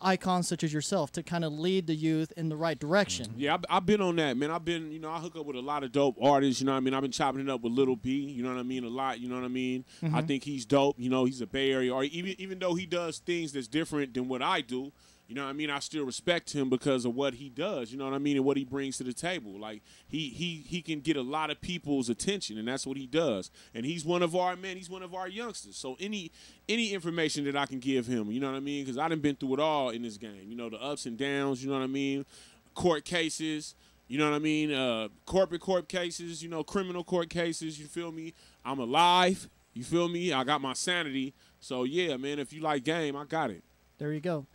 icons such as yourself to kind of lead the youth in the right direction. Yeah, I've been on that, man. I've been, I hook up with a lot of dope artists, you know what I mean? I've been chopping it up with Lil B, you know what I mean, a lot, you know what I mean? I think he's dope, he's a Bay Area artist. Even though he does things that's different than what I do, you know what I mean, I still respect him because of what he does, you know what I mean, and what he brings to the table. Like, he can get a lot of people's attention, and that's what he does. And he's one of our men. He's one of our youngsters. So any information that I can give him, you know what I mean, because I done been through it all in this game. You know, the ups and downs, you know what I mean, court cases, you know what I mean, corporate court cases, you know, criminal court cases, you feel me? I'm alive, you feel me? I got my sanity. So, yeah, man, if you like game, I got it. There you go.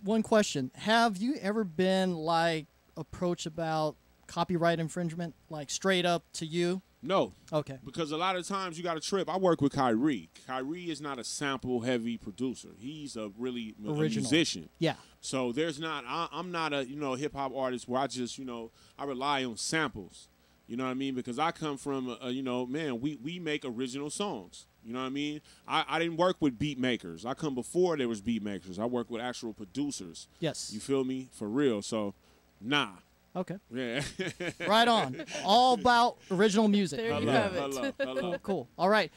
One question. Have you ever been, like, approached about copyright infringement, like, straight up to you? No. Okay. Because a lot of times you got to trip. I work with Kyrie. Kyrie is not a sample-heavy producer. He's a really a musician. Yeah. So there's not I'm not a, you know, hip-hop artist where I just, you know, I rely on samples. You know what I mean? Because I come from, you know, man, we make original songs. You know what I mean? I didn't work with beat makers. I come before there was beat makers. I work with actual producers. Yes. You feel me? For real. So, nah. Okay. Yeah. Right on. All about original music. There you have it. Cool, cool. All right.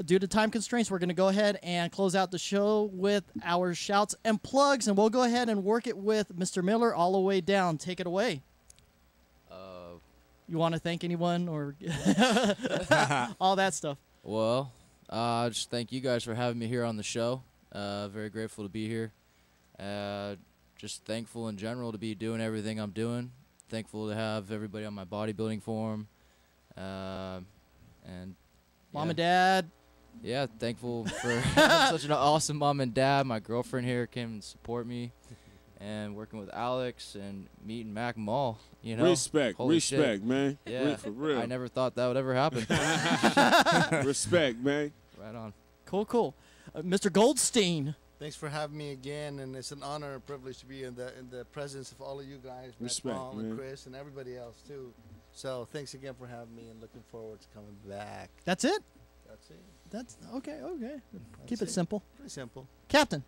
Due to time constraints, we're going to go ahead and close out the show with our shouts and plugs, and we'll go ahead and work it with Mr. Miller all the way down. Take it away. You want to thank anyone or all that stuff? Well, just thank you guys for having me here on the show. Very grateful to be here. Just thankful in general to be doing everything I'm doing. Thankful to have everybody on my bodybuilding forum. And Mom and Dad. Yeah, thankful for such an awesome mom and dad. My girlfriend here came and support me. And working with Alex and meeting Mac Mall, you know. Respect, man. Yeah, for real. I never thought that would ever happen. Respect, man. Right on. Cool, cool. Mr. Goldstein. Thanks for having me again, and it's an honor and privilege to be in the presence of all of you guys, Respect, Paul man. and Chris and everybody else too. So thanks again for having me, and looking forward to coming back. That's it? That's it. That's okay. Keep it simple. Pretty simple. Captain.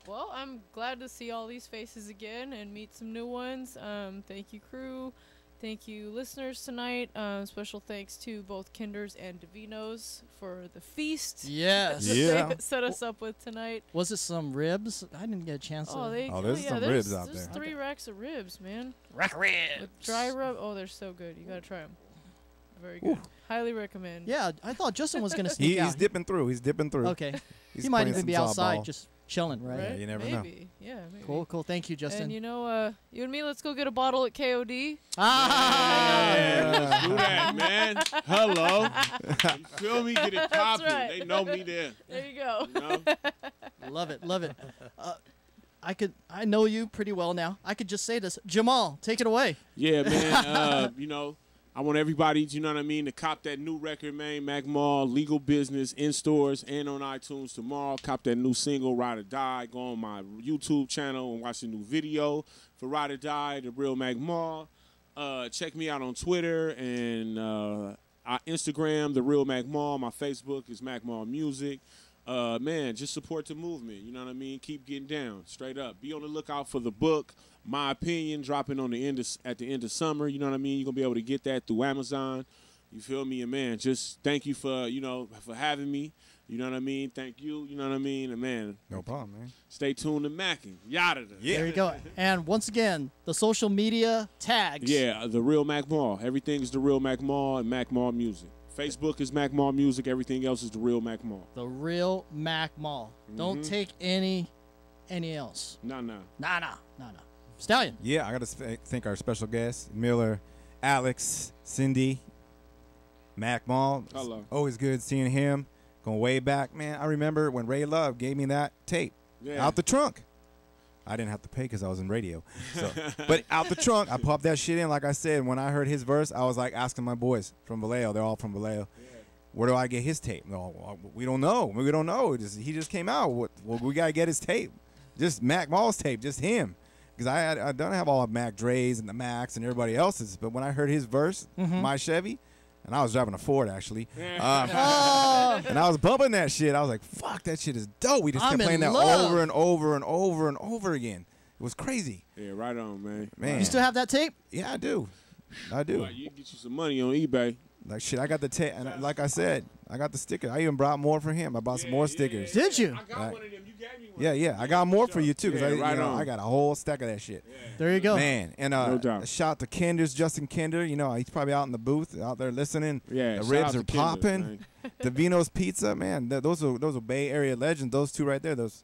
Well, I'm glad to see all these faces again and meet some new ones. Thank you, crew. Thank you, listeners, tonight. Special thanks to both Kinders and Davinos for the feast. Yes. that Yeah. they set us up with tonight. Was it some ribs? I didn't get a chance to. There's some ribs out There's there. 3 racks of ribs, man. Rack of ribs. With dry rub. Oh, they're so good. You gotta try them. Very good. Highly recommend. Yeah, I thought Justin was gonna sneak out. He's dipping through. He's dipping through. Okay. He's He might playing even be some outside softball. just chilling, right? Yeah, you never know. Maybe. Yeah, maybe. Cool, cool. Thank you, Justin. And you know, you and me, let's go get a bottle at KOD. Yeah, let's do that, man. Hello. You feel me? Get it popping. right. They know me there. There you go. You know? Love it, love it. I know you pretty well now. I could just say this. Jamal, take it away. Yeah, man. You know, I want everybody, you know what I mean, to cop that new record, man. Mac Mall, Legal Business, in stores and on iTunes tomorrow. Cop that new single, Ride or Die. Go on my YouTube channel and watch the new video for Ride or Die, The Real Mac Mall. Check me out on Twitter and Instagram, The Real Mac Mall. My Facebook is Mac Mall Music. Man, just support the movement. You know what I mean? Keep getting down, straight up. Be on the lookout for the book, My Opinion, dropping on at the end of summer. You know what I mean? You're gonna be able to get that through Amazon. You feel me? And man, just thank you for for having me. You know what I mean? Thank you. You know what I mean? And man, no problem, man. Stay tuned to Mackin. Yada. Yeah. There you go. And once again, the social media tags. Yeah, The Real Mac Mall. Everything's The Real Mac Mall and Mac Mall Music. Facebook is Mac Mall Music. Everything else is The Real Mac Mall. The Real Mac Mall. Don't take any else. No. Nah. Stallion. Yeah, I got to thank our special guests, Miller, Alex, Cindy, Mac Mall. Hello. Always good seeing him. Going way back, man. I remember when Ray Love gave me that tape out the trunk. I didn't have to pay because I was in radio. So, but out the trunk, I popped that shit in. Like I said, when I heard his verse, I was like asking my boys from Vallejo. They're all from Vallejo. Where do I get his tape? No, we don't know. We don't know. He just came out. Well, we got to get his tape. Just Mac Mall's tape, just him. Because I don't have all of Mac Dre's and the Macs and everybody else's. But when I heard his verse, my Chevy, and I was driving a Ford, actually. And I was bumping that shit. I was like, fuck, that shit is dope. We just kept playing that over and over and over and over again. It was crazy. Yeah, right on, man. You still have that tape? Yeah, I do. Well, you can get you some money on eBay. Like shit, I got the and like I said, I got the sticker. I even brought more for him. I bought some more stickers. Did you? I got one of them. You gave me one. Yeah. I got more for you too, because on. I got a whole stack of that shit. There you go, man. And No doubt. a shout out to Kenders, Justin Kender. You know, he's probably out in the booth, out there listening. Yeah, the shout ribs out are to Kenders, popping. man. Davino's Pizza, man. Those are Bay Area legends. Those two right there. Those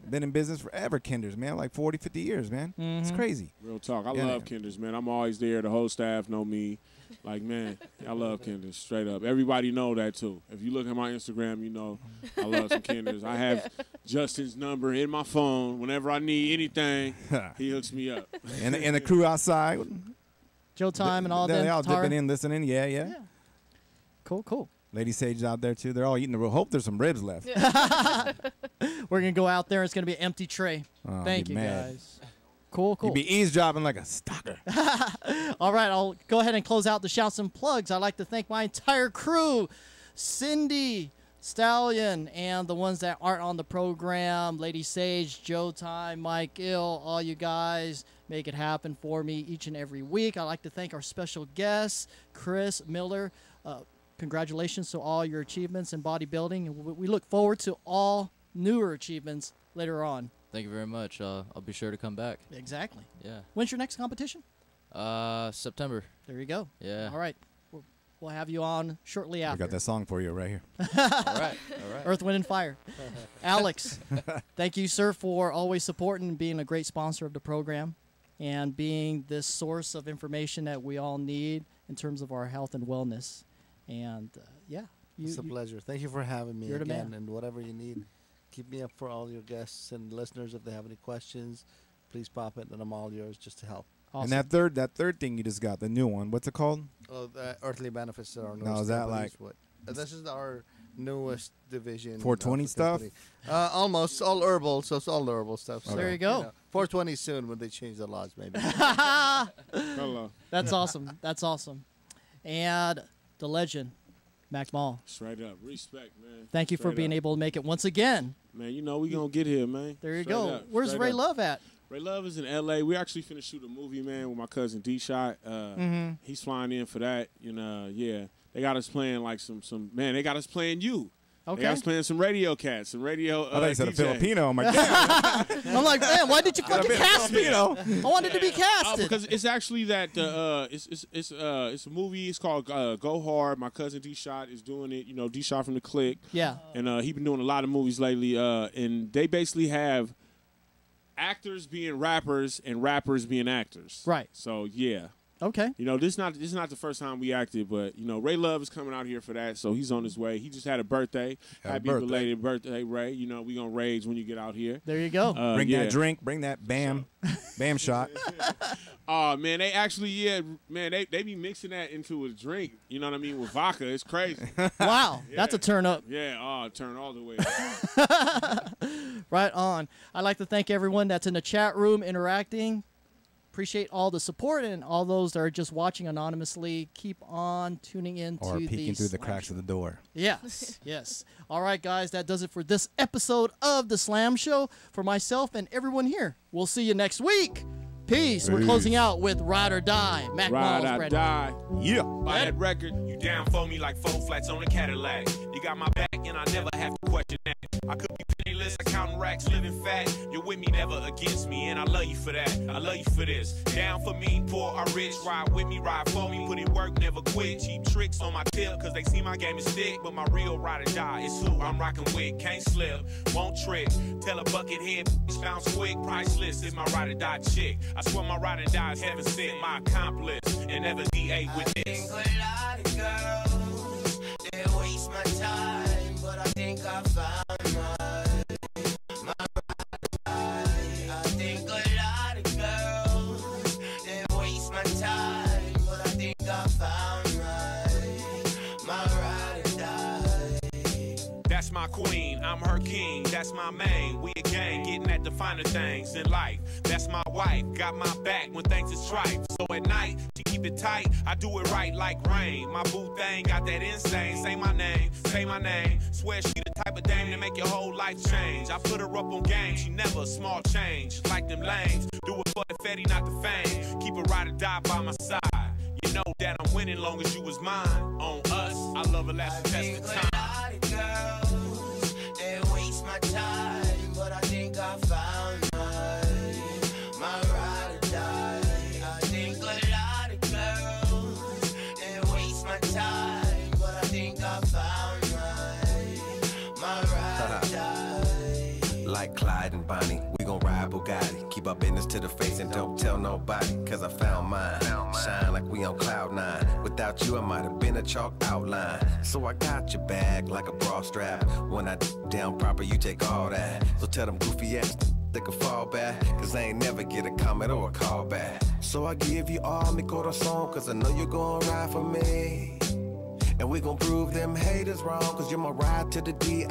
been in business forever. Kenders, man, like 40, 50 years, man. It's crazy. Real talk. I Yeah. love Kenders, man. I'm always there. The whole staff know me. Like, man, I love Kenders, straight up. Everybody know that, too. If you look at my Instagram, you know I love some Kenders. I have Justin's number in my phone. Whenever I need anything, he hooks me up. And the crew outside. Joe Time and all They them. all Tara. dipping in, listening. Yeah. Cool. Lady Sage's out there, too. They're all eating the roll. Hope there's some ribs left. We're going to go out there. It's going to be an empty tray. Oh, Thank be you, mad. guys. Cool. You'd be eavesdropping like a stalker. All right, I'll go ahead and close out the shouts and plugs. I'd like to thank my entire crew, Cindy, Stallion, and the ones that aren't on the program, Lady Sage, Joe Time, Mike Ill, all you guys make it happen for me each and every week. I'd like to thank our special guest, Chris Miller. Congratulations to all your achievements in bodybuilding. And we look forward to all newer achievements later on. Thank you very much. I'll be sure to come back. Exactly. Yeah. When's your next competition? September. There you go. Yeah. All right. We'll have you on shortly I after. got that song for you right here. All right. Earth, Wind, and Fire. Alex, thank you, sir, for always supporting and being a great sponsor of the program and being this source of information that we all need in terms of our health and wellness. And, It's a pleasure. Thank you for having me You're the again. man. And whatever you need, keep me up for all your guests and listeners. If they have any questions, please pop it, and I'm all yours just to help. Awesome. And that third thing you just got, the new one, what's it called? Oh, the Earthly Benefits are our Now, newest is that companies. like- This is our newest division. 420 of the stuff? company. Almost all herbal, so it's all herbal stuff. So, There you go. 420 soon when they change the laws, maybe. Hello. That's awesome. That's awesome. And the legend, Mac Mall. Straight up. Respect, man. Thank you for Straight being up. able to make it once again. Man, you know we going to get here, man. There you Straight go. up. Where's Straight Ray up. Love at? Ray Love is in L.A. We actually finna shoot a movie, man, with my cousin D-Shot. He's flying in for that. Yeah. They got us playing like some man, they got us playing you. Okay. They got us playing some radio cats, some radio I thought you said a DJ. Filipino. I'm like, damn. I'm like, man, why did you fucking cast me? I wanted to be casted. Because it's actually that it's a movie. It's called Go Hard. My cousin D-Shot is doing it. D-Shot from the Click. Yeah. And he been doing a lot of movies lately. And they basically have actors being rappers and rappers being actors. Right. So yeah. Okay. This is not the first time we acted, but Ray Love is coming out here for that, so he's on his way. He just had a birthday. Happy belated birthday, Ray. We gonna rage when you get out here. There you go. Bring that drink. Bring that bam shot. Oh man, they actually they be mixing that into a drink. You know what I mean, with vodka. It's crazy. Wow, that's a turn up. Yeah, turn all the way up. Right on. I'd like to thank everyone that's in the chat room interacting. Appreciate all the support and all those that are just watching anonymously. Keep on tuning in Or to peeking through the Slam cracks Show. of the door. Yes, yes. All right, guys, that does it for this episode of The Slam Show. For myself and everyone here, we'll see you next week. Peace. We're closing out with Ride or Die. Mac Ride Miles, or Brandon. Die. Yeah. Buy that record. You down for me like 4 flats on a Cadillac. You got my back and I never have to question that. I could be penniless, accounting racks, living fat. You're with me, never against me, and I love you for that. I love you for this. Down for me, poor or rich. Ride with me, ride for me. Put in work, never quit. Cheap tricks on my tip, cause they see my game is thick. But my real ride or die is who I'm rocking with. Can't slip, won't trick. Tell a bucket head, bitch, bounce quick. Priceless is my ride or die chick. I swear my ride or die is heaven sent. My accomplice, and never DA with this. I think a lot of girls, they waste my time, but I think I found my I think a lot of girls, they waste my time, but I think I found my ride or die. That's my queen, I'm her king, that's my main. We a gang, getting at the finer things in life. That's my wife, got my back when things is tripe. So at night, she keep it tight, I do it right like rain. My boo thing got that insane, say my name, swear she the type of dame to make your whole life change. I put her up on game, she never a small change. Like them lanes, do it for the fetty, not the fame. Keep her ride or die by my side. You know that I'm winning long as you was mine. On us, I love a last test of time. A lot of girls, they waste my time, but I think I found my ride or die. I think a lot of girls, they waste my time, but I think I found my ride or die. Like Clyde and Bonnie, we gon' ride Bugatti. Keep our business to the face and don't tell nobody, cause I found mine. Shine like we on cloud nine. Without you, I might have been a chalk outline. So I got your bag like a bra strap. When I down proper, you take all that. So tell them goofy ass they can fall back, cause I ain't never get a comment or a call back. So I give you all mi corazón, cause I know you're gon' ride for me. And we gon' prove them haters wrong, cause you're my ride to the DIE.